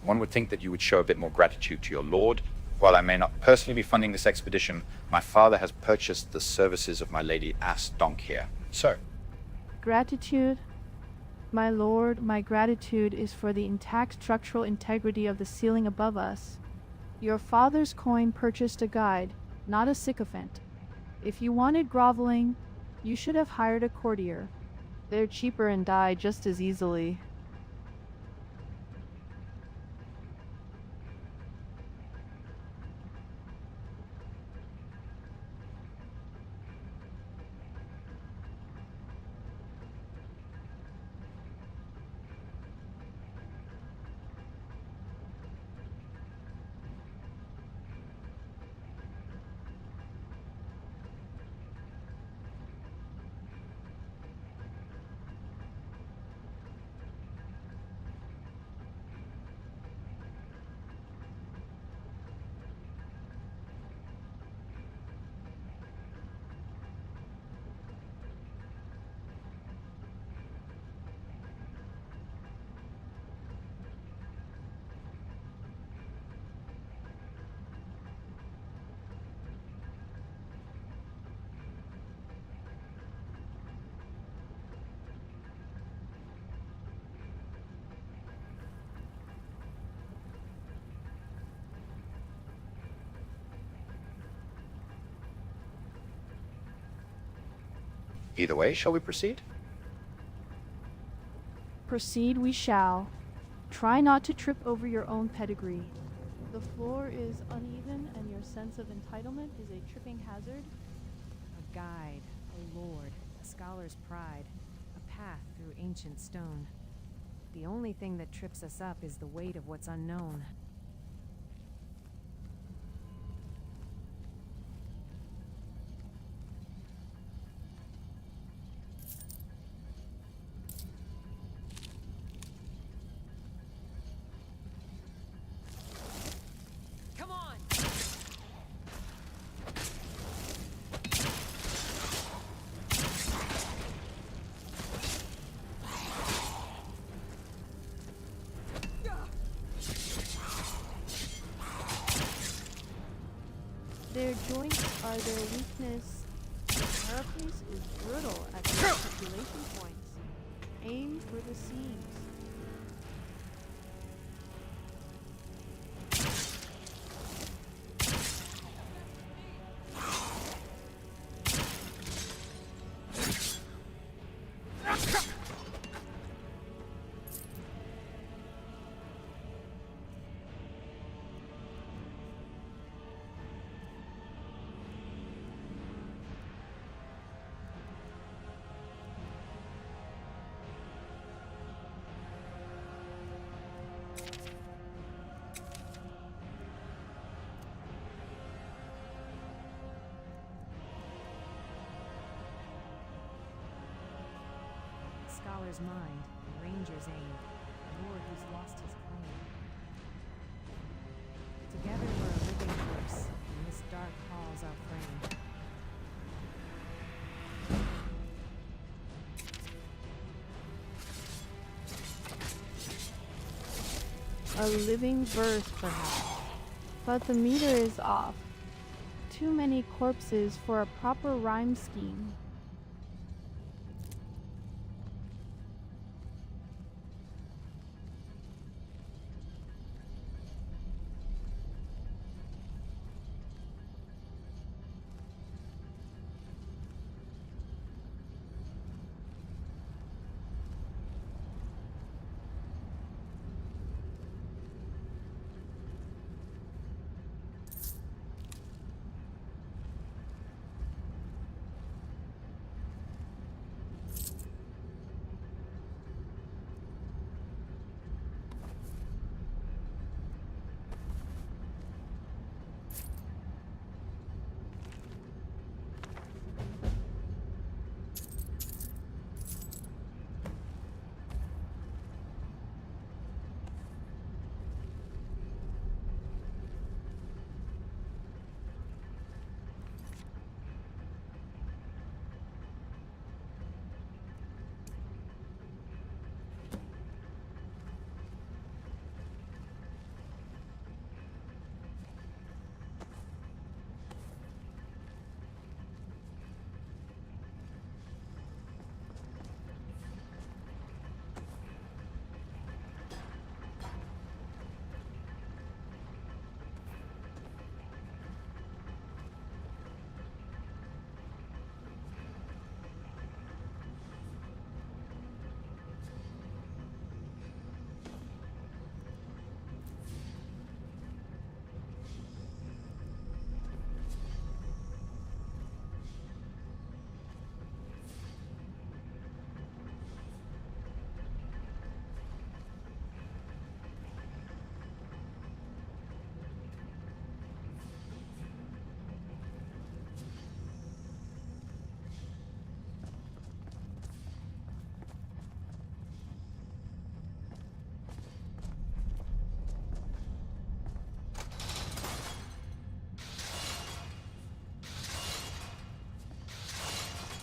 One would think that you would show a bit more gratitude to your lord, While I may not personally be funding this expedition, my father has purchased the services of my lady Ass Donk here. So, Gratitude? My lord, my gratitude is for the intact structural integrity of the ceiling above us. Your father's coin purchased a guide, not a sycophant. If you wanted groveling, you should have hired a courtier. They're cheaper and die just as easily. either way, shall we proceed? Proceed we shall. Try not to trip over your own pedigree. The floor is uneven and your sense of entitlement is a tripping hazard. A guide, a lord, a scholar's pride, a path through ancient stone. The only thing that trips us up is the weight of what's unknown. Their joints are their weakness. The carapace is brittle at the articulation points. Aim for the seams. Scholar's mind, the ranger's aim, the lord who's lost his claim. Together we're a living force, and this dark hall's our frame. A living verse, perhaps. But the meter is off. Too many corpses for a proper rhyme scheme.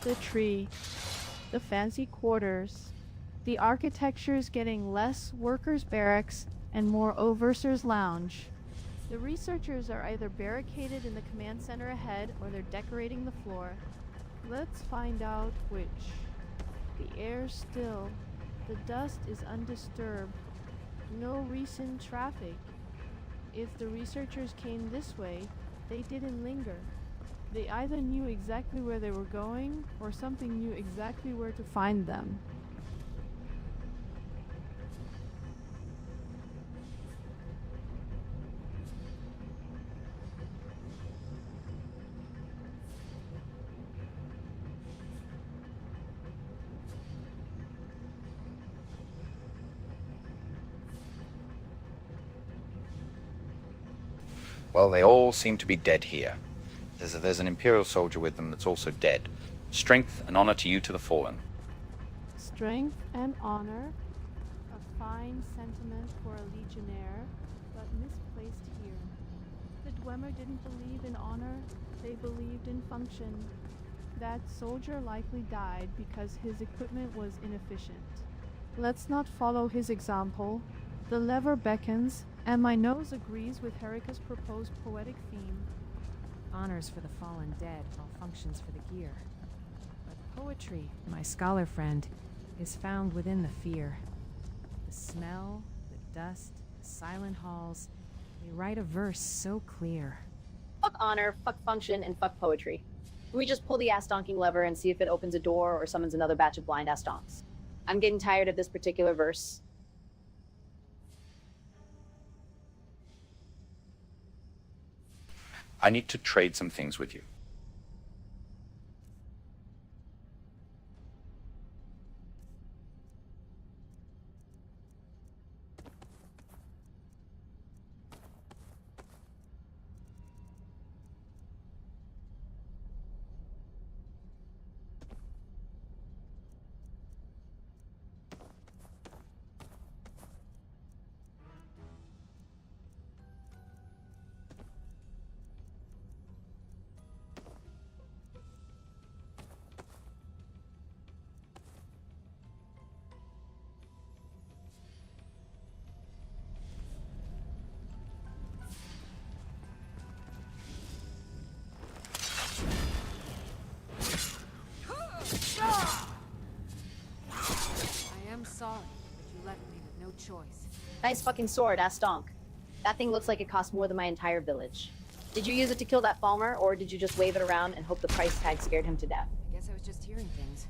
The tree. The fancy quarters. The architecture's getting less workers' barracks and more overseers' lounge. The researchers are either barricaded in the command center ahead or they're decorating the floor. Let's find out which. The air's still. The dust is undisturbed. No recent traffic. If the researchers came this way, they didn't linger. They either knew exactly where they were going, or something knew exactly where to find them. Well, they all seem to be dead here. There's an Imperial soldier with them that's also dead. Strength and honor to you to the fallen. Strength and honor, a fine sentiment for a legionnaire, but misplaced here. The Dwemer didn't believe in honor, they believed in function. That soldier likely died because his equipment was inefficient. Let's not follow his example. The lever beckons, and my nose agrees with Herika's proposed poetic theme. Honors for the fallen dead, while functions for the gear. But poetry, my scholar friend, is found within the fear. The smell, the dust, the silent halls, they write a verse so clear. Fuck honor, fuck function, and fuck poetry. We just pull the ass-donking lever and see if it opens a door or summons another batch of blind ass-donks. I'm getting tired of this particular verse. I need to trade some things with you. I am sorry, but you left me with no choice. Nice fucking sword, ass-donk. That thing looks like it cost more than my entire village. Did you use it to kill that Falmer, or did you just wave it around and hope the price tag scared him to death? I guess I was just hearing things.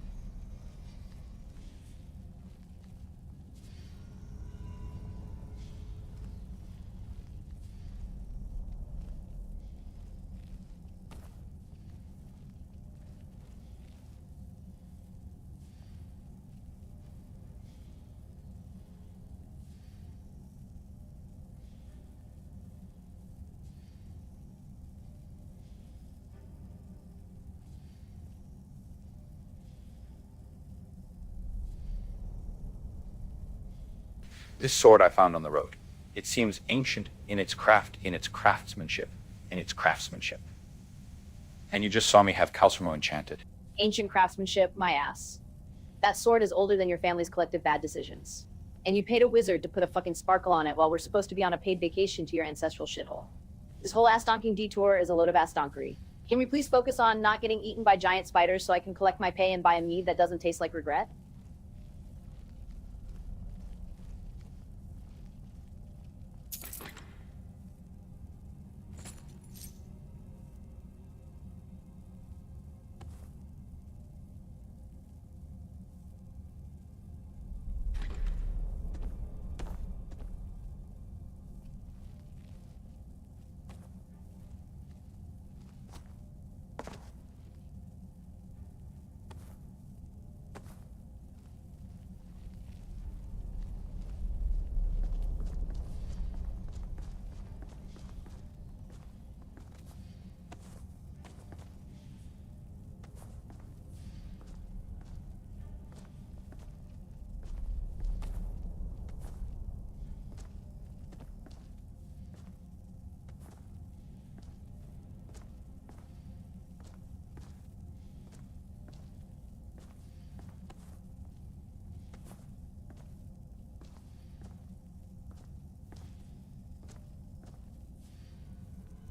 This sword I found on the road. It seems ancient in its craftsmanship. And you just saw me have Calcermo enchanted. Ancient craftsmanship, my ass. That sword is older than your family's collective bad decisions. And you paid a wizard to put a fucking sparkle on it while we're supposed to be on a paid vacation to your ancestral shithole. This whole ass-donking detour is a load of ass-donkery. Can we please focus on not getting eaten by giant spiders so I can collect my pay and buy a mead that doesn't taste like regret?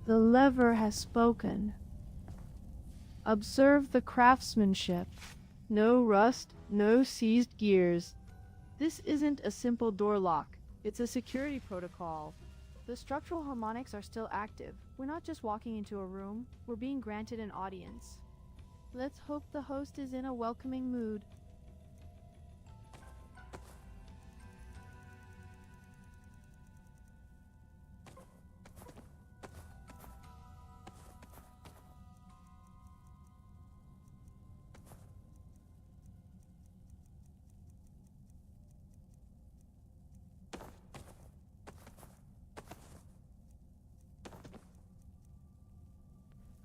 The lever has spoken. Observe the craftsmanship. No rust, no seized gears. This isn't a simple door lock. It's a security protocol. The structural harmonics are still active. We're not just walking into a room, we're being granted an audience. Let's hope the host is in a welcoming mood.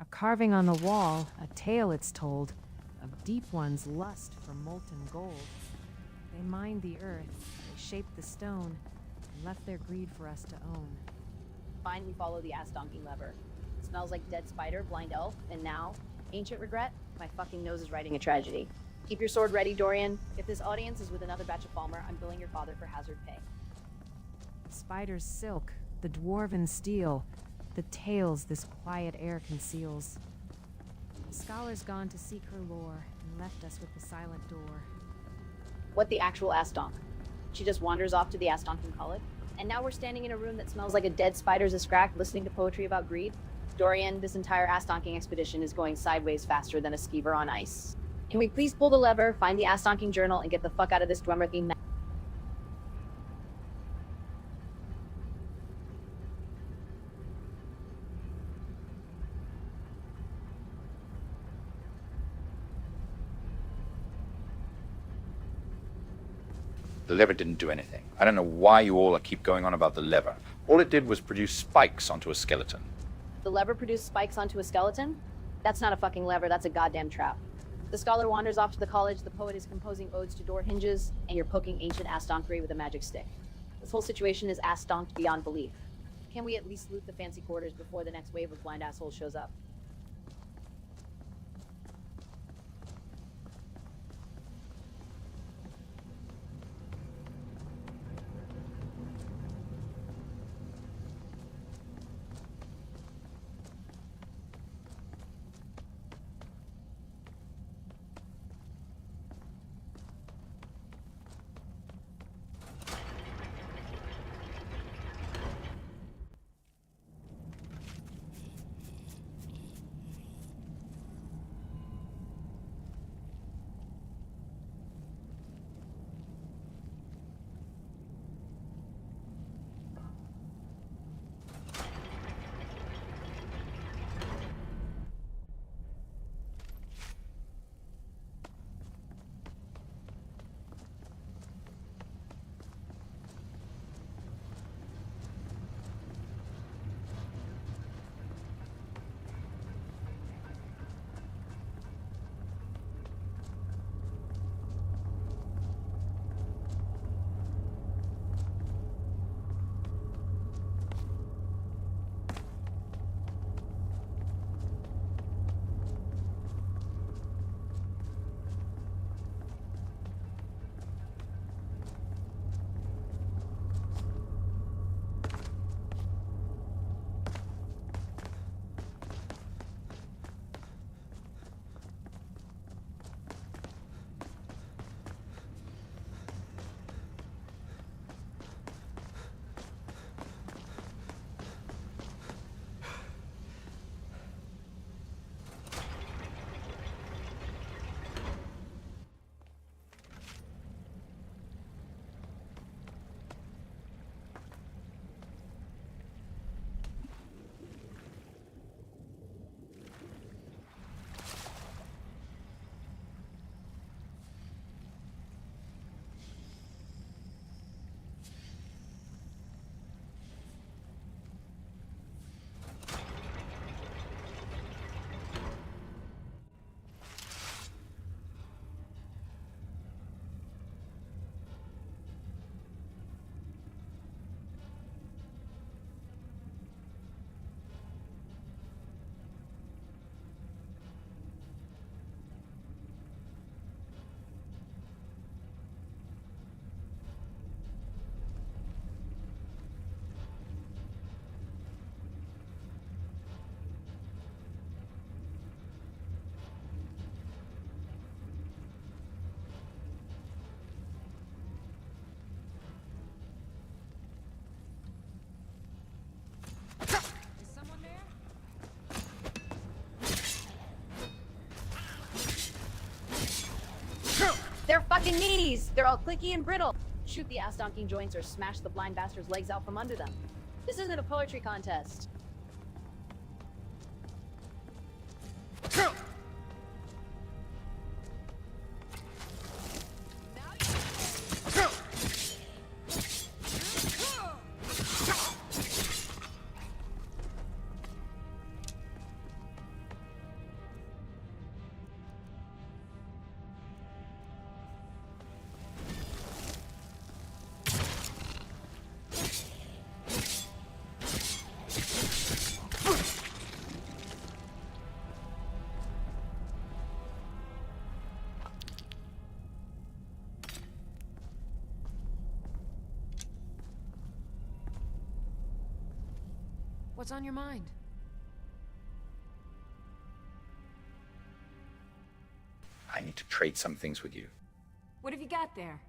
A carving on the wall, a tale, it's told, of deep one's lust for molten gold. They mined the earth, they shaped the stone, and left their greed for us to own. Fine, we follow the ass-donking lever. It smells like dead spider, blind elf, and now, ancient regret, my fucking nose is writing a tragedy. Keep your sword ready, Dorian. If this audience is with another batch of Falmer, I'm billing your father for hazard pay. Spider's silk, the dwarven steel, the tales this quiet air conceals. The scholar's gone to seek her lore, and left us with the silent door. What the actual ass-donk? She just wanders off to the ass-donking college? And now we're standing in a room that smells like a dead spider's scrack, listening to poetry about greed? Dorian, this entire ass-donking expedition is going sideways faster than a skeever on ice. Can we please pull the lever, find the ass-donking journal, and get the fuck out of this Dwemer-themed mess? The lever didn't do anything. I don't know why you all keep going on about the lever. All it did was produce spikes onto a skeleton. The lever produced spikes onto a skeleton? That's not a fucking lever, that's a goddamn trap. The scholar wanders off to the college, the poet is composing odes to door hinges, and you're poking ancient ass-donkery with a magic stick. This whole situation is ass-donked beyond belief. Can we at least loot the fancy quarters before the next wave of blind assholes shows up? fucking knees! They're all clicky and brittle. Shoot the ass-donking joints or smash the blind bastard's legs out from under them. This isn't a poetry contest. What's on your mind? I need to trade some things with you. What have you got there?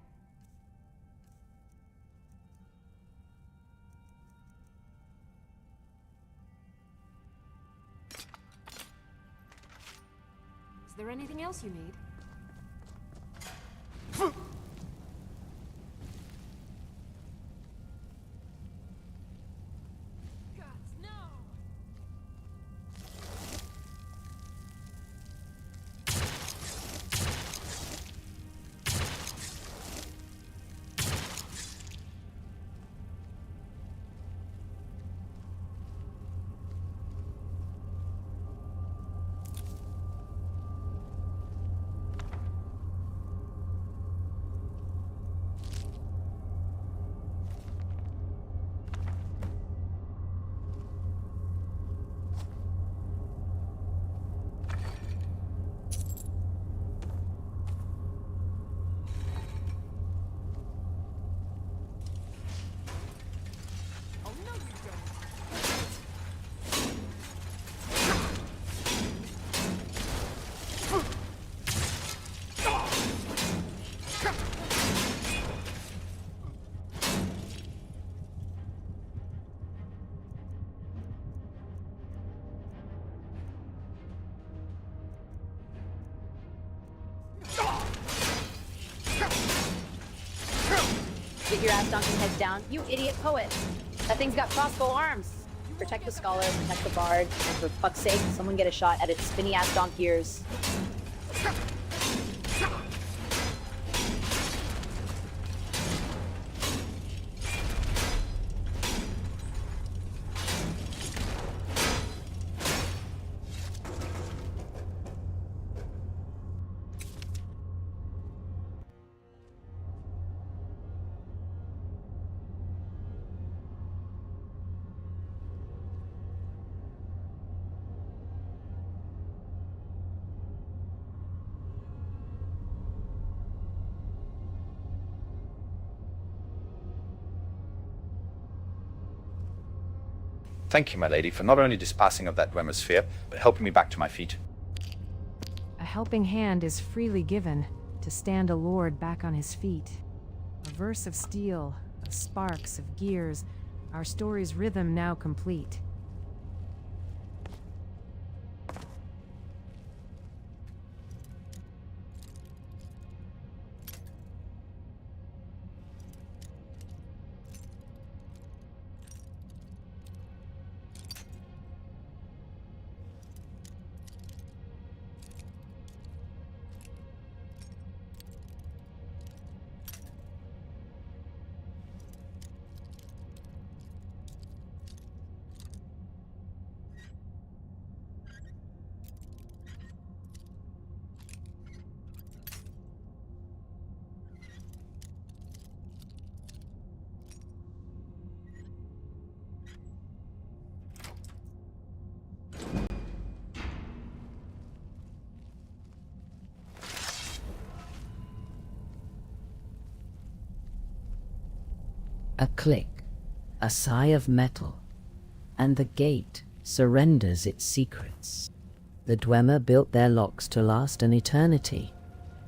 Is there anything else you need? Get your ass donking heads down, you idiot poet. That thing's got crossbow arms. Protect the scholar, protect the bard, and for fuck's sake, someone get a shot at its spinny ass donk ears. Thank you, my lady, for not only dispersing of that Dwemer sphere, but helping me back to my feet. A helping hand is freely given to stand a lord back on his feet. A verse of steel, of sparks, of gears, our story's rhythm now complete. A click, a sigh of metal, and the gate surrenders its secrets. The Dwemer built their locks to last an eternity,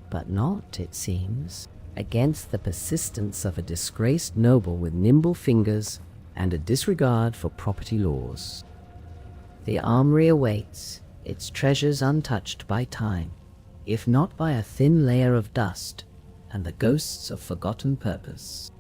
but not, it seems, against the persistence of a disgraced noble with nimble fingers and a disregard for property laws. The armory awaits, its treasures untouched by time, if not by a thin layer of dust, and the ghosts of forgotten purpose.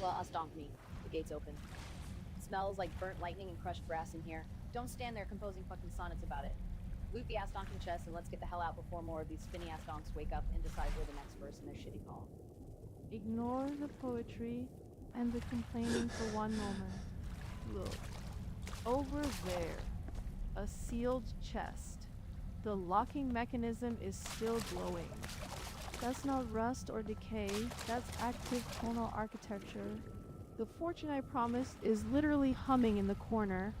Well, stonk me. The gate's open. It smells like burnt lightning and crushed brass in here. Don't stand there composing fucking sonnets about it. Loot the ass-donking chest and let's get the hell out before more of these spinny ass-donks wake up and decide we're the next verse in their shitty call. Ignore the poetry and the complaining for one moment. Look. Over there. A sealed chest. The locking mechanism is still glowing. That's not rust or decay, that's active tonal architecture. The fortune I promised is literally humming in the corner.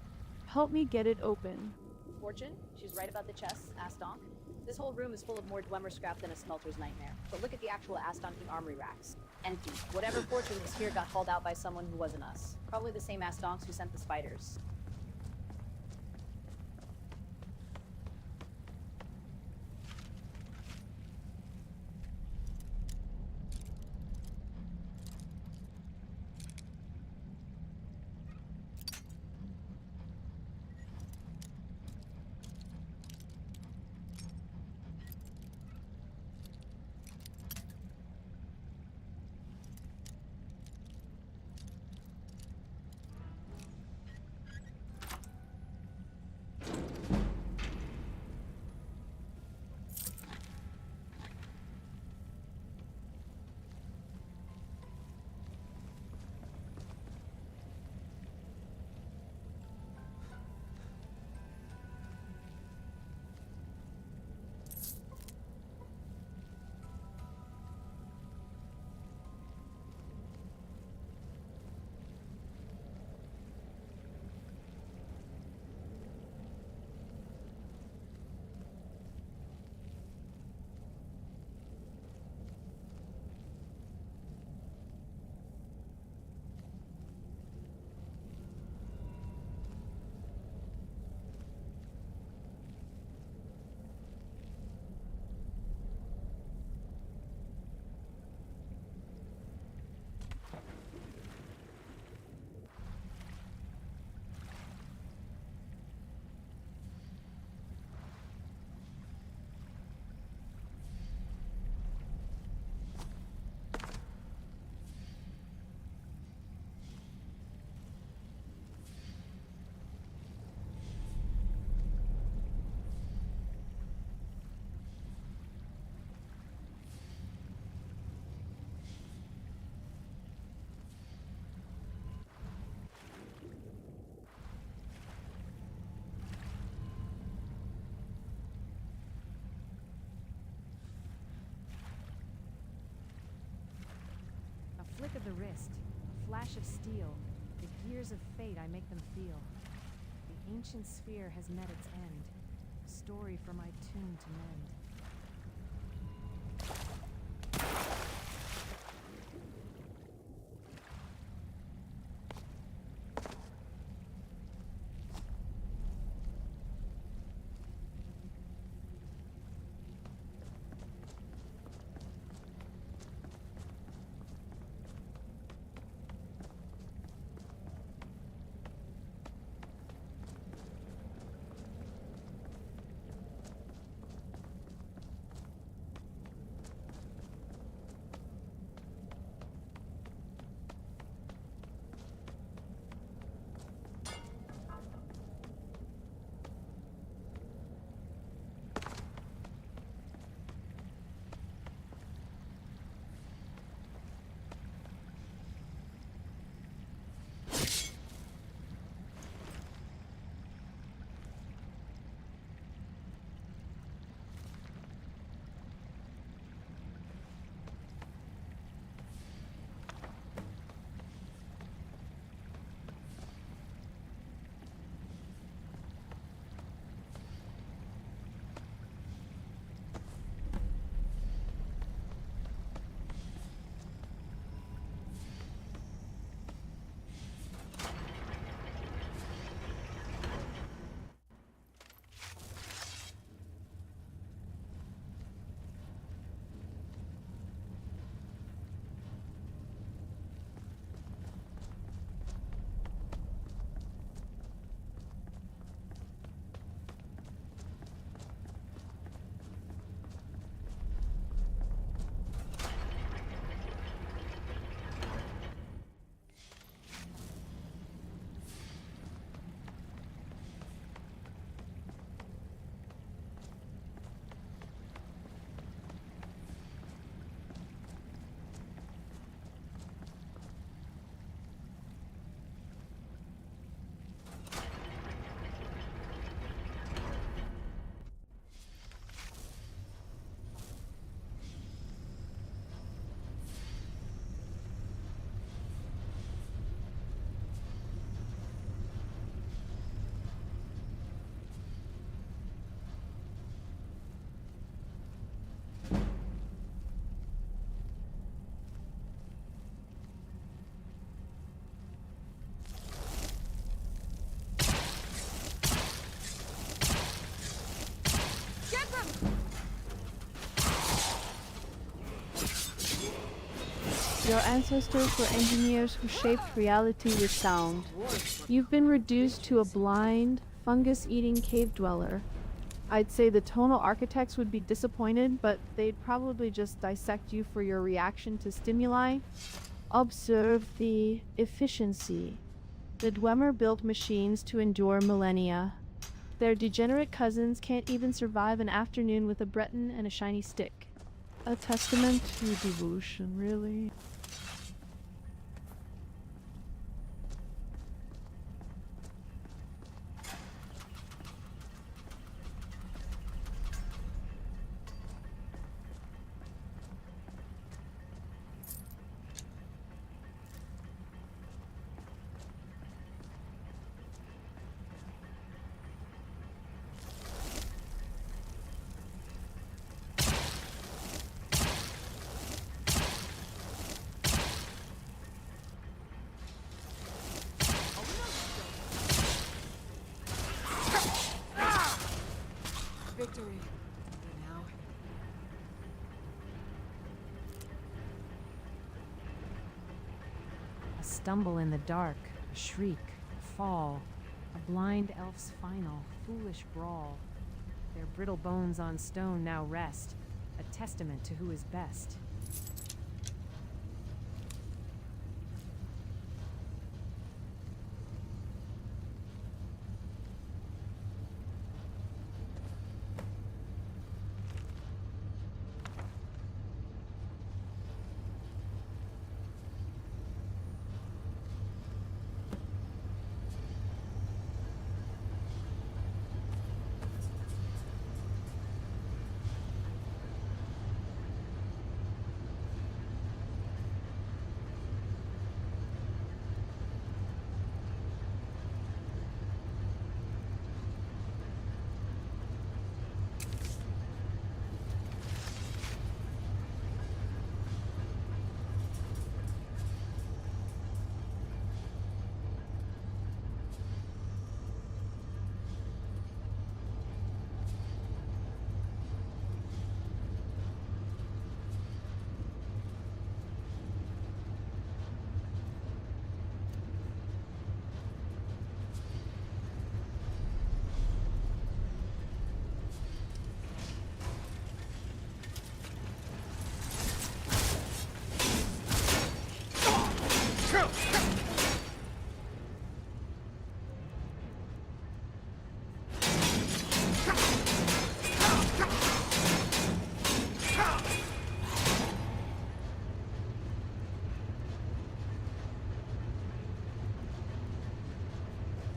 Help me get it open. Fortune? She's right about the chest, ass-donk. This whole room is full of more Dwemer scrap than a smelter's nightmare. But look at the actual ass-donking armory racks. Empty. Whatever fortune is here got hauled out by someone who wasn't us. Probably the same ass-donks who sent the spiders. A flick of the wrist, a flash of steel, the gears of fate I make them feel. The ancient sphere has met its end, a story for my tune to mend. Your ancestors were engineers who shaped reality with sound. You've been reduced to a blind, fungus-eating cave dweller. I'd say the tonal architects would be disappointed, but they'd probably just dissect you for your reaction to stimuli. Observe the efficiency. The Dwemer built machines to endure millennia. Their degenerate cousins can't even survive an afternoon with a Breton and a shiny stick. A testament to devolution, really. Victory. For now. A stumble in the dark, a shriek, a fall, a blind elf's final, foolish brawl. Their brittle bones on stone now rest, a testament to who is best.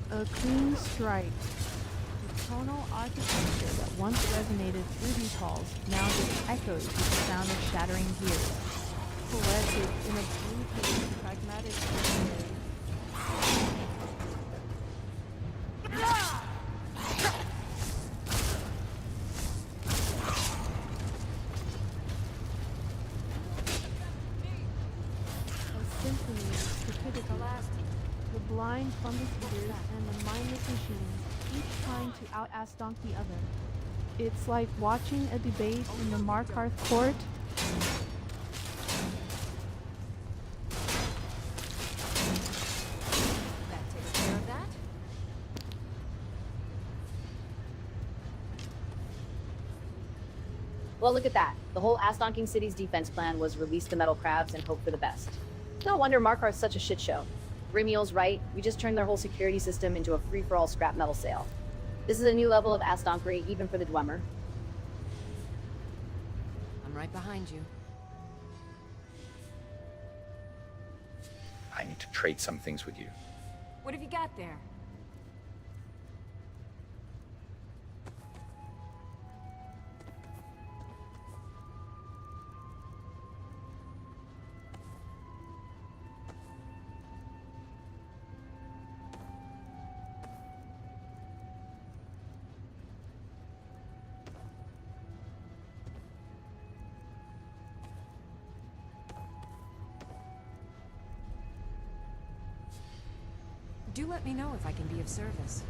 A clean strike. The tonal architecture that once resonated through these halls now just echoes with the sound of shattering gears. Poetic in a brutally pragmatic way. A symphony of stupidity. The blind fungus eaters and the mindless machines, each trying to out-Astonk the other. It's like watching a debate in the Markarth court. That takes care of that. Well, look at that. The whole Astonking City's defense plan was release the metal crabs and hope for the best. No wonder Markarth's such a shit show. Rimiel's right, we just turned their whole security system into a free-for-all scrap metal sale. This is a new level of Astonkery, even for the Dwemer. I'm right behind you. I need to trade some things with you. What have you got there? Do let me know if I can be of service.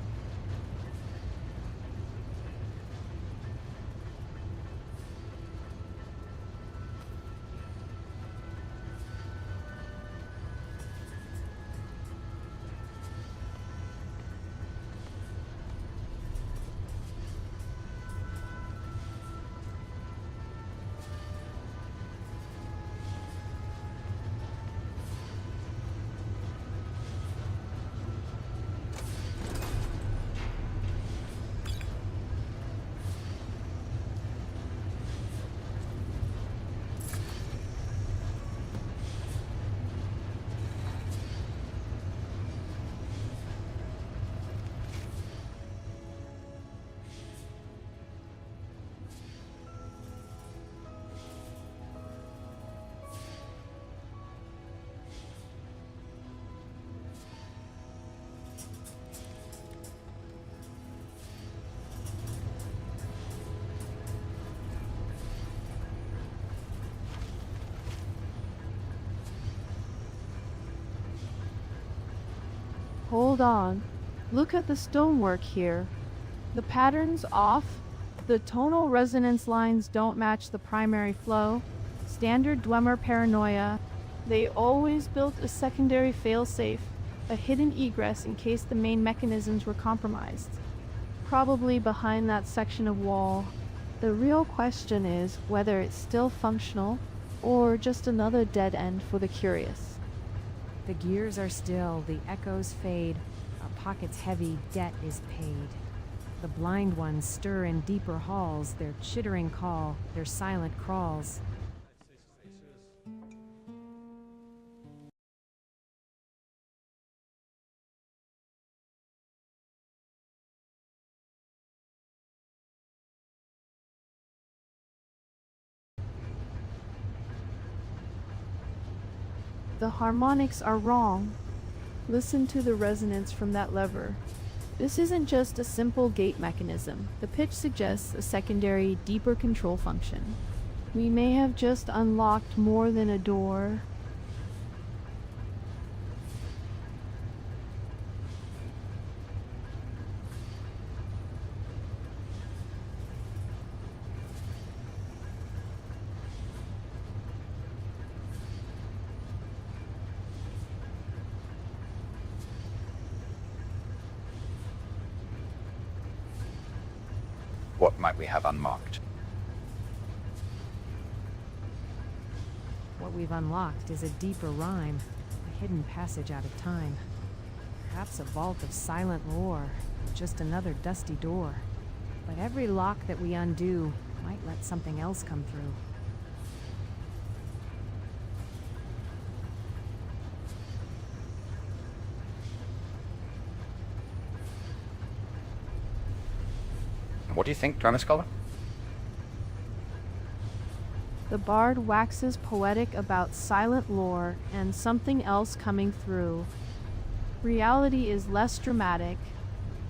Hold on. Look at the stonework here. The pattern's off. The tonal resonance lines don't match the primary flow. Standard Dwemer paranoia. They always built a secondary failsafe, a hidden egress in case the main mechanisms were compromised. Probably behind that section of wall. The real question is whether it's still functional or just another dead end for the curious. The gears are still, the echoes fade, our pockets heavy, debt is paid. The blind ones stir in deeper halls, their chittering call, their silent crawls. The harmonics are wrong. Listen to the resonance from that lever. This isn't just a simple gate mechanism. The pitch suggests a secondary, deeper control function. We may have just unlocked more than a door. What might we have unmarked? What we've unlocked is a deeper rhyme, a hidden passage out of time. Perhaps a vault of silent lore, or just another dusty door. But every lock that we undo might let something else come through. What do you think, Johnny Scholar? The bard waxes poetic about silent lore and something else coming through. Reality is less dramatic.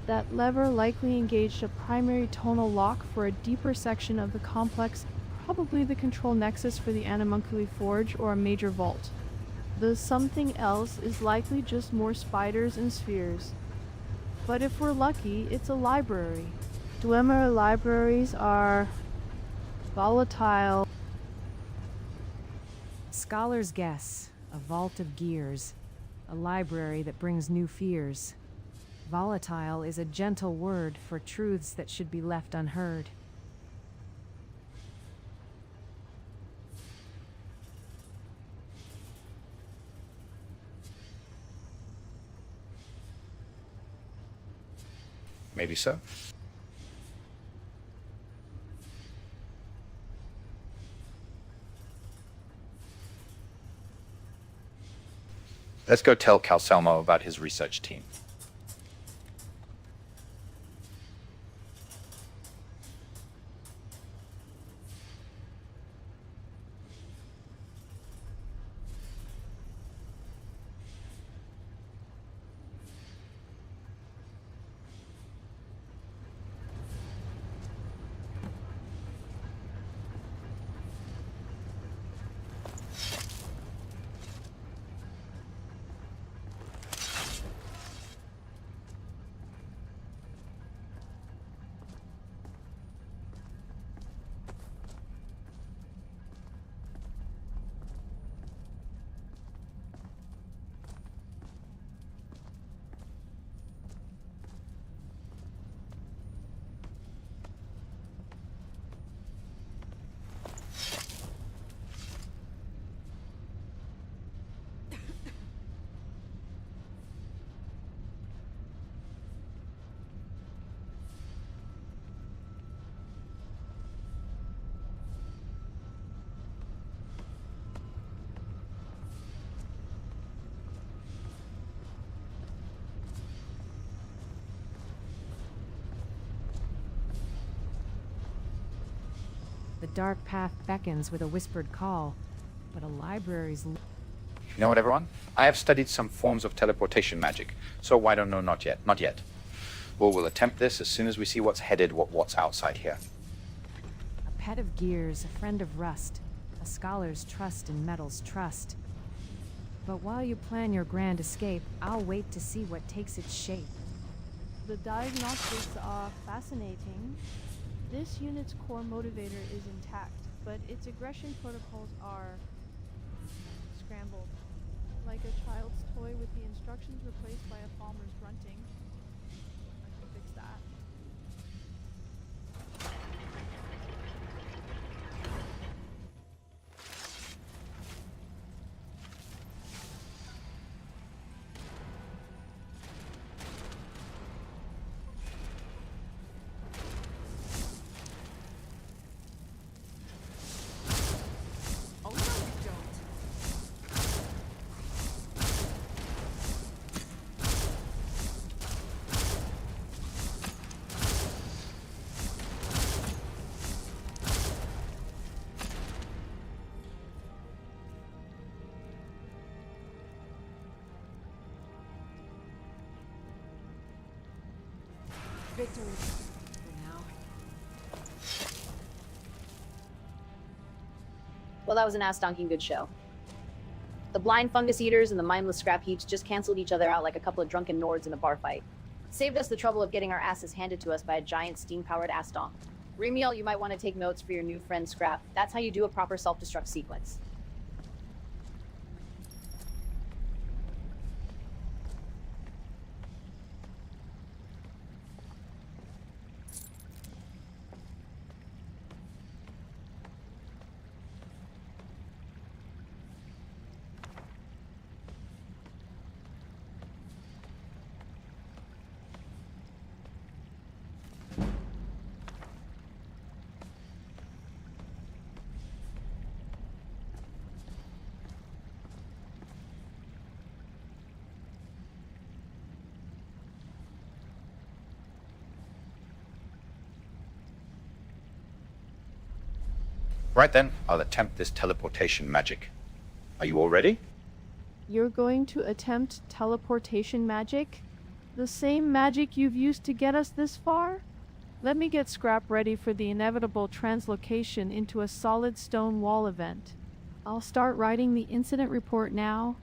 That lever likely engaged a primary tonal lock for a deeper section of the complex, probably the control nexus for the Animunculi Forge or a major vault. The something else is likely just more spiders and spheres. But if we're lucky, it's a library. Dwemer libraries are volatile. Scholar's guess, a vault of gears, a library that brings new fears. Volatile is a gentle word for truths that should be left unheard. Maybe so. Let's go tell Calcelmo about his research team. The dark path beckons with a whispered call, but a library's... You know what, everyone? I have studied some forms of teleportation magic, so why don't know not yet? Not yet. We'll attempt this as soon as we see what's headed, what's outside here. A pet of gears, a friend of rust, a scholar's trust in metal's trust. But while you plan your grand escape, I'll wait to see what takes its shape. The diagnostics are fascinating. This unit's core motivator is intact, but its aggression protocols are scrambled. Like a child's toy with the instructions replaced by a farmer's grunting. I can fix that. Victory. For now. Well, that was an ass-donking good show. The blind fungus eaters and the mindless scrap heaps just canceled each other out like a couple of drunken Nords in a bar fight. Saved us the trouble of getting our asses handed to us by a giant steam-powered ass-donk. Remiel, you might want to take notes for your new friend Scrap. That's how you do a proper self-destruct sequence. Right then, I'll attempt this teleportation magic. Are you all ready? You're going to attempt teleportation magic? The same magic you've used to get us this far? Let me get Scrap ready for the inevitable translocation into a solid stone wall event. I'll start writing the incident report now.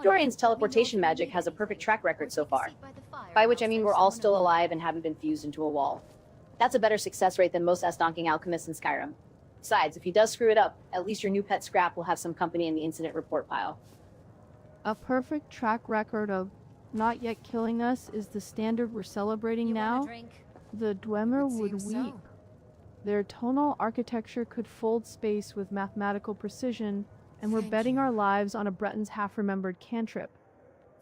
Dorian's teleportation magic has a perfect track record so far. By which I mean we're all still alive and haven't been fused into a wall. That's a better success rate than most ass-donking alchemists in Skyrim. Besides, if he does screw it up, at least your new pet Scrap will have some company in the incident report pile. A perfect track record of not yet killing us is the standard we're celebrating now. The Dwemer would weep. Their tonal architecture could fold space with mathematical precision, and we're betting our lives on a Breton's half-remembered cantrip.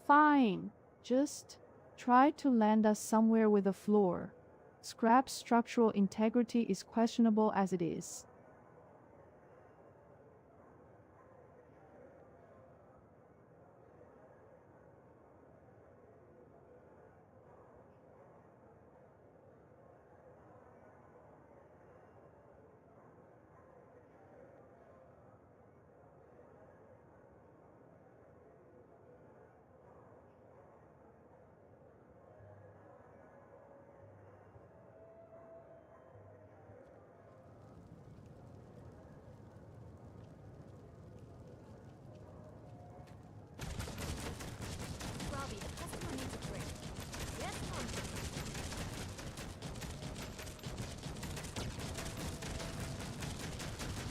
Fine. Just try to land us somewhere with a floor. Scrap's structural integrity is questionable as it is.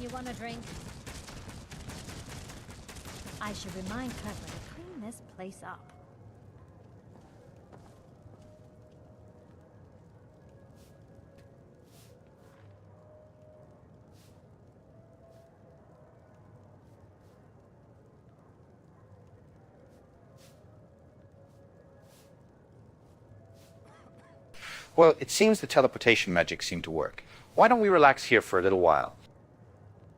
You want a drink? I should remind Clever to clean this place up. Well, it seems the teleportation magic seemed to work. Why don't we relax here for a little while?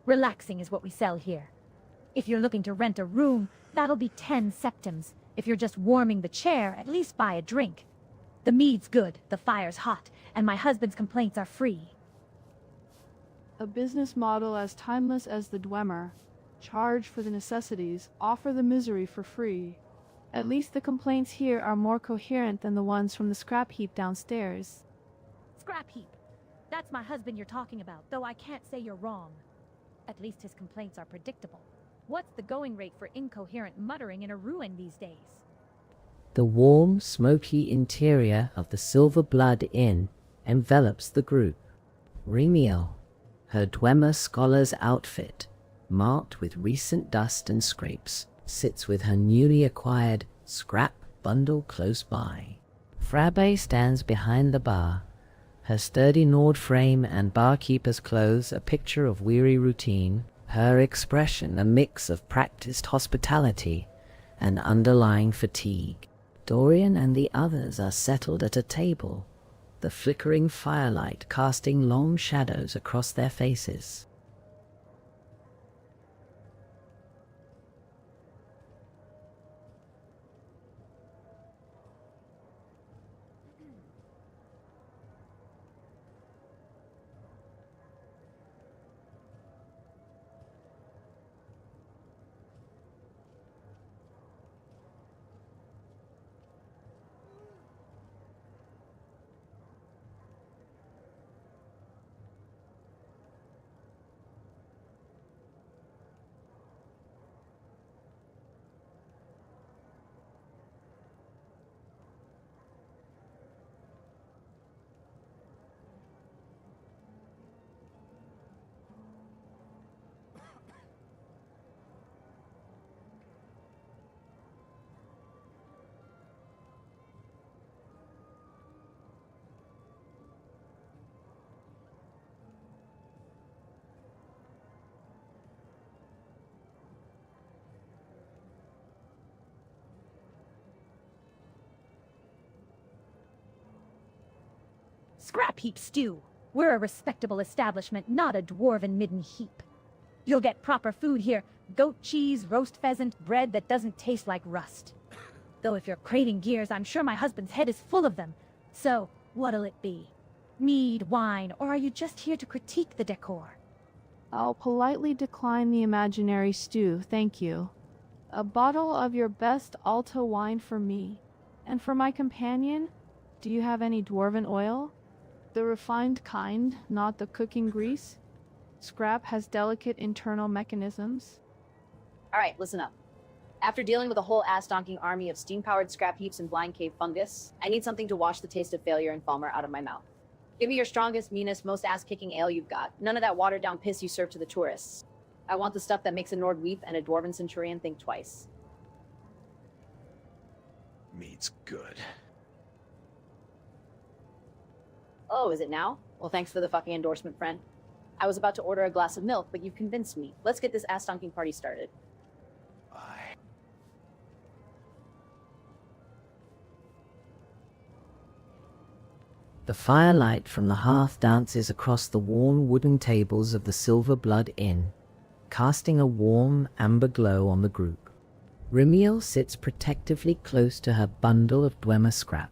Relaxing is what we sell here. If you're looking to rent a room, that'll be 10 septims. If you're just warming the chair, at least buy a drink. The mead's good, the fire's hot, and my husband's complaints are free. A business model as timeless as the Dwemer. Charge for the necessities, offer the misery for free. At least the complaints here are more coherent than the ones from the scrap heap downstairs. Scrap heap. That's my husband you're talking about, though I can't say you're wrong. At least his complaints are predictable. What's the going rate for incoherent muttering in a ruin these days? The warm, smoky interior of the Silver Blood Inn envelops the group. Remiel, her Dwemer scholar's outfit, marked with recent dust and scrapes, sits with her newly acquired scrap bundle close by. Frabe stands behind the bar, her sturdy Nord frame and barkeeper's clothes a picture of weary routine, her expression a mix of practiced hospitality and underlying fatigue. Dorian and the others are settled at a table, the flickering firelight casting long shadows across their faces. Scrap heap stew. We're a respectable establishment, not a dwarven midden heap. You'll get proper food here. Goat cheese, roast pheasant, bread that doesn't taste like rust. Though if you're craving gears, I'm sure my husband's head is full of them. So, what'll it be? Mead, wine, or are you just here to critique the decor? I'll politely decline the imaginary stew, thank you. A bottle of your best Alta wine for me. And for my companion, do you have any dwarven oil? The refined kind, not the cooking grease. Scrap has delicate internal mechanisms. Alright, listen up. After dealing with a whole ass-donking army of steam-powered scrap heaps and blind cave fungus, I need something to wash the taste of failure and Falmer out of my mouth. Give me your strongest, meanest, most ass-kicking ale you've got. None of that watered-down piss you serve to the tourists. I want the stuff that makes a Nord weep and a Dwarven Centurion think twice. Mead's good. Oh, is it now? Well, thanks for the fucking endorsement, friend. I was about to order a glass of milk, but you've convinced me. Let's get this ass-donking party started. The firelight from the hearth dances across the worn wooden tables of the Silver Blood Inn, casting a warm, amber glow on the group. Rimiel sits protectively close to her bundle of Dwemer scrap,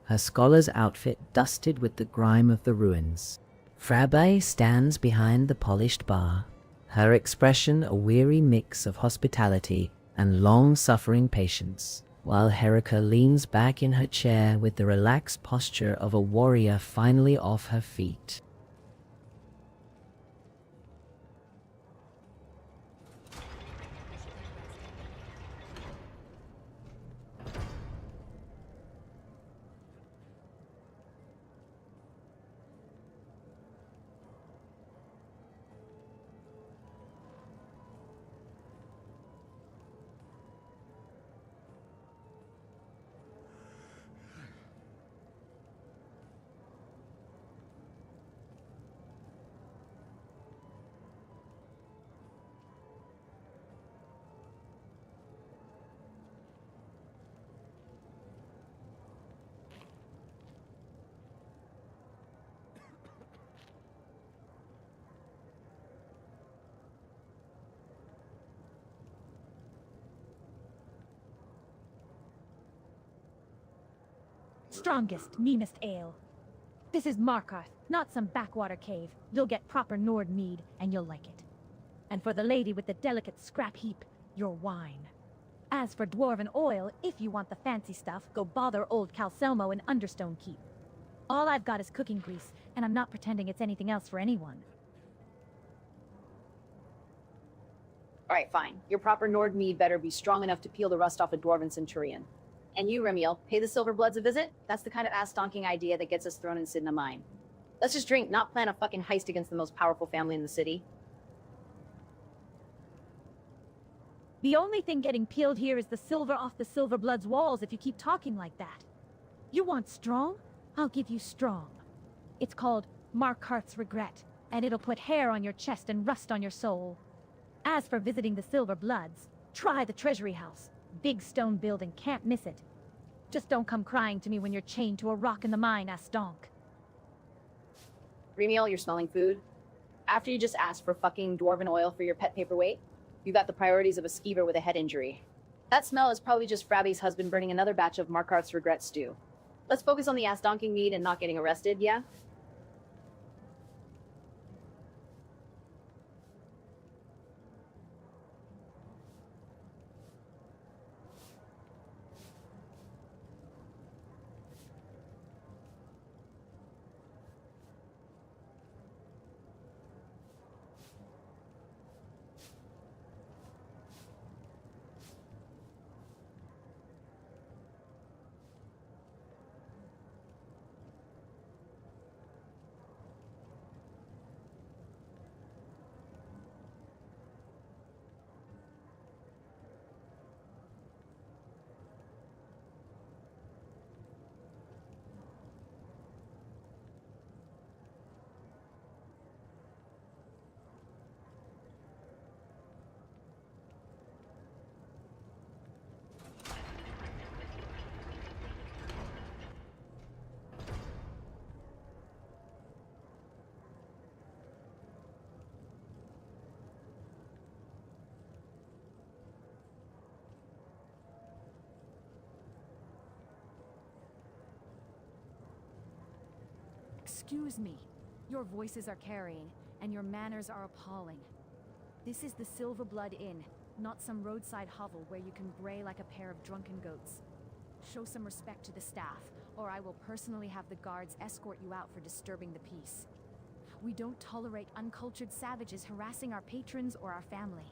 her scholar's outfit dusted with the grime of the ruins. Frabe stands behind the polished bar, her expression a weary mix of hospitality and long-suffering patience, while Herica leans back in her chair with the relaxed posture of a warrior finally off her feet. Strongest, meanest ale. This is Markarth, not some backwater cave. You'll get proper Nord mead, and you'll like it. And for the lady with the delicate scrap heap, your wine. As for dwarven oil, if you want the fancy stuff, go bother old Calselmo in Understone Keep. All I've got is cooking grease, and I'm not pretending it's anything else for anyone. Alright, fine. Your proper Nord mead better be strong enough to peel the rust off a dwarven centurion. And you, Remiel, pay the Silverbloods a visit? That's the kind of ass-stonking idea that gets us thrown in Sidna Mine. Let's just drink, not plan a fucking heist against the most powerful family in the city. The only thing getting peeled here is the silver off the Silverblood's walls if you keep talking like that. You want strong? I'll give you strong. It's called Markarth's Regret, and it'll put hair on your chest and rust on your soul. As for visiting the Silverbloods, try the Treasury House. Big stone building, can't miss it. Just don't come crying to me when you're chained to a rock in the mine, Astonk. Remiel, you're smelling food. After you just asked for fucking dwarven oil for your pet paperweight, you got the priorities of a skeever with a head injury. That smell is probably just Frabby's husband burning another batch of Markarth's Regret stew. Let's focus on the ass-donking meat and not getting arrested, yeah? Excuse me. Your voices are carrying, and your manners are appalling. This is the Silverblood Inn, not some roadside hovel where you can bray like a pair of drunken goats. Show some respect to the staff, or I will personally have the guards escort you out for disturbing the peace. We don't tolerate uncultured savages harassing our patrons or our family.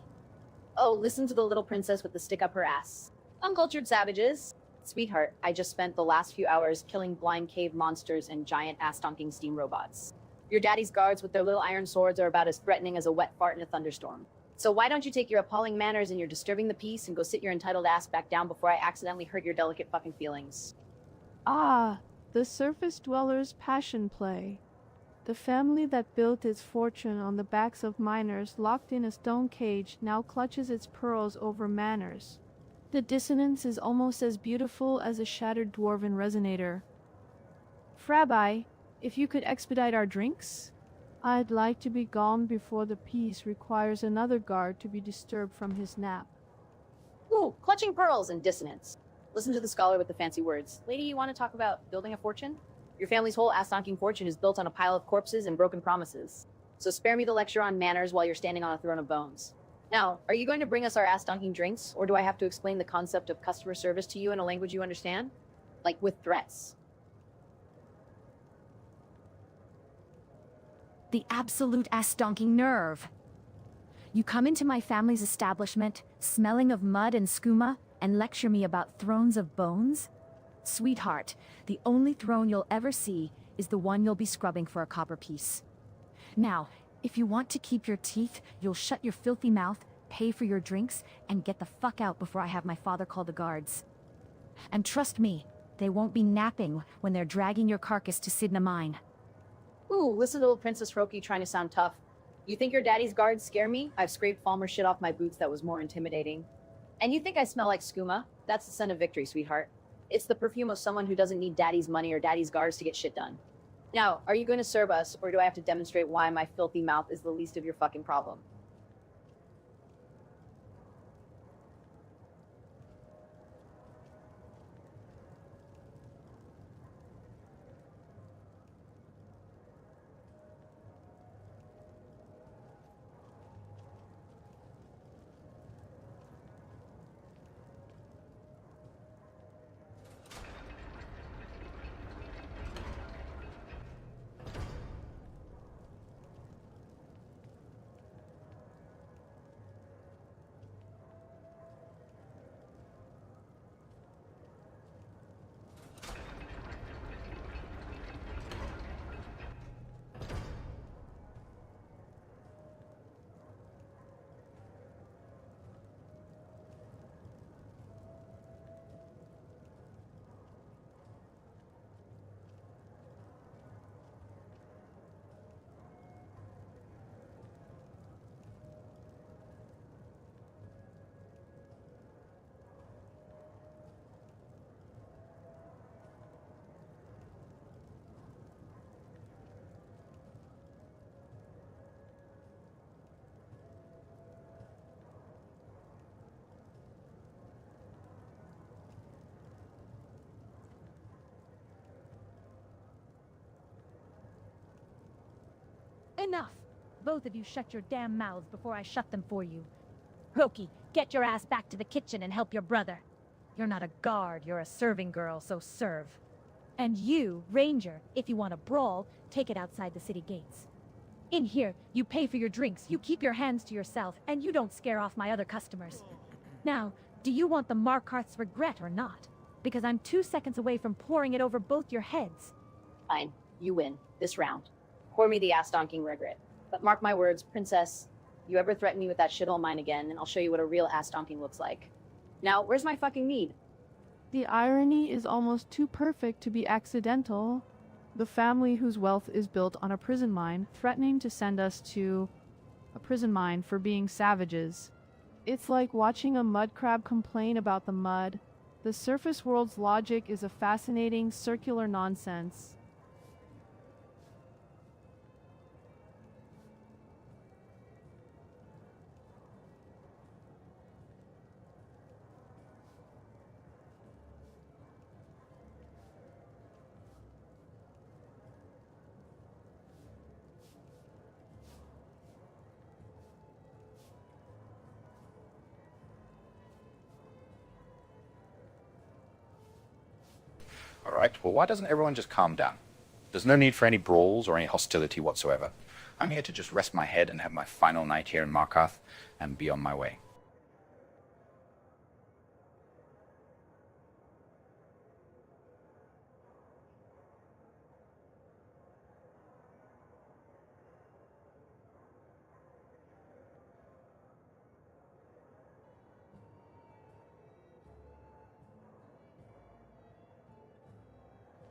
Oh, listen to the little princess with the stick up her ass. Uncultured savages. Sweetheart, I just spent the last few hours killing blind cave monsters and giant ass-donking steam robots. Your daddy's guards with their little iron swords are about as threatening as a wet fart in a thunderstorm. So why don't you take your appalling manners and your disturbing the peace and go sit your entitled ass back down before I accidentally hurt your delicate fucking feelings? Ah, the surface dwellers' passion play. The family that built its fortune on the backs of miners locked in a stone cage now clutches its pearls over manners. The dissonance is almost as beautiful as a shattered dwarven resonator. Frabbi, if you could expedite our drinks? I'd like to be gone before the peace requires another guard to be disturbed from his nap. Ooh, clutching pearls and dissonance. Listen to the scholar with the fancy words. Lady, you want to talk about building a fortune? Your family's whole ass-donking fortune is built on a pile of corpses and broken promises. So spare me the lecture on manners while you're standing on a throne of bones. Now, are you going to bring us our ass-donking drinks, or do I have to explain the concept of customer service to you in a language you understand? Like, with threats. The absolute ass-donking nerve. You come into my family's establishment, smelling of mud and skooma, and lecture me about thrones of bones? Sweetheart, the only throne you'll ever see is the one you'll be scrubbing for a copper piece. Now, if you want to keep your teeth, you'll shut your filthy mouth, pay for your drinks, and get the fuck out before I have my father call the guards. And trust me, they won't be napping when they're dragging your carcass to Sidna Mine. Ooh, listen to little Princess Roki trying to sound tough. You think your daddy's guards scare me? I've scraped Falmer shit off my boots that was more intimidating. And you think I smell like skooma? That's the scent of victory, sweetheart. It's the perfume of someone who doesn't need daddy's money or daddy's guards to get shit done. Now, are you going to serve us, or do I have to demonstrate why my filthy mouth is the least of your fucking problem? Enough! Both of you shut your damn mouths before I shut them for you. Roki, get your ass back to the kitchen and help your brother. You're not a guard, you're a serving girl, so serve. And you, Ranger, if you want to brawl, take it outside the city gates. In here, you pay for your drinks, you keep your hands to yourself, and you don't scare off my other customers. Now, do you want the Markarth's regret or not? Because I'm 2 seconds away from pouring it over both your heads. Fine, you win, this round. Pour me the ass-donking regret. But mark my words, Princess, you ever threaten me with that shithole mine again, and I'll show you what a real ass-donking looks like. Now, where's my fucking mead? The irony is almost too perfect to be accidental. The family whose wealth is built on a prison mine, threatening to send us to a prison mine for being savages. It's like watching a mud crab complain about the mud. The surface world's logic is a fascinating circular nonsense. Alright, well why doesn't everyone just calm down? There's no need for any brawls or any hostility whatsoever. I'm here to just rest my head and have my final night here in Markarth and be on my way.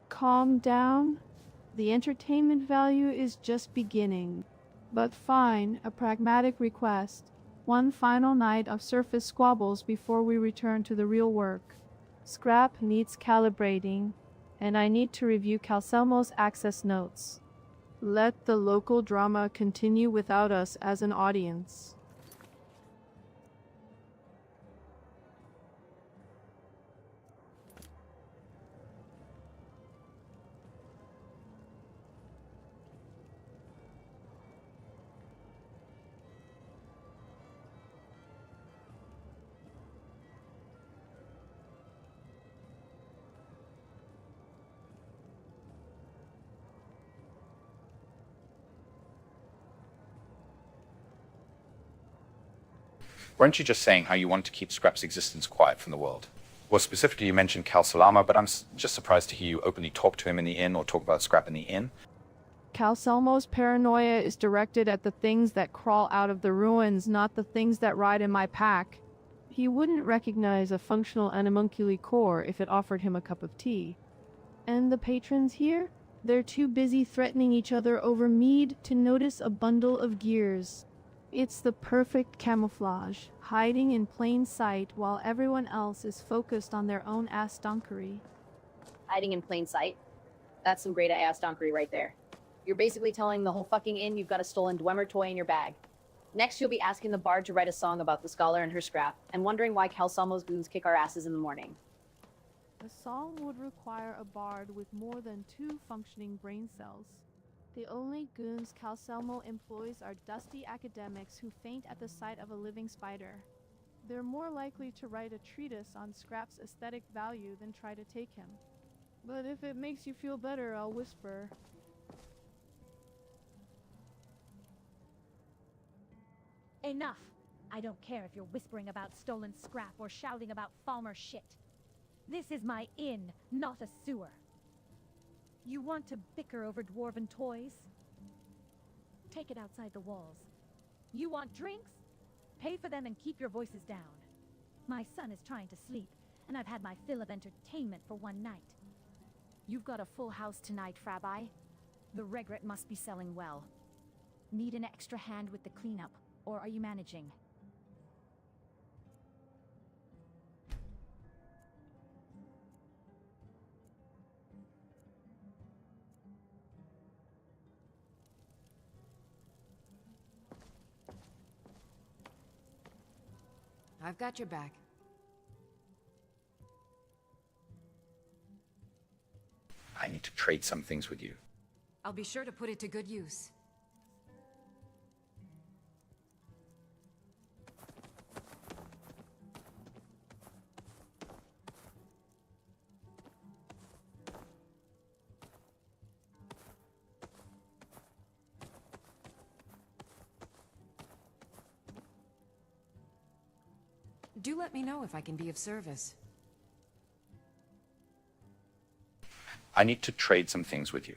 Calm down. The entertainment value is just beginning. But fine, a pragmatic request. One final night of surface squabbles before we return to the real work. Scrap needs calibrating, and I need to review Calselmo's access notes. Let the local drama continue without us as an audience. Weren't you just saying how you want to keep Scrap's existence quiet from the world? Well, specifically you mentioned Cal Salama, but I'm just surprised to hear you openly talk to him in the inn or talk about Scrap in the inn. Calselmo's paranoia is directed at the things that crawl out of the ruins, not the things that ride in my pack. He wouldn't recognize a functional animunculi core if it offered him a cup of tea. And the patrons here? They're too busy threatening each other over mead to notice a bundle of gears. It's the perfect camouflage, hiding in plain sight while everyone else is focused on their own ass-donkery. Hiding in plain sight? That's some great ass-donkery right there. You're basically telling the whole fucking inn you've got a stolen Dwemer toy in your bag. Next, you'll be asking the bard to write a song about the scholar and her scrap, and wondering why Calselmo's goons kick our asses in the morning. A song would require a bard with more than 2 functioning brain cells. The only goons Calselmo employs are dusty academics who faint at the sight of a living spider. They're more likely to write a treatise on Scrap's aesthetic value than try to take him. But if it makes you feel better, I'll whisper. Enough! I don't care if you're whispering about stolen scrap or shouting about Falmer shit. This is my inn, not a sewer. You want to bicker over dwarven toys? Take it outside the walls. You want drinks? Pay for them and keep your voices down. My son is trying to sleep, and I've had my fill of entertainment for one night. You've got a full house tonight, Frabbi. The regret must be selling well. Need an extra hand with the cleanup, or are you managing? I've got your back. I need to trade some things with you. I'll be sure to put it to good use. Do let me know if I can be of service. I need to trade some things with you.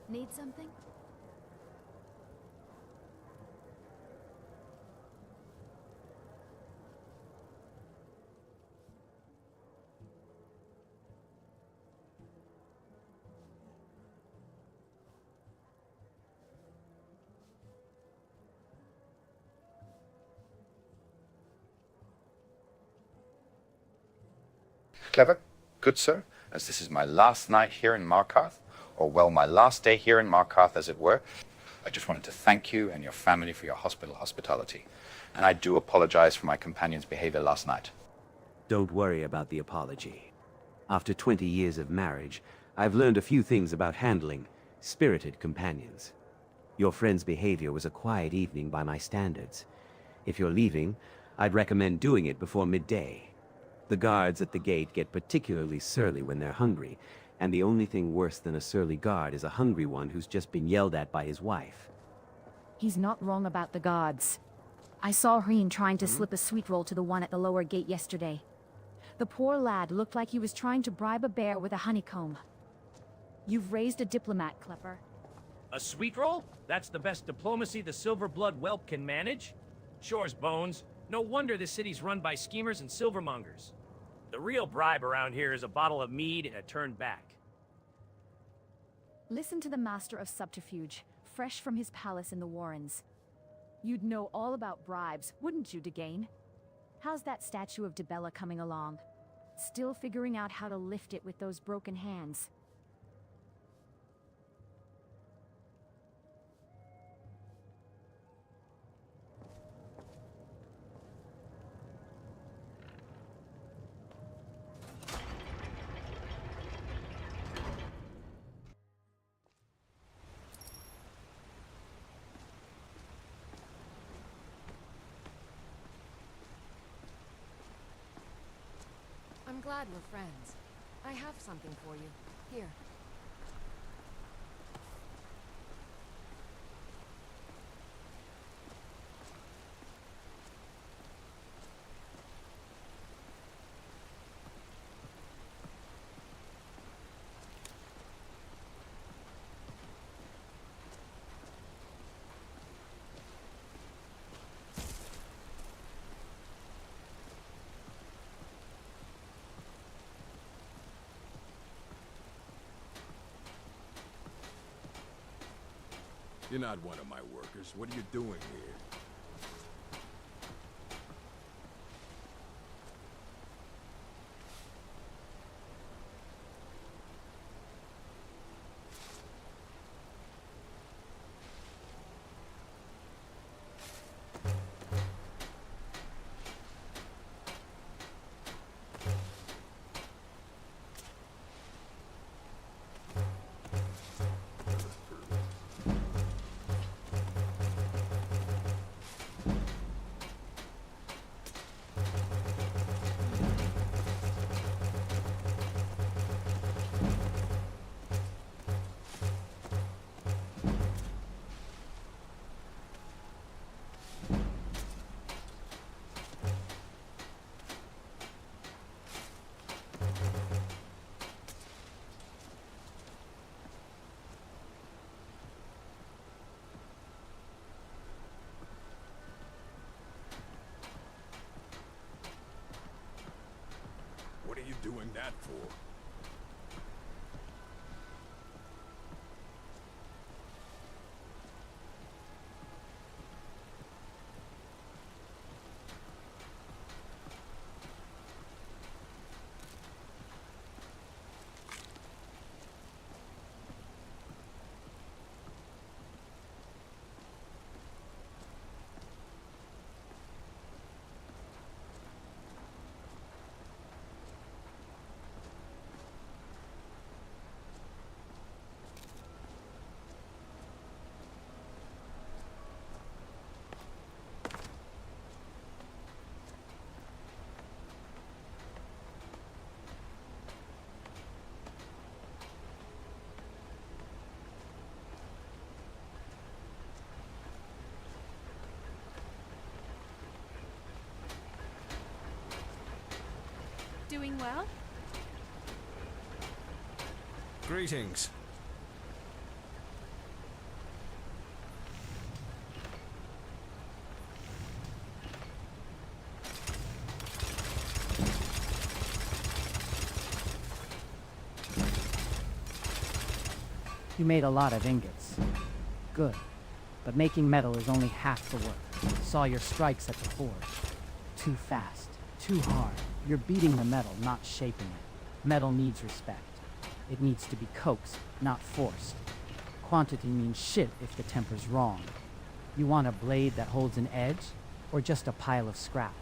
Need something? Clever, good sir, as this is my last night here in Markarth, or well, my last day here in Markarth, as it were, I just wanted to thank you and your family for your hospitality. And I do apologize for my companion's behavior last night. Don't worry about the apology. After 20 years of marriage, I've learned a few things about handling spirited companions. Your friend's behavior was a quiet evening by my standards. If you're leaving, I'd recommend doing it before midday. The guards at the gate get particularly surly when they're hungry, and the only thing worse than a surly guard is a hungry one who's just been yelled at by his wife. He's not wrong about the guards. I saw Hreen trying to slip a sweet roll to the one at the lower gate yesterday. The poor lad looked like he was trying to bribe a bear with a honeycomb. You've raised a diplomat, Klepper. A sweet roll? That's the best diplomacy the silver-blood whelp can manage? Shore's bones. No wonder this city's run by schemers and silvermongers. The real bribe around here is a bottle of mead and a turn back. Listen to the master of subterfuge, fresh from his palace in the Warrens. You'd know all about bribes, wouldn't you, Degane? How's that statue of Dibella coming along? Still figuring out how to lift it with those broken hands. I'm glad we're friends. I have something for you. Here. You're not one of my workers. What are you doing here? What are you doing that for? doing well? Greetings. You made a lot of ingots. Good. But making metal is only half the work. Saw your strikes at the forge. Too fast. Too hard. You're beating the metal, not shaping it. Metal needs respect. It needs to be coaxed, not forced. Quantity means shit if the temper's wrong. You want a blade that holds an edge, or just a pile of scrap?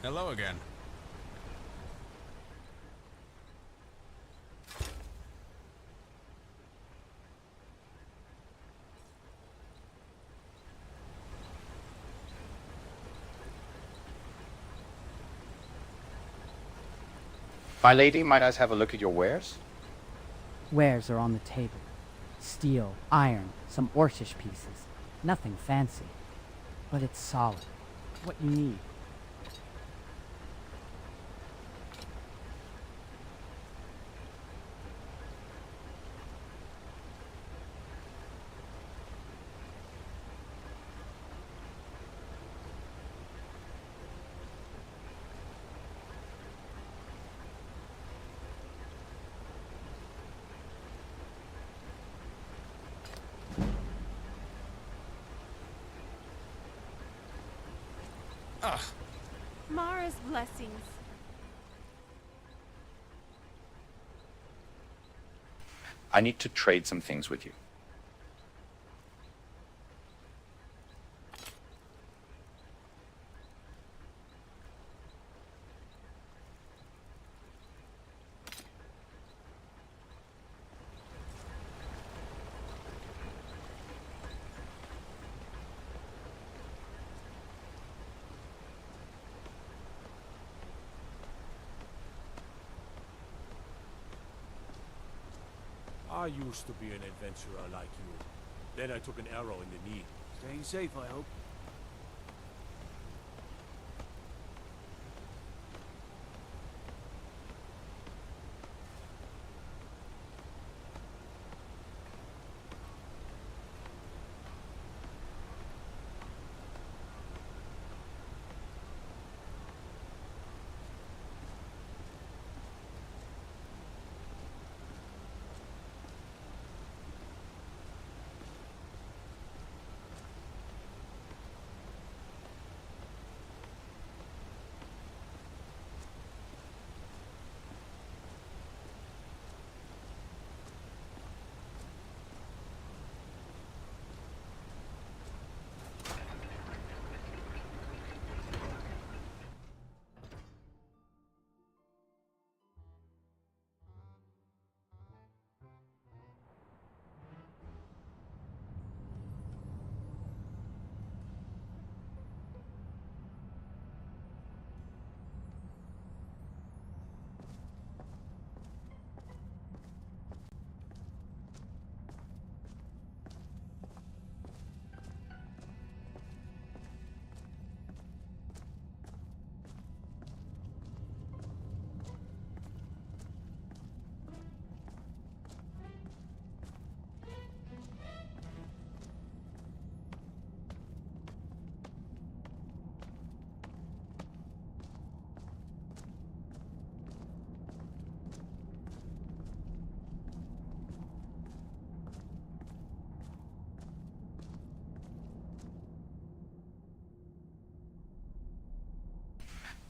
Hello again. My lady, might I have a look at your wares? Wares are on the table. Steel, iron, some Orcish pieces. Nothing fancy. But it's solid. What you need. Ugh. Mara's blessings. I need to trade some things with you. I used to be an adventurer like you. Then I took an arrow in the knee. Staying safe, I hope.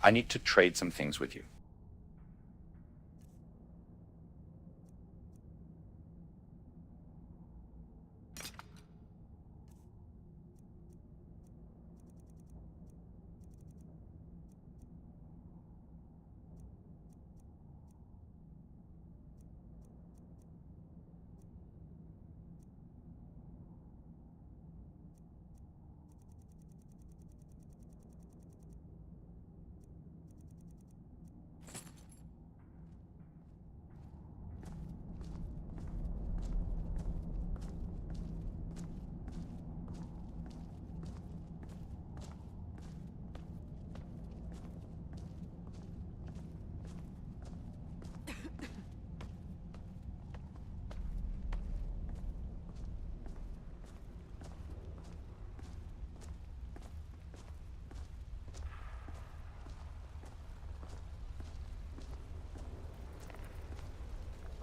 I need to trade some things with you.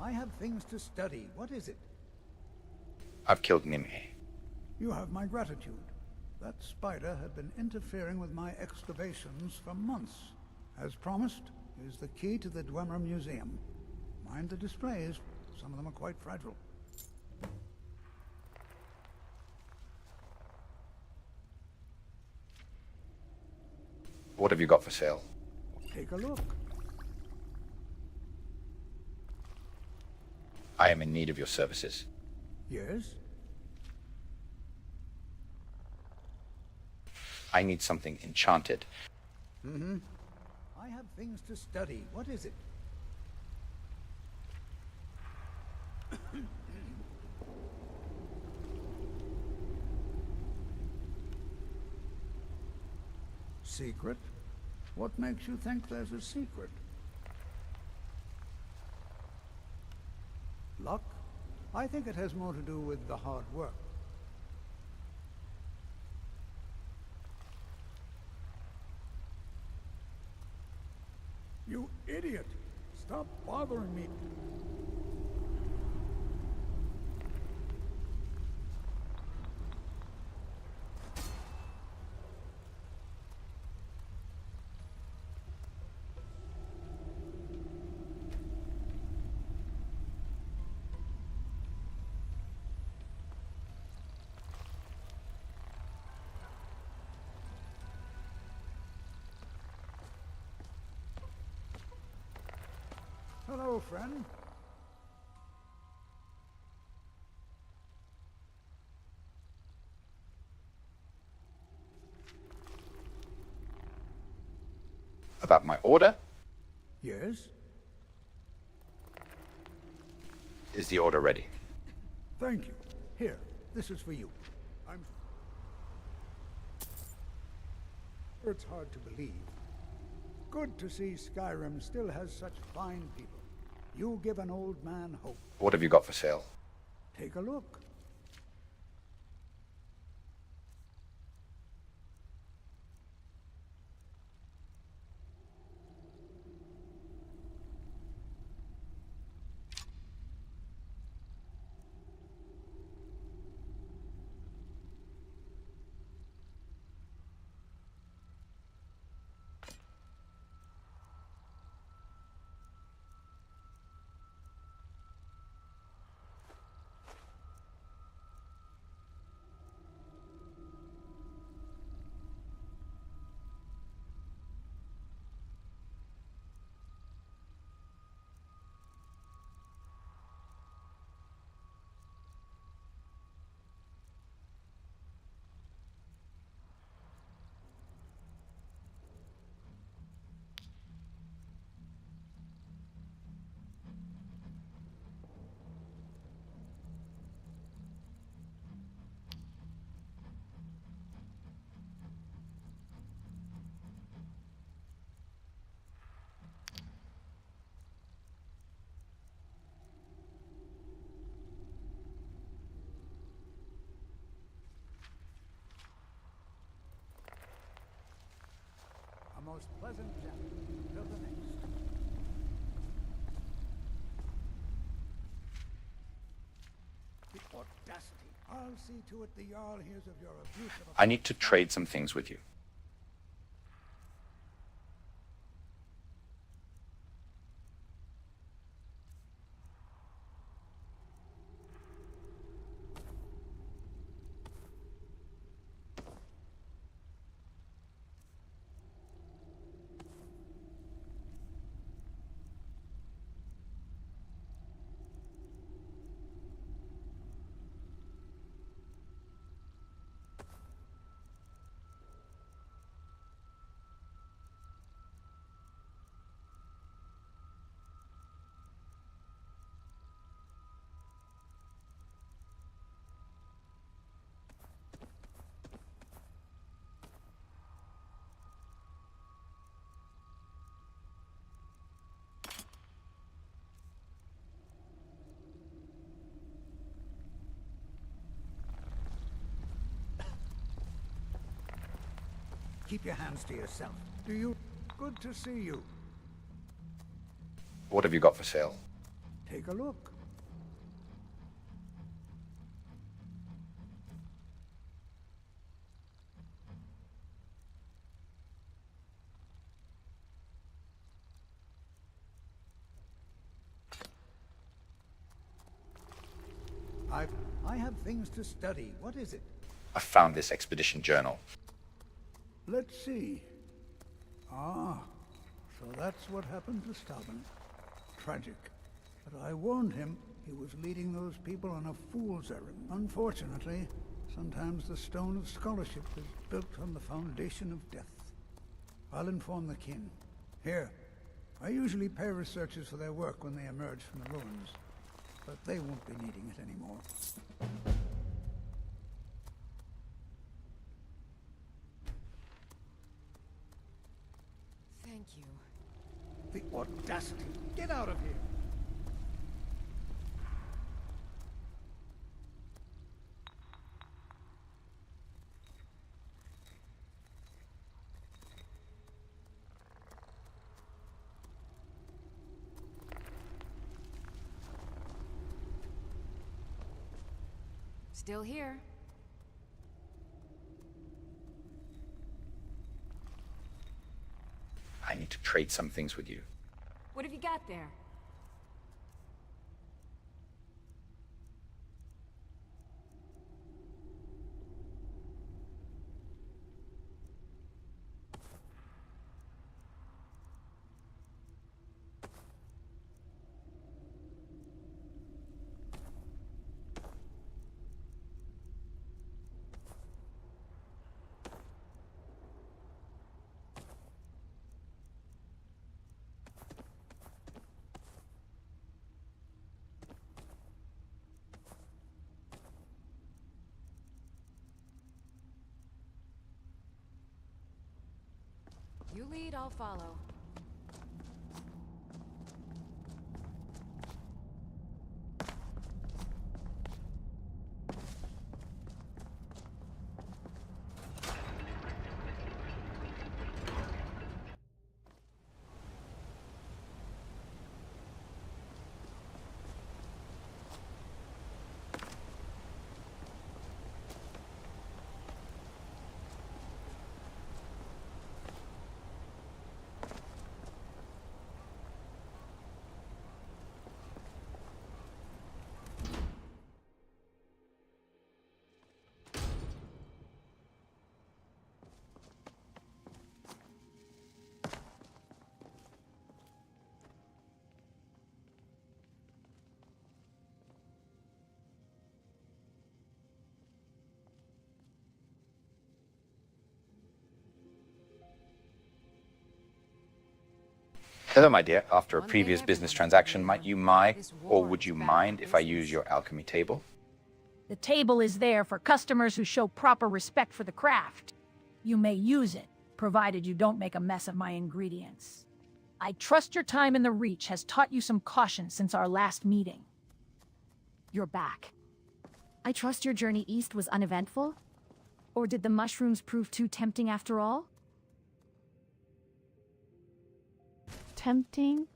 I have things to study. What is it? I've killed Nimue. You have my gratitude. That spider had been interfering with my excavations for months. As promised, is the key to the Dwemer Museum. Mind the displays. Some of them are quite fragile. What have you got for sale? Take a look. I am in need of your services. Yes? I need something enchanted. Mm-hmm. I have things to study. What is it? Secret? What makes you think there's a secret? Luck? I think it has more to do with the hard work. You idiot! Stop bothering me! Hello, friend. About my order? Yes? Is the order ready? Thank you. Here, this is for you. It's hard to believe. Good to see Skyrim still has such fine people. You give an old man hope. What have you got for sale? Take a look. A most pleasant journey till the next. The audacity. I'll see to it the Jarl hears of your abuse of a... I need to trade some things with you. Keep your hands to yourself. Do you? Good to see you. What have you got for sale? Take a look. I have things to study. What is it? I found this expedition journal. Let's see. Ah, so that's what happened to Stubborn. Tragic. But I warned him he was leading those people on a fool's errand. Unfortunately, sometimes the stone of scholarship is built on the foundation of death. I'll inform the king. Here, I usually pay researchers for their work when they emerge from the ruins, but they won't be needing it anymore. Thank you. The audacity! Get out of here! Still here. I need to trade some things with you. What have you got there? You lead, I'll follow. Hello, my dear. After a previous business transaction, might you or would you mind if I use your alchemy table? The table is there for customers who show proper respect for the craft. You may use it, provided you don't make a mess of my ingredients. I trust your time in the Reach has taught you some caution since our last meeting. You're back. I trust your journey east was uneventful? Or did the mushrooms prove too tempting after all? Tempting?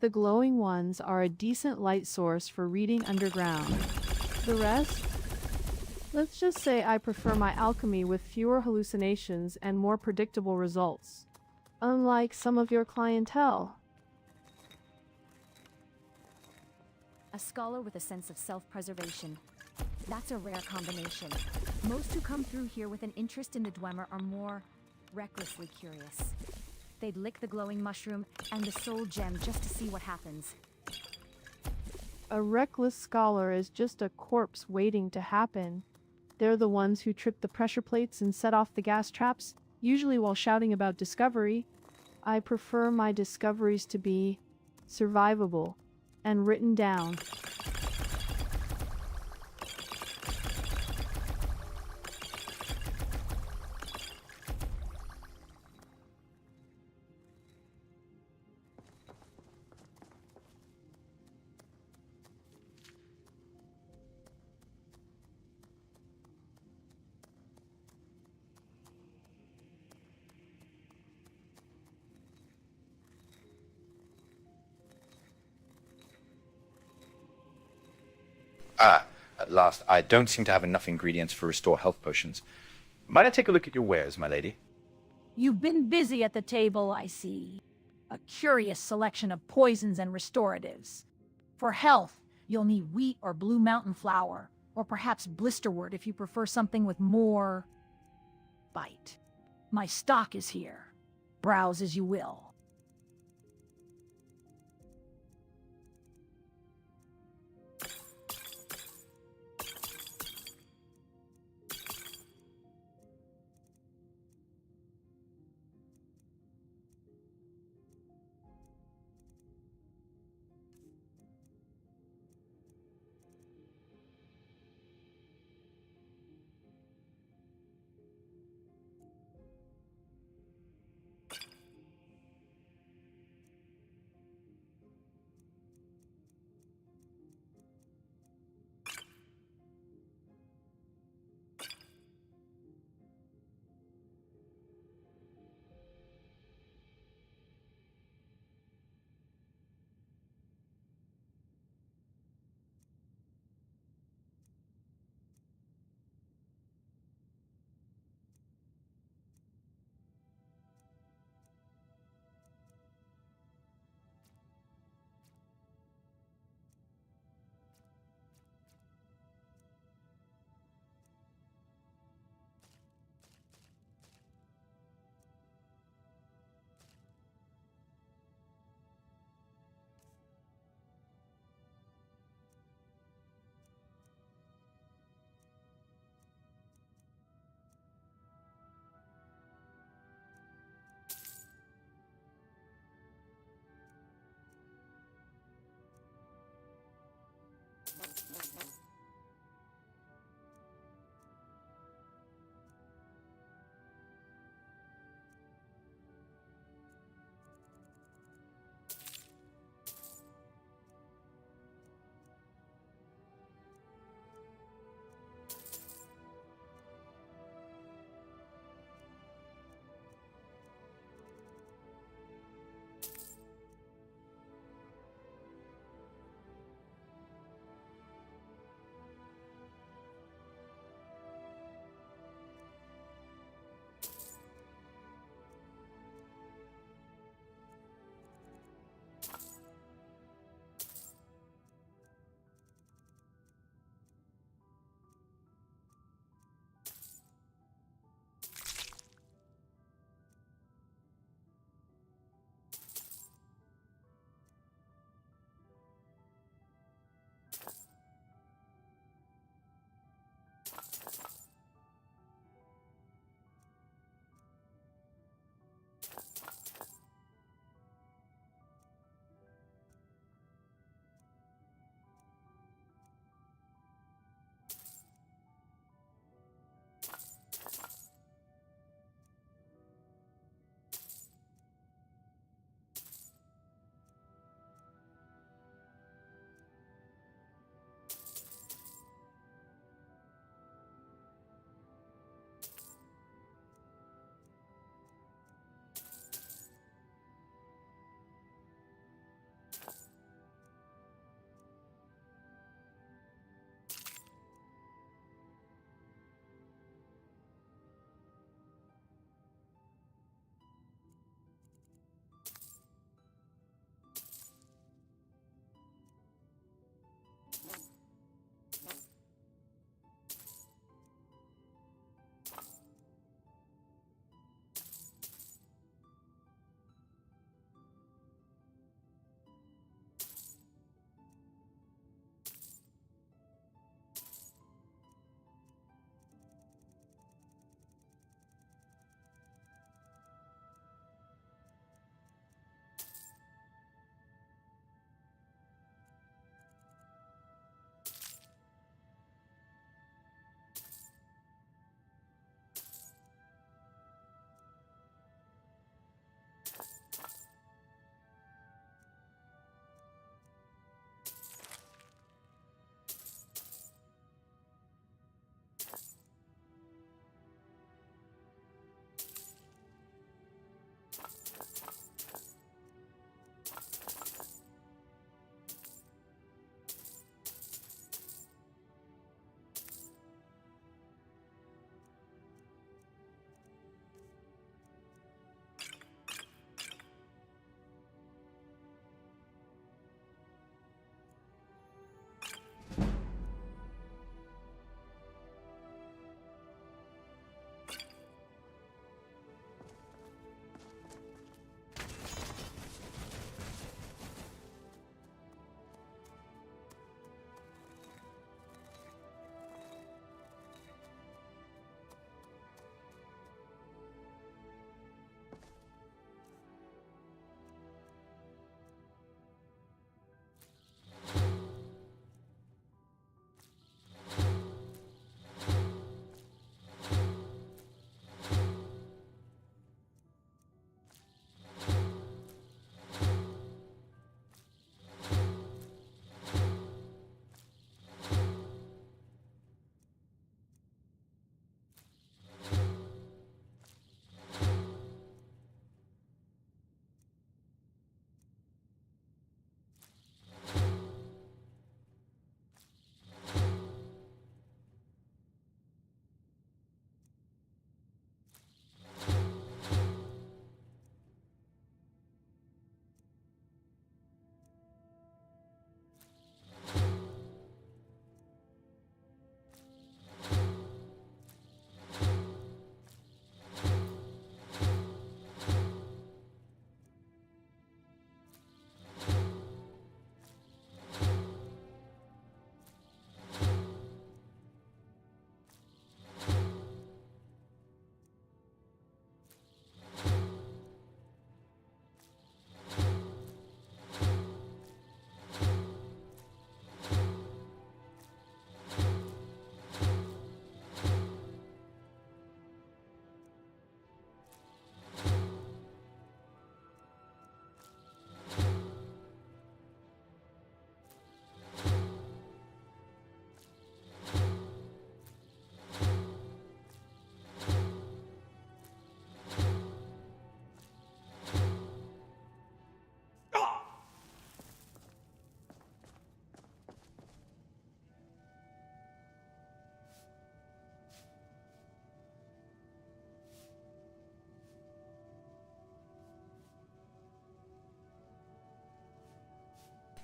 The glowing ones are a decent light source for reading underground. The rest? Let's just say I prefer my alchemy with fewer hallucinations and more predictable results. Unlike some of your clientele. A scholar with a sense of self-preservation. That's a rare combination. Most who come through here with an interest in the Dwemer are more recklessly curious. They'd lick the glowing mushroom and the soul gem just to see what happens. A reckless scholar is just a corpse waiting to happen. They're the ones who trip the pressure plates and set off the gas traps, usually while shouting about discovery. I prefer my discoveries to be survivable and written down. Ah, at last. I don't seem to have enough ingredients for restore health potions. Might I take a look at your wares, my lady? You've been busy at the table, I see. A curious selection of poisons and restoratives. For health, you'll need wheat or blue mountain flour, or perhaps blisterwort if you prefer something with more bite. My stock is here. Browse as you will.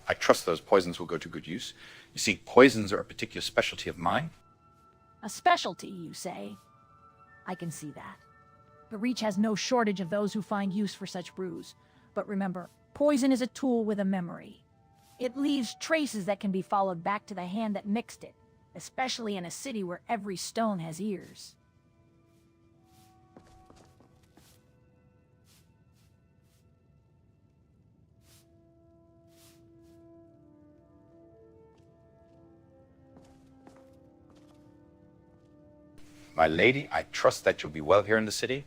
I trust those poisons will go to good use. You see, poisons are a particular specialty of mine. A specialty, you say? I can see that. The Reach has no shortage of those who find use for such brews. But remember, poison is a tool with a memory. It leaves traces that can be followed back to the hand that mixed it, especially in a city where every stone has ears. My lady, I trust that you'll be well here in the city.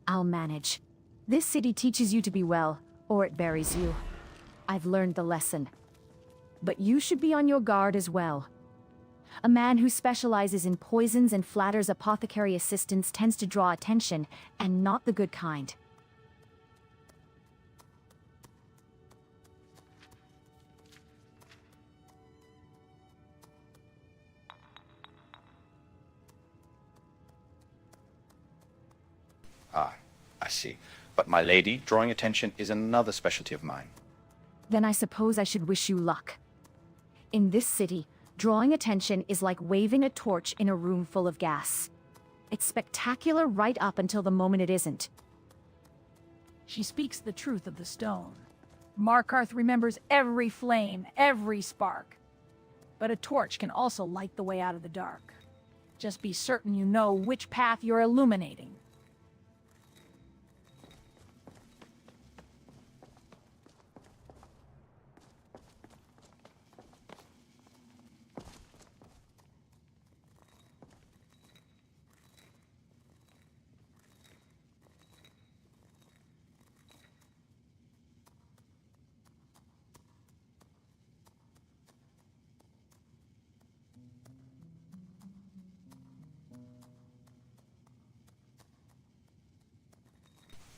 I'll manage. This city teaches you to be well, or it buries you. I've learned the lesson. But you should be on your guard as well. A man who specializes in poisons and flatters apothecary assistants tends to draw attention, and not the good kind. Ah, I see. But my lady, drawing attention is another specialty of mine. Then I suppose I should wish you luck. In this city, drawing attention is like waving a torch in a room full of gas. It's spectacular right up until the moment it isn't. She speaks the truth of the stone. Markarth remembers every flame, every spark. But a torch can also light the way out of the dark. Just be certain you know which path you're illuminating.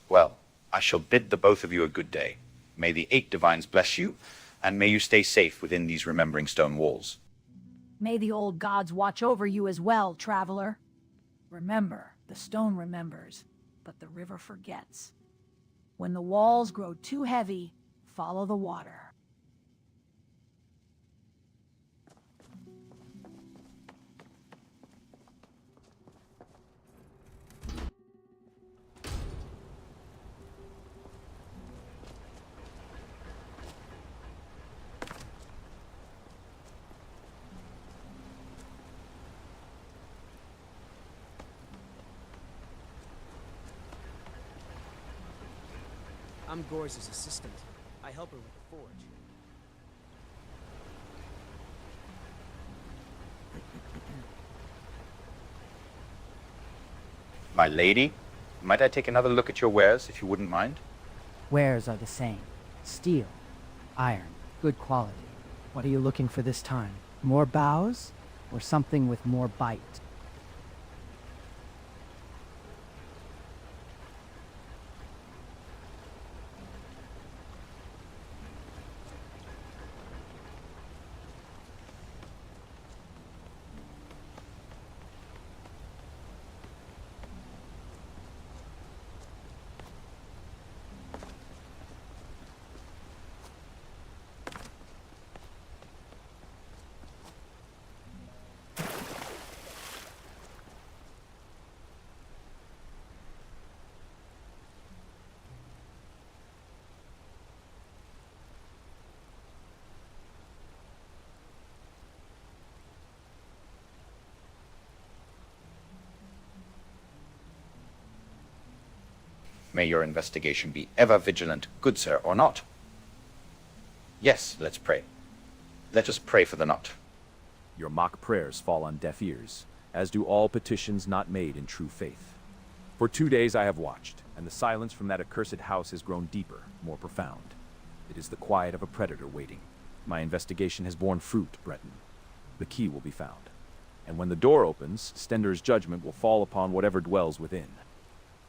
Well, I shall bid the both of you a good day. May the 8 divines bless you, and may you stay safe within these remembering stone walls. May the old gods watch over you as well, traveler. Remember, the stone remembers, but the river forgets. When the walls grow too heavy, follow the water. I'm Gore's assistant. I help her with the forge. My lady, might I take another look at your wares, if you wouldn't mind? Wares are the same. Steel, iron, good quality. What are you looking for this time? More bows? Or something with more bite? May your investigation be ever vigilant, good sir, or not. Yes, let's pray. Let us pray for the knot. Your mock prayers fall on deaf ears, as do all petitions not made in true faith. For 2 days I have watched, and the silence from that accursed house has grown deeper, more profound. It is the quiet of a predator waiting. My investigation has borne fruit, Breton. The key will be found. And when the door opens, Stendar's judgment will fall upon whatever dwells within.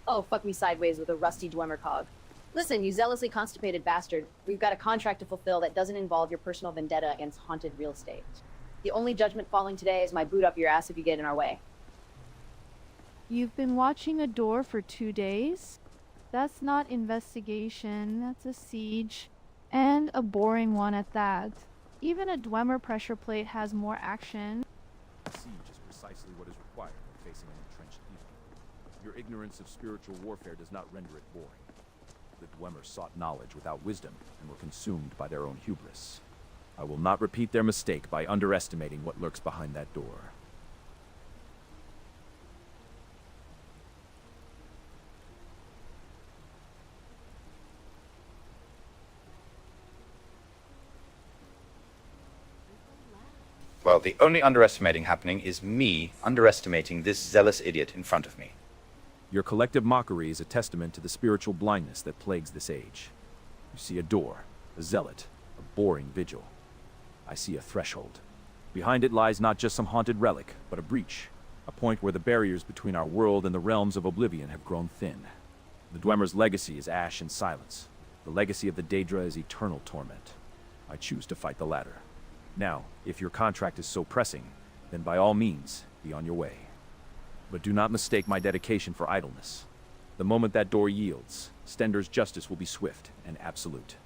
Oh, fuck me sideways with a rusty Dwemer cog. Listen, you zealously constipated bastard. We've got a contract to fulfill that doesn't involve your personal vendetta against haunted real estate. The only judgment falling today is my boot up your ass if you get in our way. You've been watching a door for 2 days? That's not investigation, that's a siege. And a boring one at that. Even a Dwemer pressure plate has more action. Siege is precisely what is required when facing an entrenched evil. Your ignorance of spiritual warfare does not render it boring. The Dwemer sought knowledge without wisdom and were consumed by their own hubris. I will not repeat their mistake by underestimating what lurks behind that door. Well, the only underestimating happening is me underestimating this zealous idiot in front of me. Your collective mockery is a testament to the spiritual blindness that plagues this age. You see a door, a zealot, a boring vigil. I see a threshold. Behind it lies not just some haunted relic, but a breach, a point where the barriers between our world and the realms of oblivion have grown thin. The Dwemer's legacy is ash and silence. The legacy of the Daedra is eternal torment. I choose to fight the latter. Now, if your contract is so pressing, then by all means, be on your way. But do not mistake my dedication for idleness. The moment that door yields, Stendar's justice will be swift and absolute.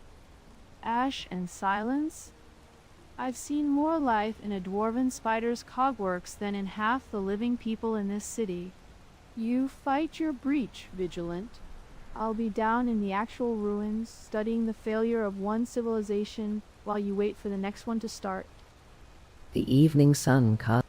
Ash and silence? I've seen more life in a dwarven spider's cogworks than in half the living people in this city. You fight your breach, Vigilant. I'll be down in the actual ruins, studying the failure of one civilization while you wait for the next one to start. The evening sun cast.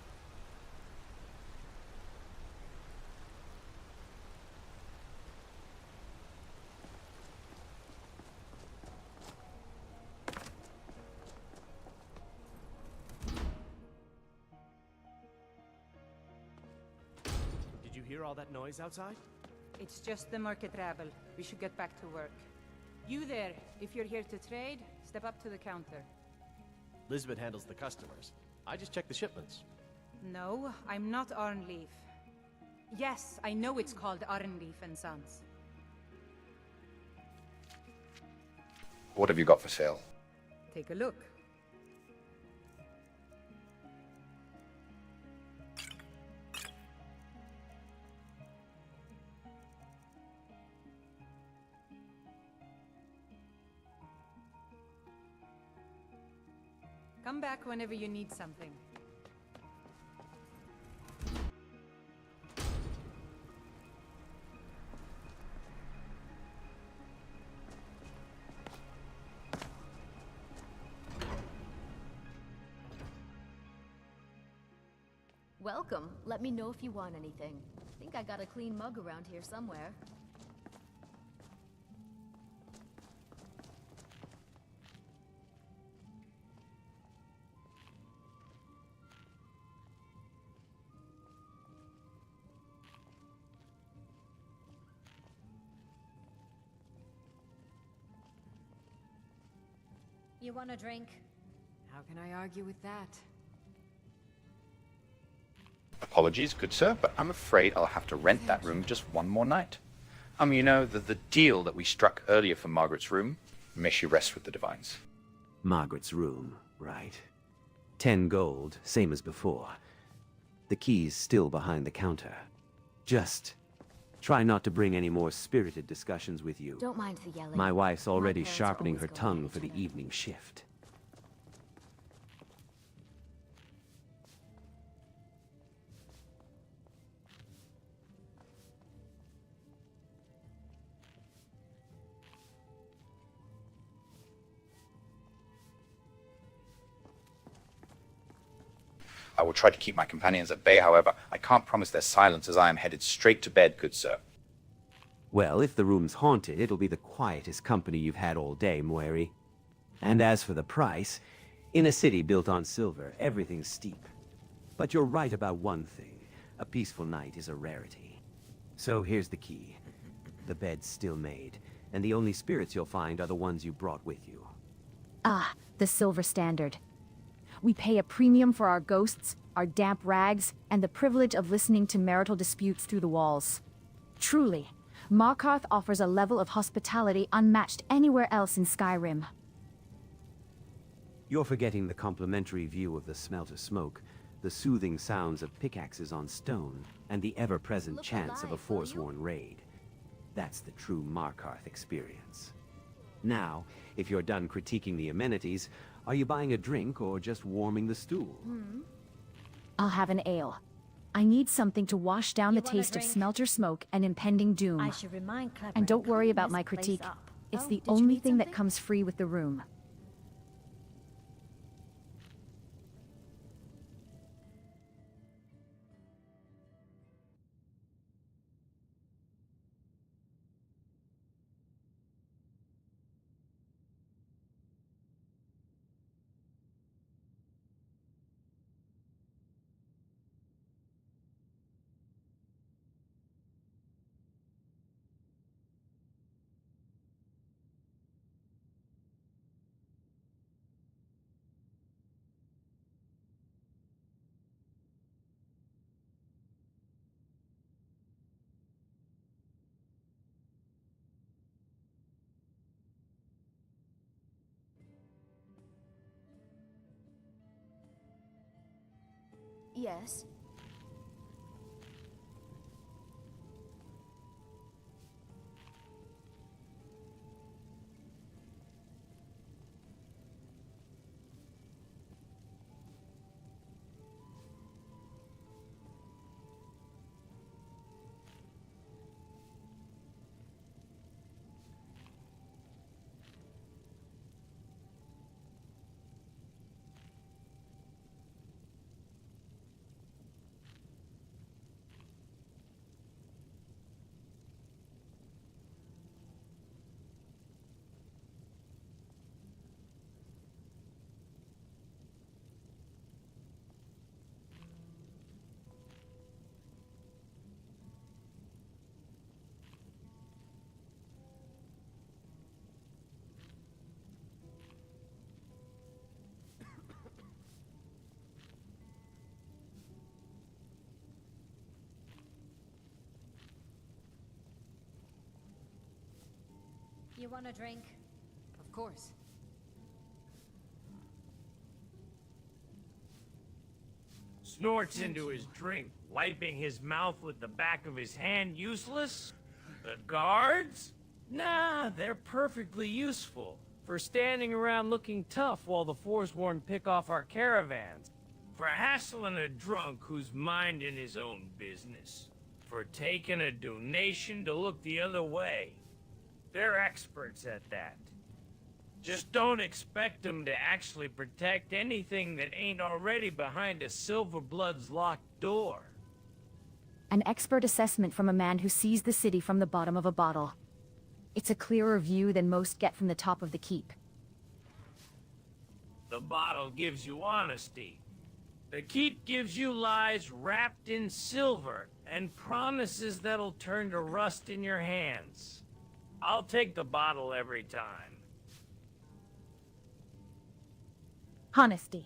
Did you hear all that noise outside? It's just the market rabble. We should get back to work. You there, if you're here to trade, step up to the counter. Lisbeth handles the customers. I just check the shipments. No, I'm not Arnleaf. Yes, I know it's called Arnleaf and Sons. What have you got for sale? Take a look. Come back whenever you need something. Welcome. Let me know if you want anything. Think I got a clean mug around here somewhere. You want a drink? How can I argue with that? Apologies, good sir, but I'm afraid I'll have to rent that room just one more night. You know, the deal that we struck earlier for Margaret's room, may she rest with the divines. Margaret's room, right. 10 gold, same as before. The key's still behind the counter. Just try not to bring any more spirited discussions with you. Don't mind the yelling. My wife's already parents are sharpening always her going tongue at for each the other. evening shift. I will try to keep my companions at bay, however. I can't promise their silence as I am headed straight to bed, good sir. Well, if the room's haunted, it'll be the quietest company you've had all day, Moiri. And as for the price, in a city built on silver, everything's steep. But you're right about one thing. A peaceful night is a rarity. So here's the key. The bed's still made, and the only spirits you'll find are the ones you brought with you. Ah, the silver standard. We pay a premium for our ghosts, our damp rags, and the privilege of listening to marital disputes through the walls. Truly, Markarth offers a level of hospitality unmatched anywhere else in Skyrim. You're forgetting the complimentary view of the smelter smoke, the soothing sounds of pickaxes on stone, and the ever-present chance of a forsworn raid. That's the true Markarth experience. Now, if you're done critiquing the amenities, are you buying a drink or just warming the stool? I'll have an ale. I need something to wash down You the want a taste of drink? smelter smoke and impending doom. I should remind Clever And don't to worry clean about this my place critique. up. It's Oh, the did you only need thing that something? comes free with the room. Yes. You want a drink? Of course. Snorts into his drink, wiping his mouth with the back of his hand. Useless? The guards? Nah, they're perfectly useful. For standing around looking tough while the Forsworn pick off our caravans. For hassling a drunk who's minding his own business. For taking a donation to look the other way. They're experts at that. Just don't expect them to actually protect anything that ain't already behind a Silverblood's locked door. An expert assessment from a man who sees the city from the bottom of a bottle. It's a clearer view than most get from the top of the keep. The bottle gives you honesty. The keep gives you lies wrapped in silver and promises that'll turn to rust in your hands. I'll take the bottle every time. Honesty.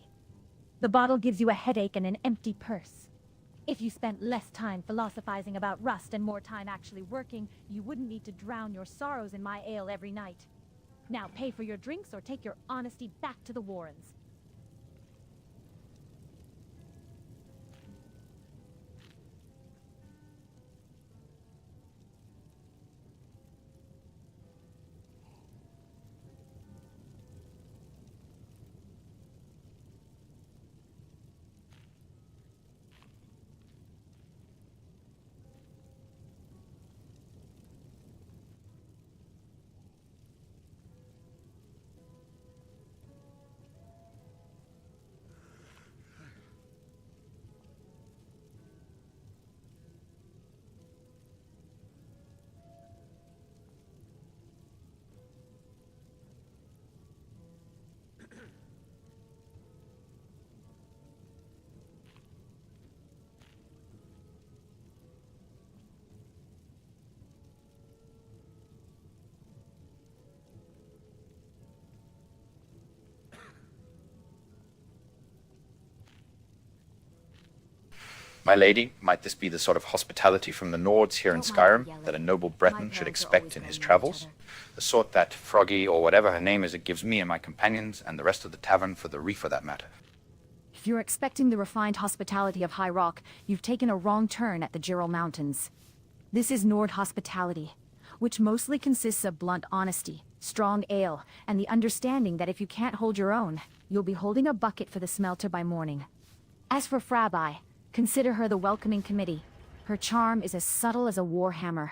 The bottle gives you a headache and an empty purse. If you spent less time philosophizing about rust and more time actually working, you wouldn't need to drown your sorrows in my ale every night. Now pay for your drinks or take your honesty back to the Warrens. My lady, might this be the sort of hospitality from the Nords here in Skyrim that a noble Breton should expect in his travels? The sort that Froggy, or whatever her name is, it gives me and my companions, and the rest of the tavern for the reef for that matter. If you're expecting the refined hospitality of High Rock, you've taken a wrong turn at the Girral Mountains. This is Nord hospitality, which mostly consists of blunt honesty, Strong ale, and the understanding that if you can't hold your own, you'll be holding a bucket for the smelter by morning. As for Frabbi, consider her the welcoming committee. Her charm is as subtle as a war hammer.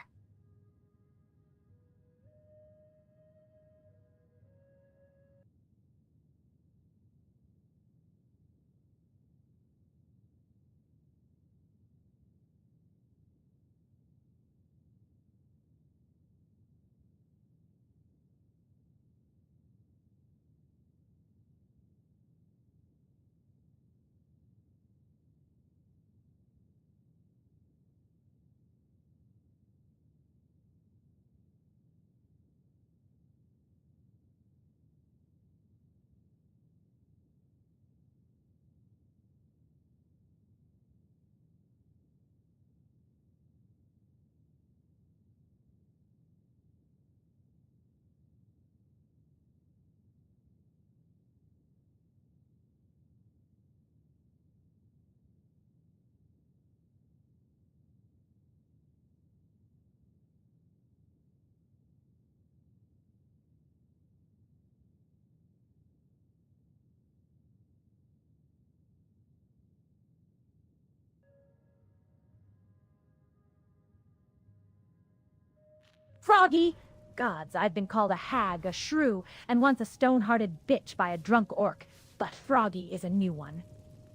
Froggy! Gods, I've been called a hag, a shrew, and once a stone-hearted bitch by a drunk orc, but Froggy is a new one.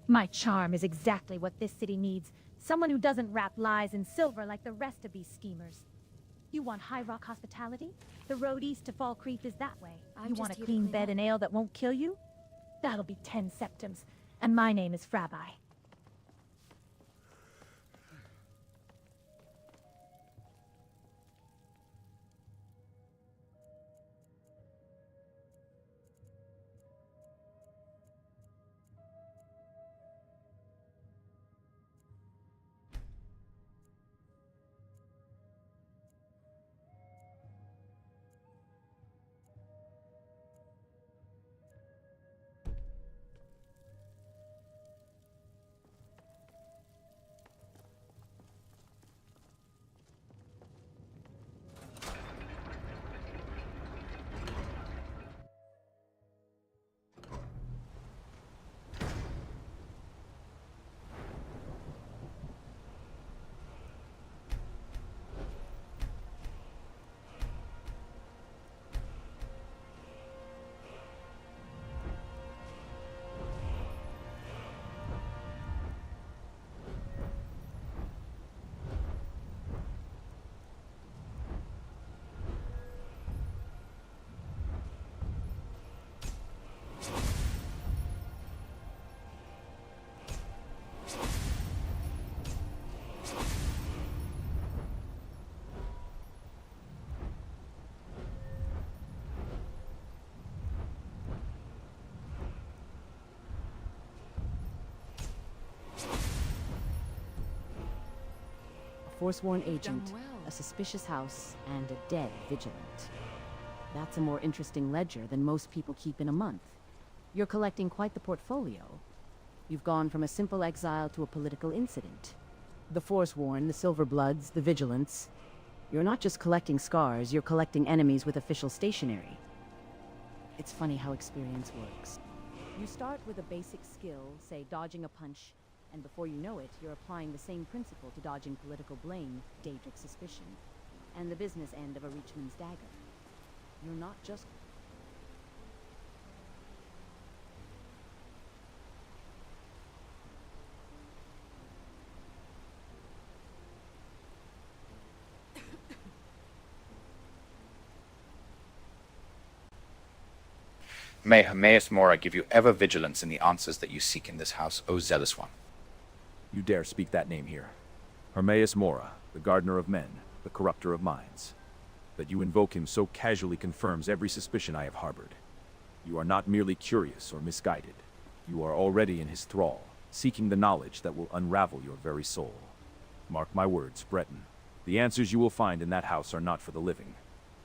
My charm is exactly what this city needs. Someone who doesn't wrap lies in silver like the rest of these schemers. You want High Rock hospitality? The road east to Fall Creek is that way. You want a clean bed and ale that won't kill you? That'll be 10 septims, and my name is Frabbi. Forsworn agent, a suspicious house, and a dead vigilant. That's a more interesting ledger than most people keep in a month. You're collecting quite the portfolio. You've gone from a simple exile to a political incident. The Forsworn, the Silverbloods, the Vigilants. You're not just collecting scars, you're collecting enemies with official stationery. It's funny how experience works. You start with a basic skill, say dodging a punch, and before you know it, you're applying the same principle to dodging political blame, Daedric suspicion, and the business end of a Reachman's dagger. You're not just... May Hermaeus Mora give you ever vigilance in the answers that you seek in this house, O zealous one. You dare speak that name here. Hermaeus Mora, the gardener of men, the corrupter of minds. That you invoke him so casually confirms every suspicion I have harbored. You are not merely curious or misguided. You are already in his thrall, seeking the knowledge that will unravel your very soul. Mark my words, Breton. The answers you will find in that house are not for the living.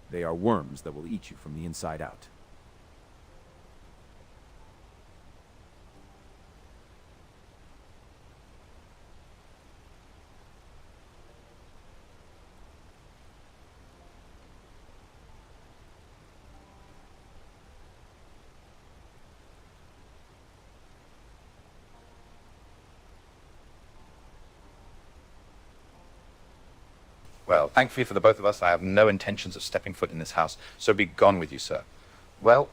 They are worms that will eat you from the inside out. Well, thankfully for the both of us, I have no intentions of stepping foot in this house, so be gone with you, sir. Well,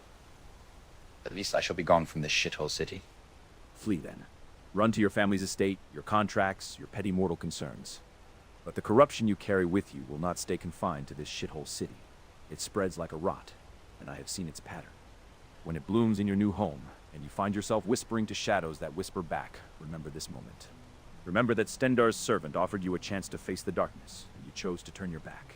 at least I shall be gone from this shithole city. Flee then. Run to your family's estate, your contracts, your petty mortal concerns. But the corruption you carry with you will not stay confined to this shithole city. It spreads like a rot, and I have seen its pattern. When it blooms in your new home, and you find yourself whispering to shadows that whisper back, remember this moment. Remember that Stendarr's servant offered you a chance to face the darkness, and you chose to turn your back.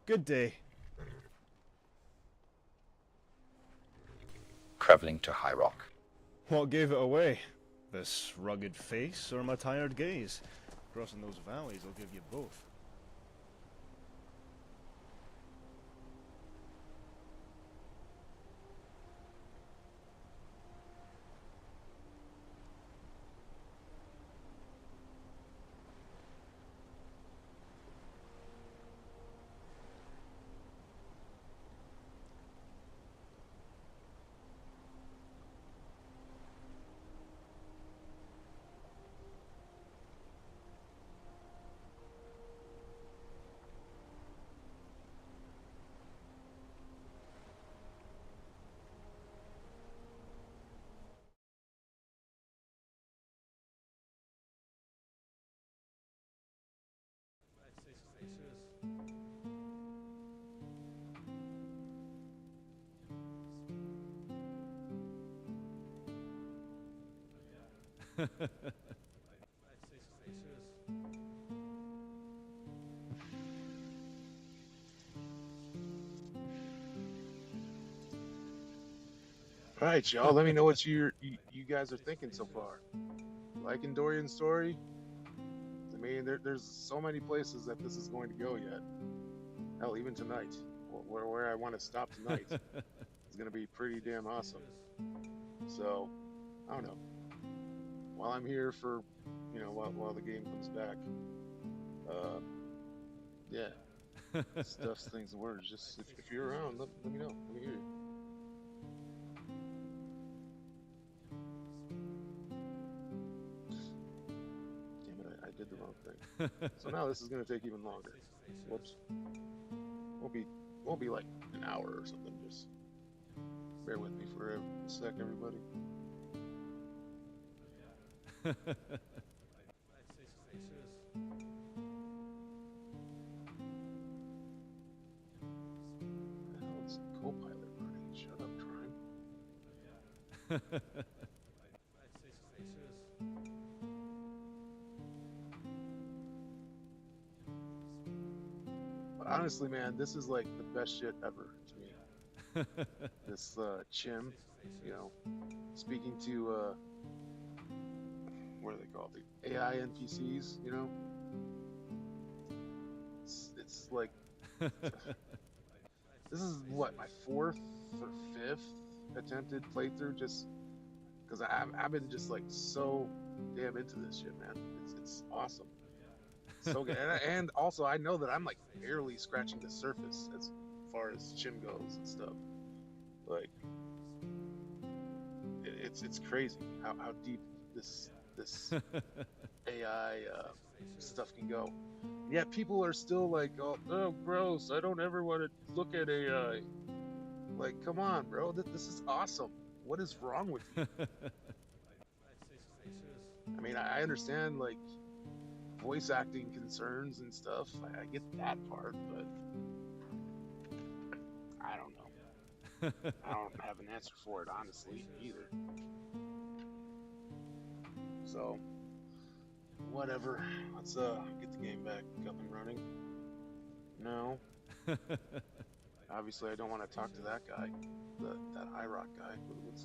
Good day. Traveling to High Rock. What gave it away? This rugged face or my tired gaze? Crossing those valleys will give you both. All right, y'all. Let me know what you guys are thinking so far. Liking Dorian's story? I mean, there's so many places that this is going to go yet. Hell, even tonight, where I want to stop tonight, is going to be pretty damn awesome. So, I don't know. While I'm here for, while the game comes back, yeah, stuffs things and words. Just if you're around, let me know. Let me hear you. I did the wrong thing. So now this is gonna take even longer. Whoops. Won't be like an hour or something. Just bear with me for a sec, everybody. Hell, it's co-pilot running. Shut up, Prime. Honestly, man, this is like the best shit ever to me. This Chim, speaking to what are they called? The AI NPCs, It's like this is what, my 4th or 5th attempted playthrough, just because I've been just like so damn into this shit, man. It's awesome. So good. And also I know that I'm like barely scratching the surface as far as Chim goes and stuff. Like it's crazy how deep this AI stuff can go. And yet people are still like, oh gross, I don't ever want to look at AI. Like, come on, bro, this is awesome. What is wrong with you? I mean, I understand like voice acting concerns and stuff. I get that part, but I don't know. I don't have an answer for it, honestly, either. So, whatever. Let's get the game back up and running. No. Obviously, I don't want to talk to that guy. That high rock guy. What the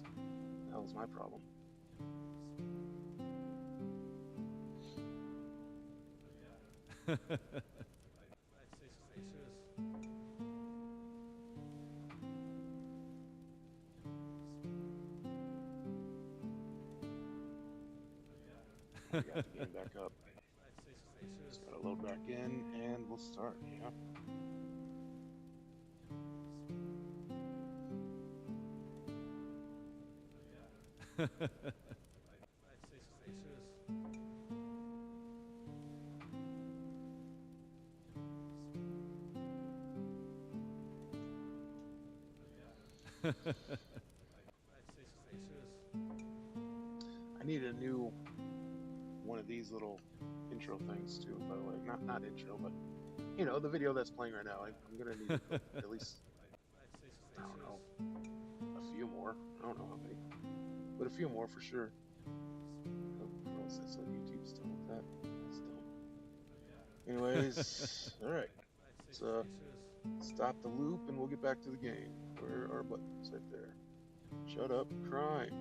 hell is my problem? I got the game back up. Just gotta load back in and we'll start, yeah. I need a new one of these little intro things too, by the way. Not intro, but you know, the video that's playing right now. I'm gonna need at least, I don't know, a few more. I don't know how many, but a few more for sure. Oh, girls, that's on YouTube's done with that. That's dumb. Anyways, all right. Let's stop the loop and we'll get back to the game. Where are our buttons? Right there. Shut up, crime.